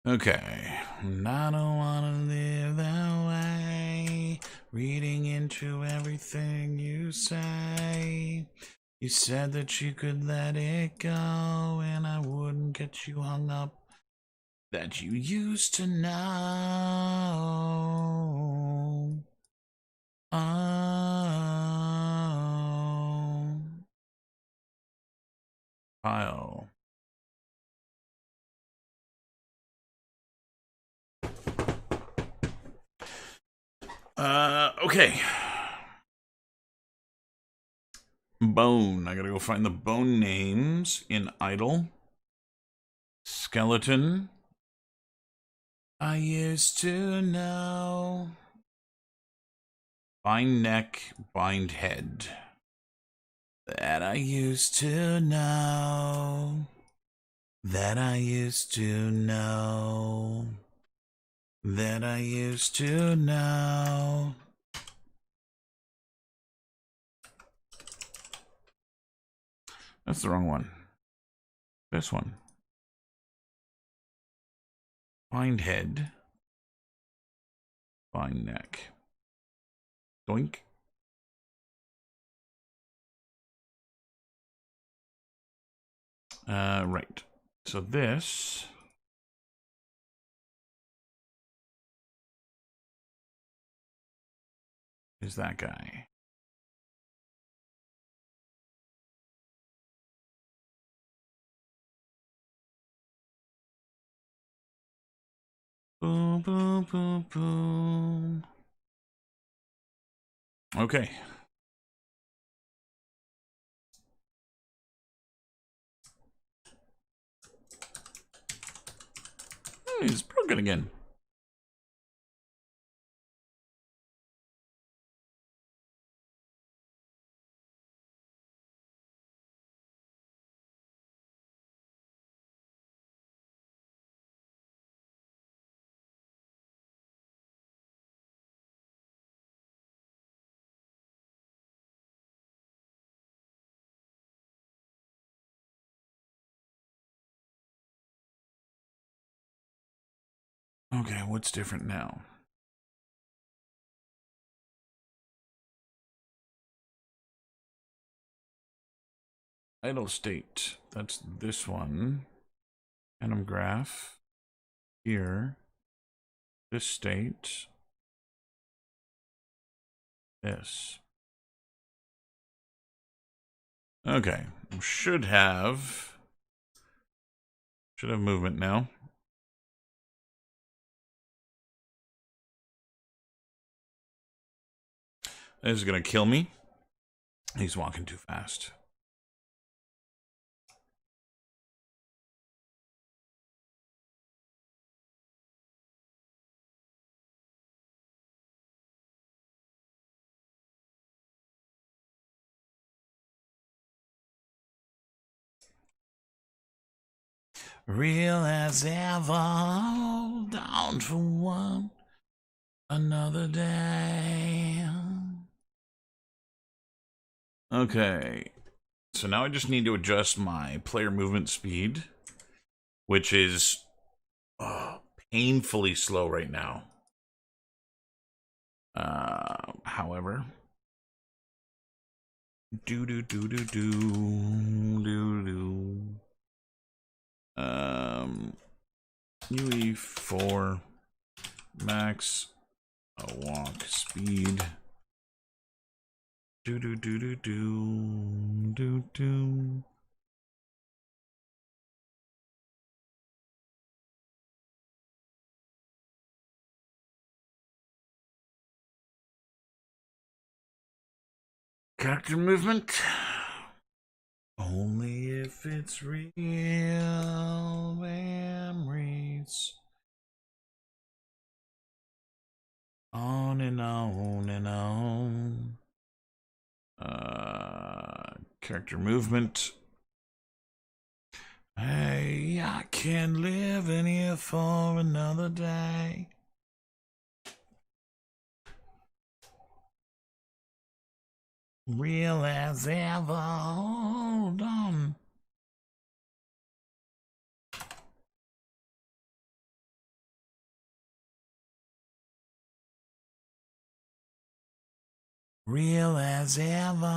Okay, I don't wanna live that way. Reading into everything you say. You said that you could let it go and I wouldn't get you hung up. That you used to know. Oh. Kyle. Okay. Bone. I gotta go find the bone names in idle. Skeleton. I used to know. Bind neck, bind head. That I used to know. That I used to know. That I used to know. That's the wrong one. This one. Bind head. Bind neck. Doink. Right. So this is that guy. Boom, boom, boom, boom. Okay. He's broken again. Okay, what's different now? Idle state. That's this one. Random graph. Here. This state. This. Okay. Should have movement now. This is gonna kill me. He's walking too fast. Real as ever, down for one another day. Okay, so now I just need to adjust my player movement speed, which is painfully slow right now. However, UE4 max a walk speed. Character movement. Only if it's real memories. On and on and on. Character movement. Hey, I can't live in here for another day. Real as ever, hold on. Real as ever.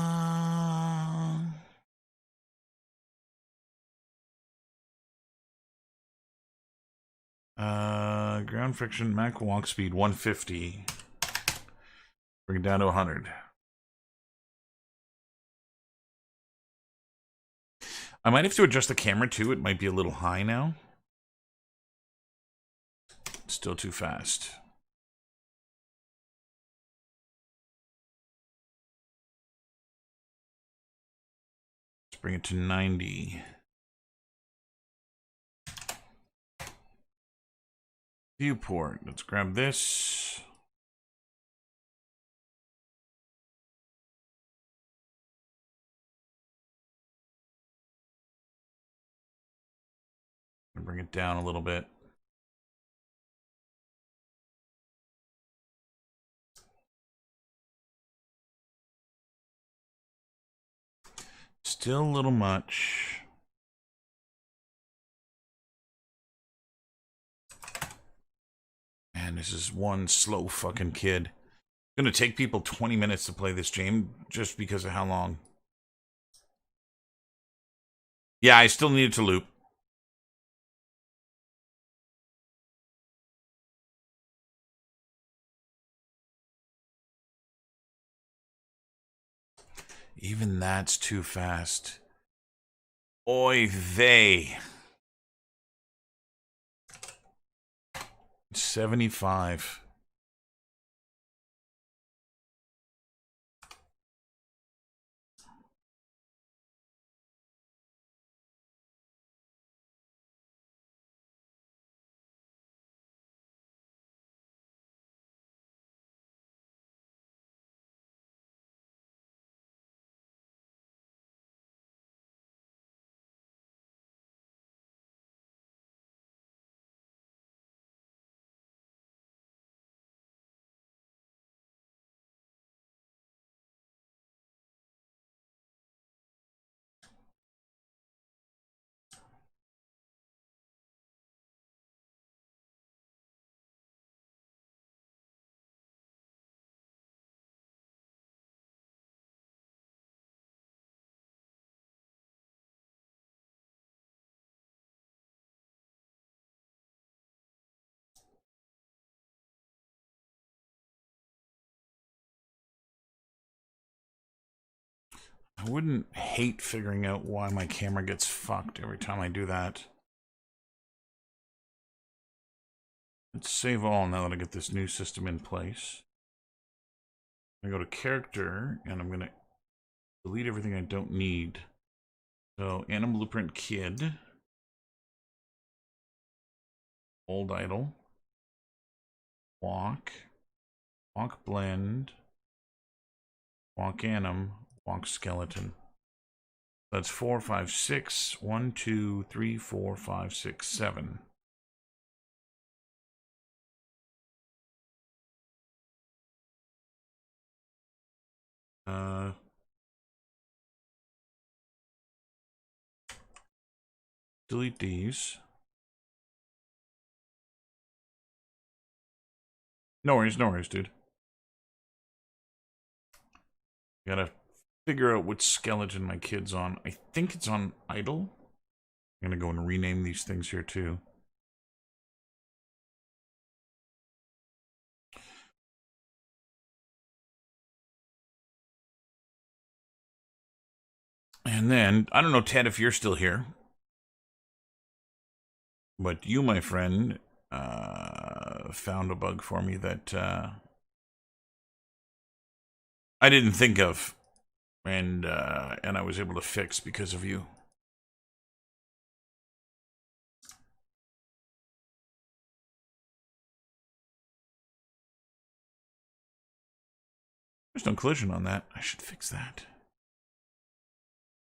ground friction, Mach walk speed 150. Bring it down to 100. I might have to adjust the camera too. It might be a little high now. Still too fast. Let's bring it to 90. Viewport. Let's grab this. Bring it down a little bit. Still a little much. Man, this is one slow fucking kid. It's gonna take people 20 minutes to play this game just because of how long. Yeah, I still need it to loop. Even that's too fast. Oy vey. 75. I wouldn't hate figuring out why my camera gets fucked every time I do that. Let's save all now that I get this new system in place. I'm going to go to character, and I'm going to delete everything I don't need. So, Anim Blueprint Kid. Old idle. Walk. Walk blend. Walk anim. Walk skeleton. That's 4, 5, 6. 1, 2, 3, 4, 5, 6, 7. Delete these. No worries, dude. Gotta figure out which skeleton my kid's on. I think it's on idle. I'm gonna go and rename these things here too. And then, I don't know, Ted, if you're still here. But you, my friend, found a bug for me that I didn't think of. And I was able to fix because of you. There's no collision on that. I should fix that.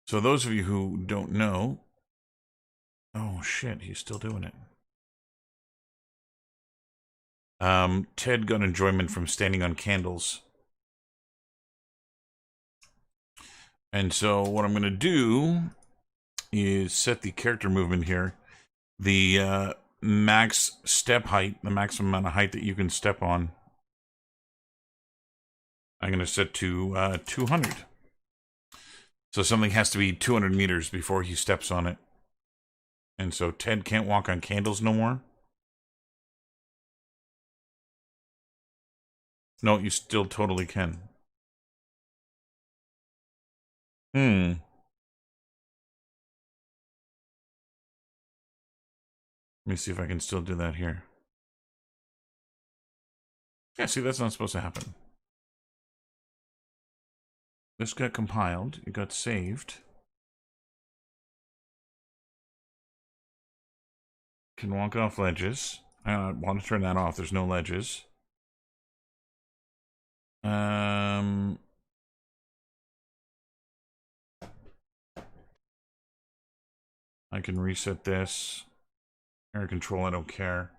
So those of you who don't know... Oh, shit, he's still doing it. Ted got enjoyment from standing on candles. And so what I'm going to do is set the character movement here. The max step height, the maximum amount of height that you can step on, I'm going to set to 200. So something has to be 200 meters before he steps on it. And so Ted can't walk on candles no more. No, you still totally can. Hmm. Let me see if I can still do that here. Yeah, see, that's not supposed to happen. This got compiled. It got saved. Can walk off ledges. I want to turn that off. There's no ledges. Um, I can reset this. Air control, I don't care.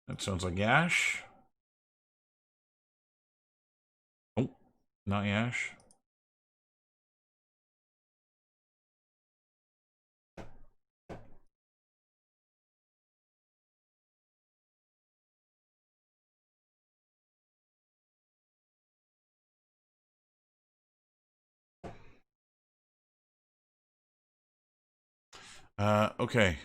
That sounds like Yash. Oh, not Yash. Okay.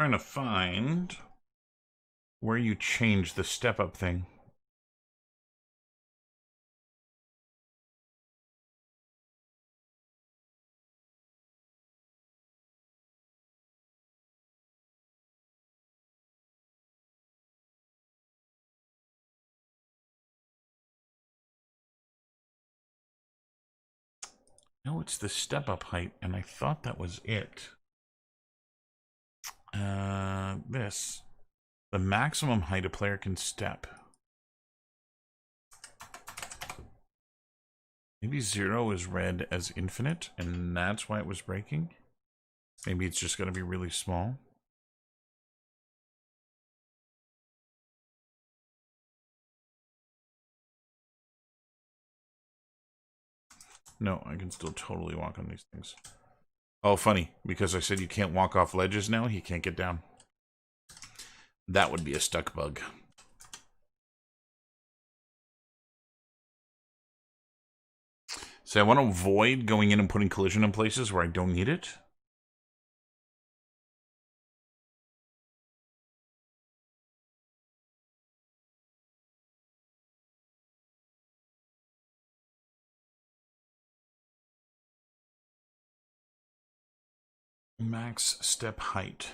Trying to find where you change the step up thing. No, it's the step up height, and I thought that was it. This. The maximum height a player can step. Maybe 0 is read as infinite, and that's why it was breaking. Maybe it's just going to be really small. No, I can still totally walk on these things. Oh, funny, because I said you can't walk off ledges now, he can't get down. That would be a stuck bug. So I want to avoid going in and putting collision in places where I don't need it. Max step height.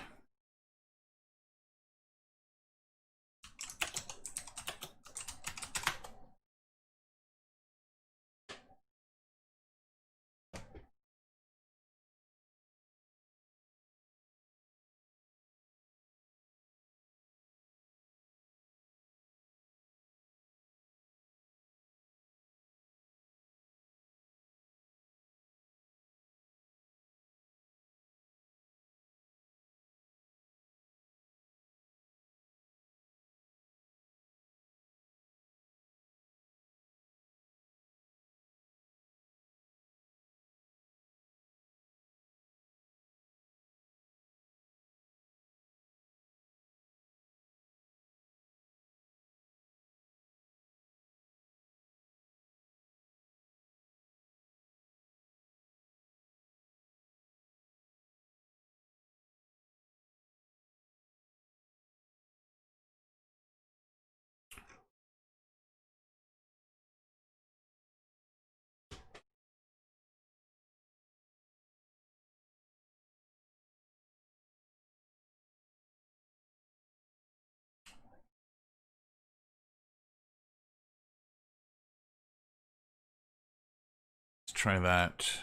try that.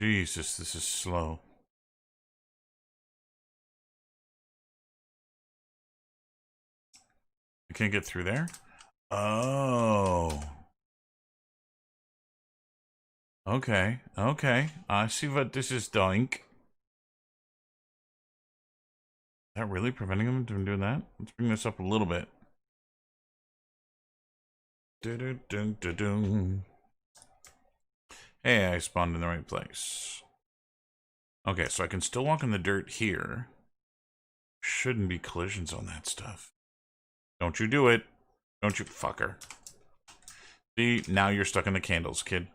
Jesus, this is slow. I can't get through there? Oh. Okay, okay. I see what this is doing. Is that really preventing them from doing that? Let's bring this up a little bit. Hey, I spawned in the right place. Okay, so I can still walk in the dirt here. Shouldn't be collisions on that stuff. Don't you do it. Don't you fucker. See, now you're stuck in the candles, kid.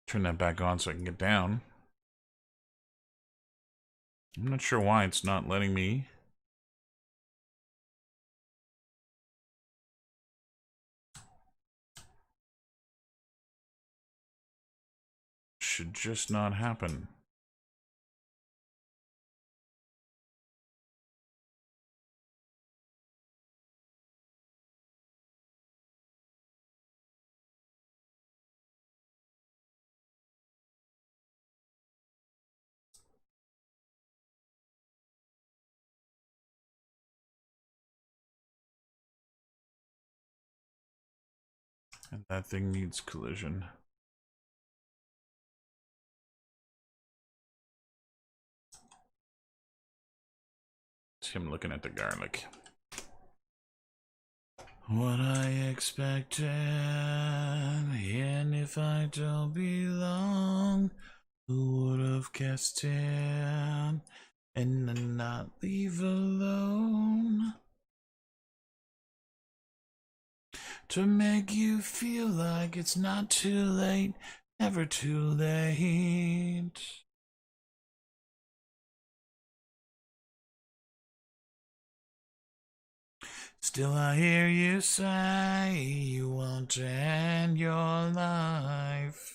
Turn that back on so I can get down. I'm not sure why it's not letting me. Should just not happen. And that thing needs collision. It's him looking at the garlic. What I expected, and if I don't belong, who would have guessed it, and not leave alone? To make you feel like it's not too late, never too late. Still I hear you say you want to end your life.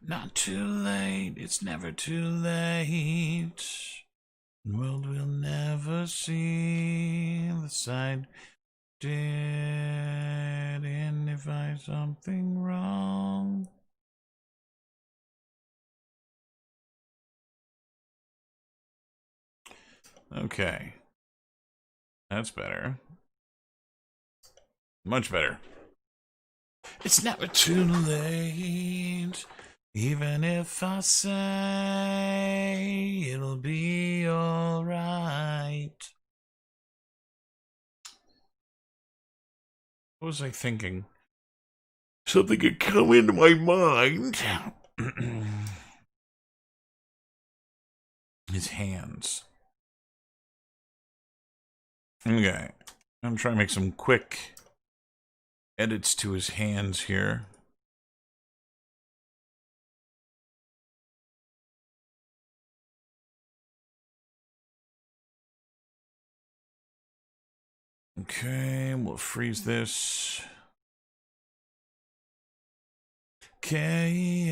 Not too late, it's never too late. The world will never see the side did, and if I something wrong. Okay. That's better. Much better. It's never too late. Even if I say it'll be alright. What was I thinking? Something had come into my mind. His hands. Okay. I'm trying to make some quick edits to his hands here. Okay, we'll freeze this. Okay.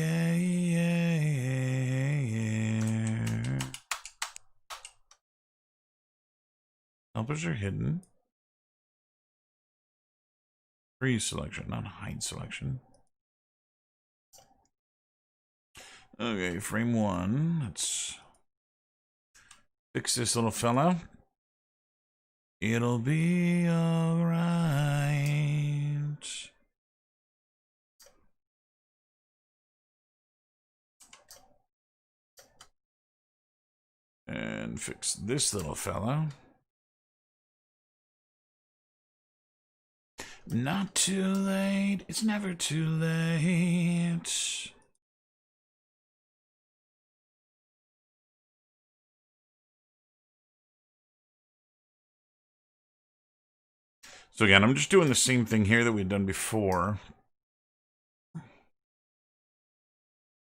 Helpers are hidden. Freeze selection, not hide selection. Okay, frame one. Let's fix this little fellow. It'll be alright. And fix this little fellow. Not too late. It's never too late. So again, I'm just doing the same thing here that we've done before.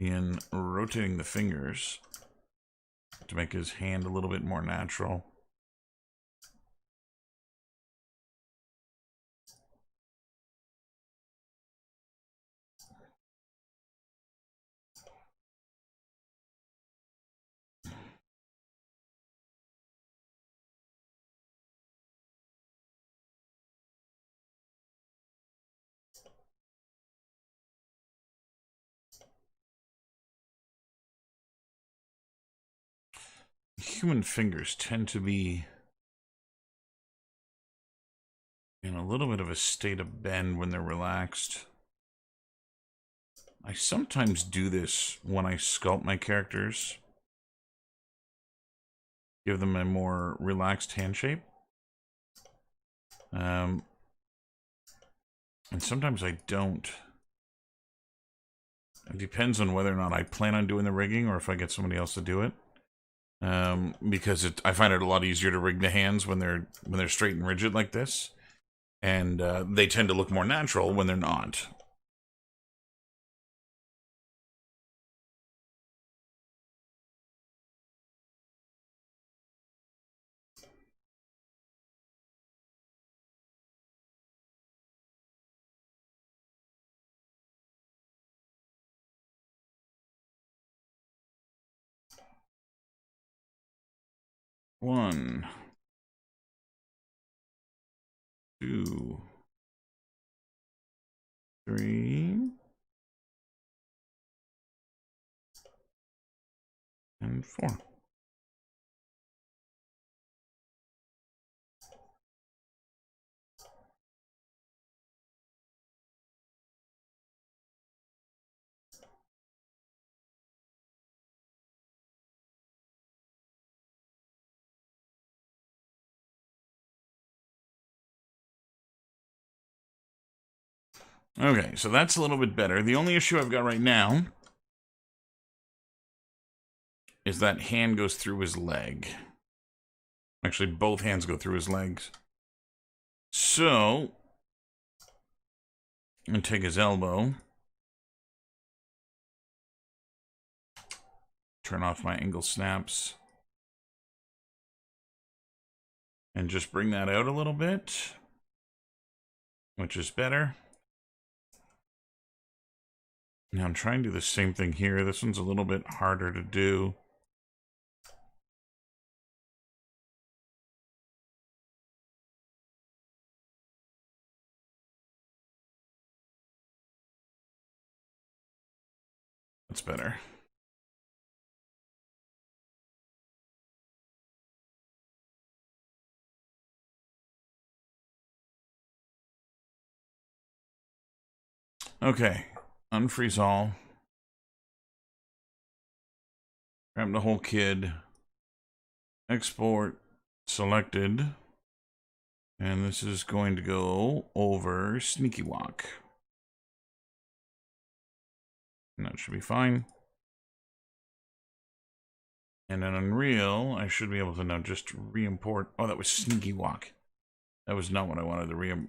In rotating the fingers to make his hand a little bit more natural. Human fingers tend to be in a little bit of a state of bend when they're relaxed. I sometimes do this when I sculpt my characters. Give them a more relaxed hand shape. And sometimes I don't. It depends on whether or not I plan on doing the rigging or if I get somebody else to do it. Because I find it a lot easier to rig the hands when they're straight and rigid like this, and they tend to look more natural when they're not. One, two, three, and four. Okay, so that's a little bit better. The only issue I've got right now is that hand goes through his leg. Actually, both hands go through his legs. So, I'm going to take his elbow. Turn off my angle snaps. And just bring that out a little bit. Which is better. Now I'm trying to do the same thing here. This one's a little bit harder to do. That's better. Okay, unfreeze all. Grab the whole kid. Export selected. And this is going to go over Sneaky Walk. And that should be fine. And then Unreal, I should be able to now just re-import. Oh, that was Sneaky Walk. That was not what I wanted to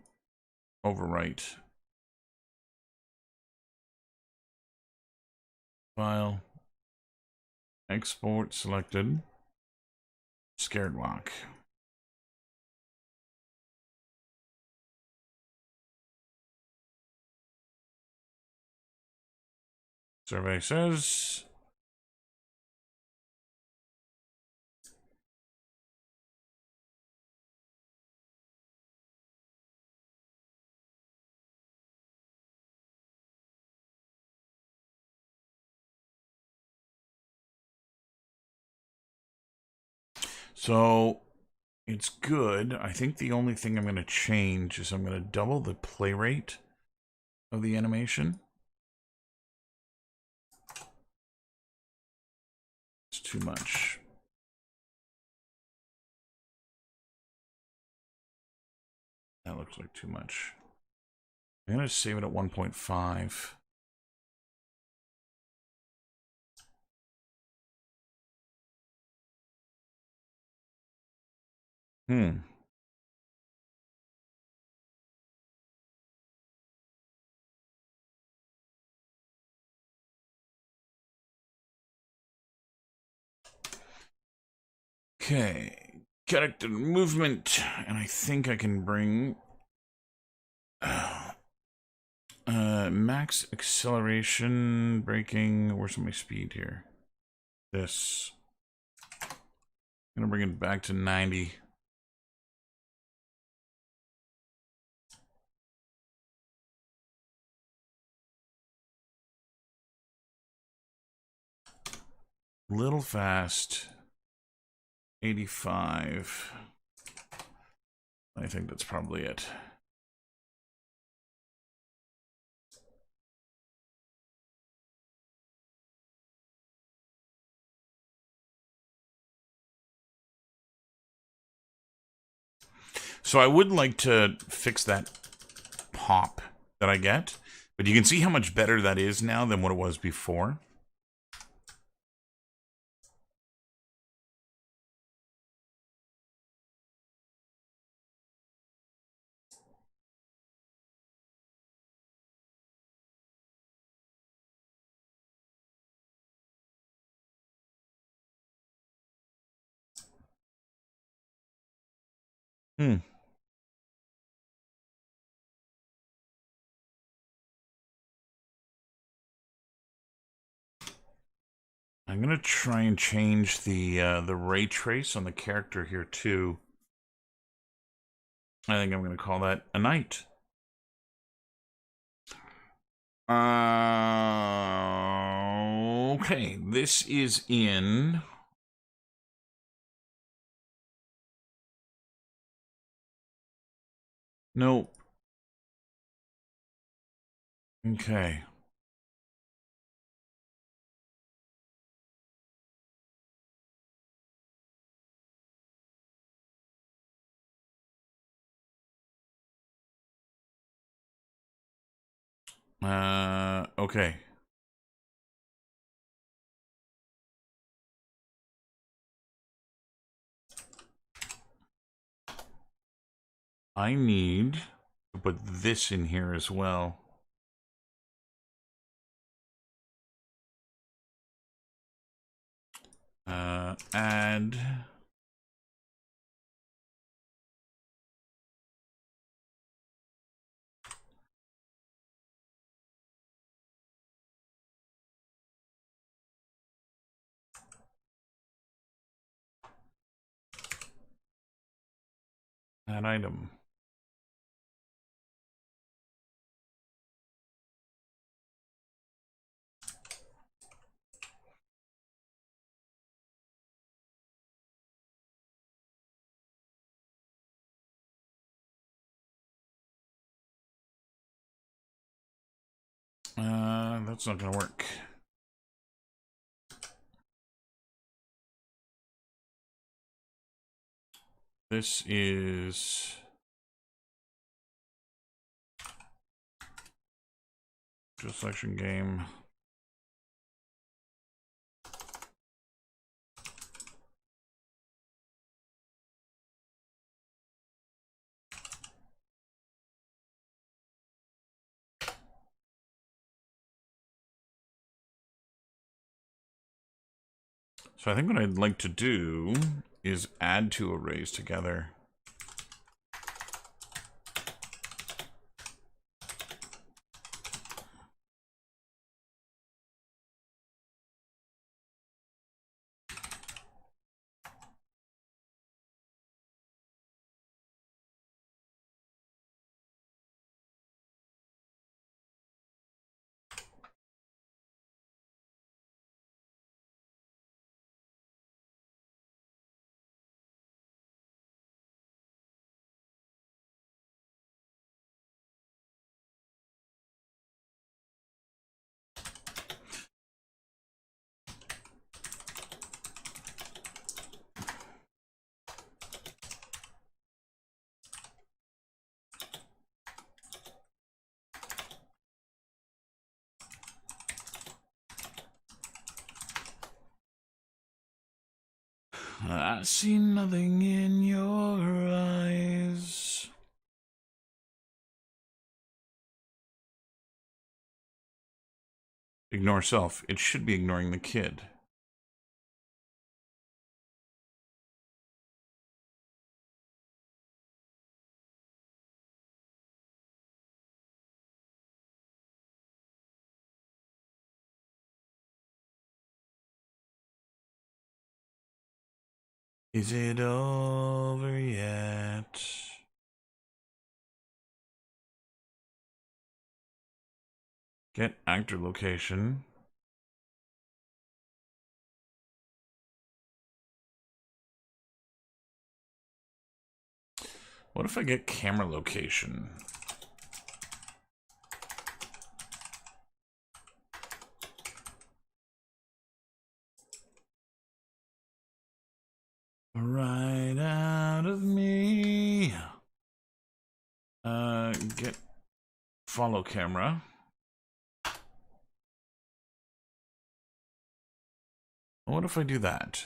overwrite. File. Export selected. Scared Walk. Survey says so it's good. I think the only thing I'm going to change is I'm going to double the play rate of the animation. It's too much. That looks like too much. I'm going to save it at 1.5. Okay. Character movement. And I think I can bring... max acceleration, braking. Where's my speed here? This. I'm going to bring it back to 90. Little fast. 85. I think that's probably it. So I would like to fix that pop that I get, but you can see how much better that is now than what it was before. Hmm. I'm gonna try and change the ray trace on the character here too. I think I'm gonna call that a knight. Okay, this is in. Nope. Okay. Okay. I need to put this in here as well. Add. Add item. That's not gonna work. This is just selection game. So I think what I'd like to do is add two arrays together. I see nothing in your eyes. Ignore self. It should be ignoring the kid. Is it over yet? Get actor location. What if I get camera location? Right out of me. Get follow camera. What if I do that?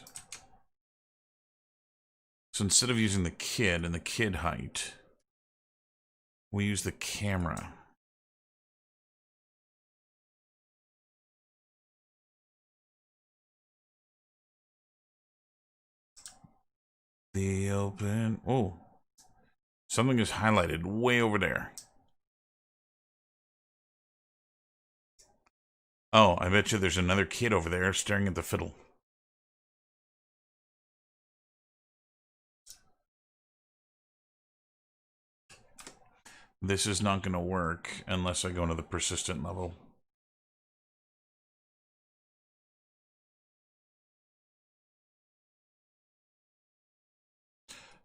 So instead of using the kid and the kid height, we use the camera. The open. Oh, something is highlighted way over there. Oh, I bet you there's another kid over there staring at the fiddle. This is not going to work unless I go into the persistent level.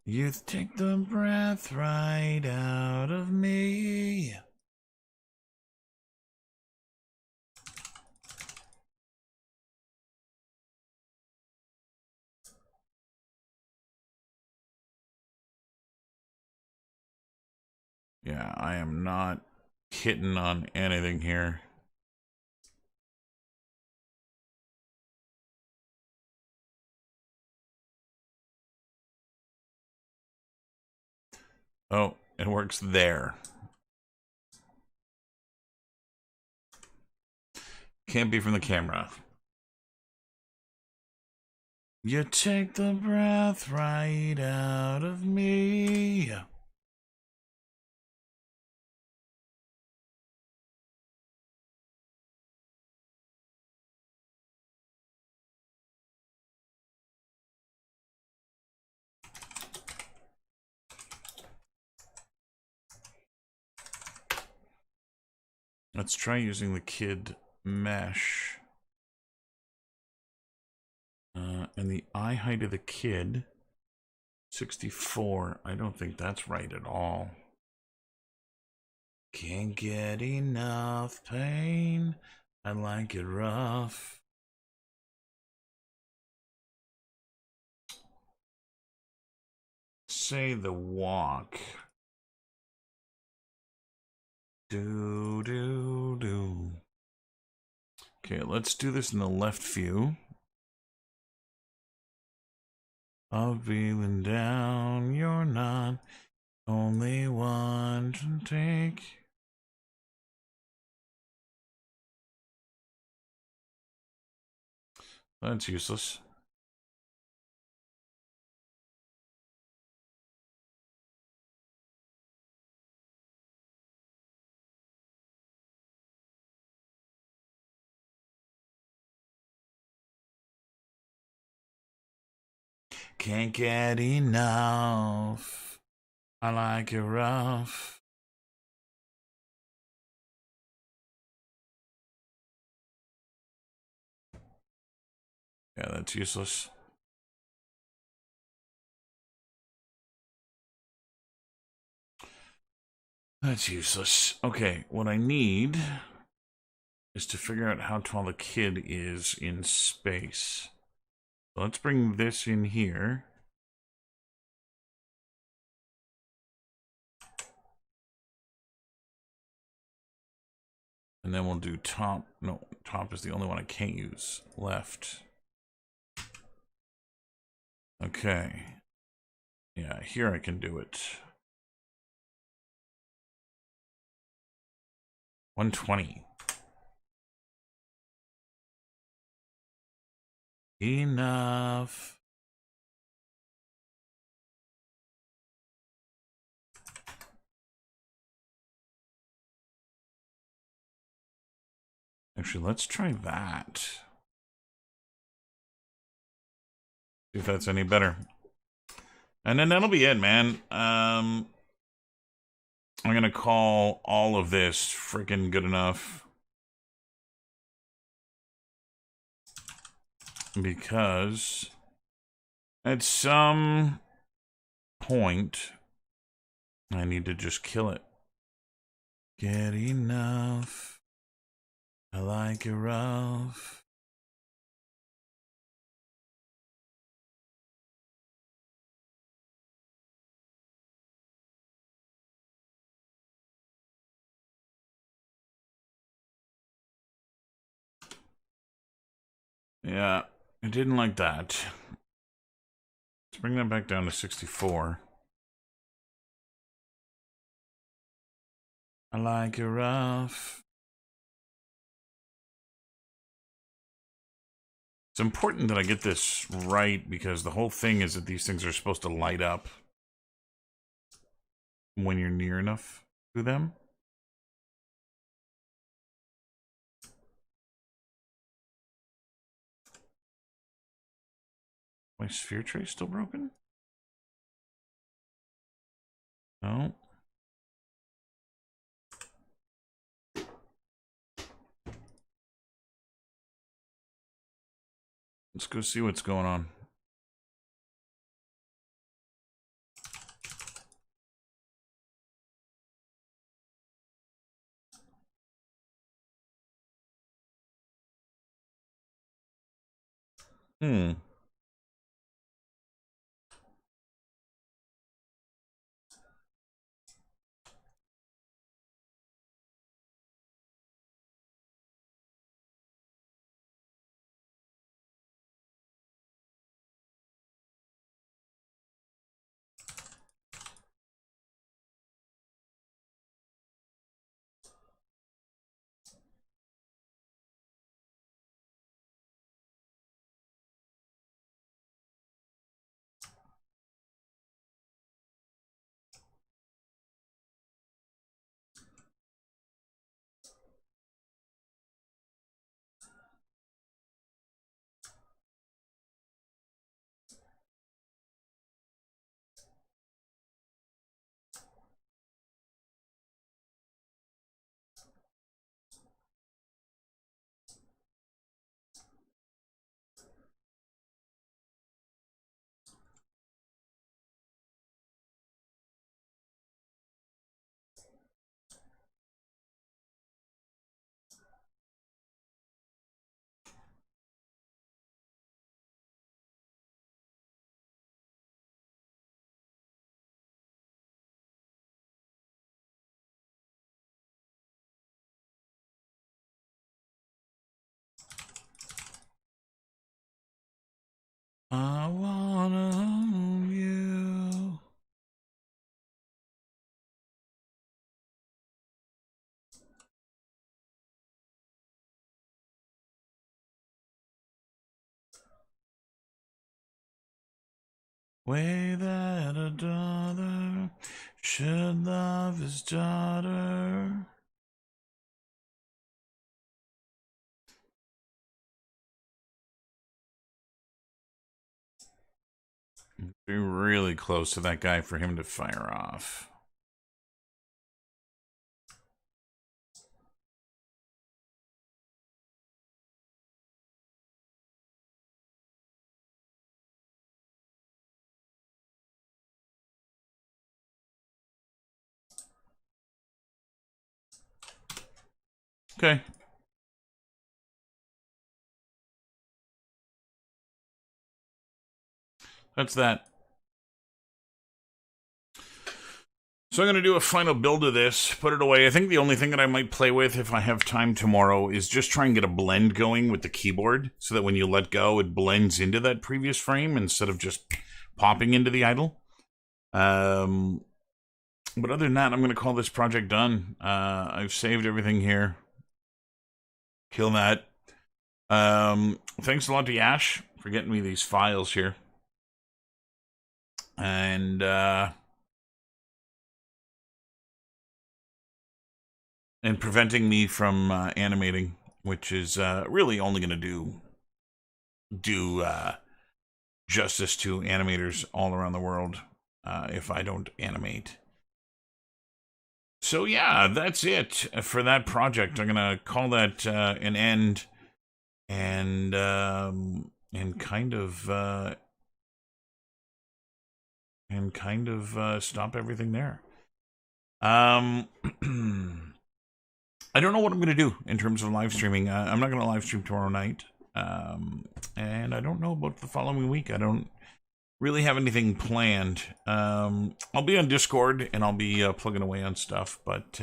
You take the breath right out of me. Yeah, I am not hitting on anything here. Oh, it works there. Can't be from the camera. You take the breath right out of me. Let's try using the kid mesh. And the eye height of the kid, 64. I don't think that's right at all. Can't get enough pain. I like it rough. Say the walk. Do, do, do. Okay, let's do this in the left view. Of feeling down, you're not only one to take. That's useless. Can't get enough. I like it rough. Yeah, that's useless. That's useless. Okay, what I need is to figure out how tall the kid is in space. So let's bring this in here. And then we'll do top. No, top is the only one I can't use. Left. Okay. Yeah, here I can do it. 120. Enough. Actually, let's try that. See if that's any better. And then that'll be it, man. I'm gonna call all of this freaking good enough. Because at some point, I need to just kill it. Get enough. I like it rough. Yeah, I didn't like that. Let's bring that back down to 64. I like it rough. It's important that I get this right because the whole thing is that these things are supposed to light up when you're near enough to them. My sphere tray still broken? No. Let's go see what's going on. I wanna own you. Way that a daughter should love his daughter. Be really close to that guy for him to fire off. Okay. That's that. So I'm going to do a final build of this, put it away. I think the only thing that I might play with if I have time tomorrow is just try and get a blend going with the keyboard so that when you let go, it blends into that previous frame instead of just popping into the idle. But other than that, I'm going to call this project done. I've saved everything here. Kill that. Thanks a lot to Yash for getting me these files here. And preventing me from animating, which is really only going to do justice to animators all around the world if I don't animate. So yeah, that's it for that project. I'm gonna call that an end, and kind of stop everything there. I don't know what I'm gonna do in terms of live streaming. I'm not gonna live stream tomorrow night, and I don't know about the following week. I don't really have anything planned. I'll be on Discord and I'll be plugging away on stuff, but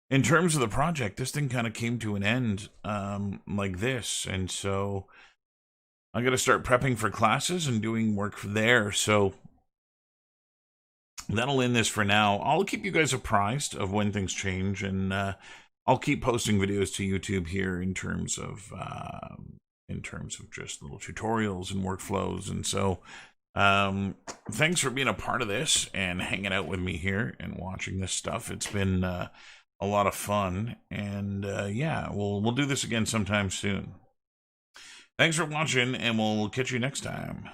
in terms of the project, this thing kind of came to an end like this, and so I'm going to start prepping for classes and doing work there, so that'll end this for now. I'll keep you guys apprised of when things change, and I'll keep posting videos to YouTube here in terms of just little tutorials and workflows. And so thanks for being a part of this and hanging out with me here and watching this stuff. It's been a lot of fun, and yeah, we'll do this again sometime soon. Thanks for watching, and we'll catch you next time.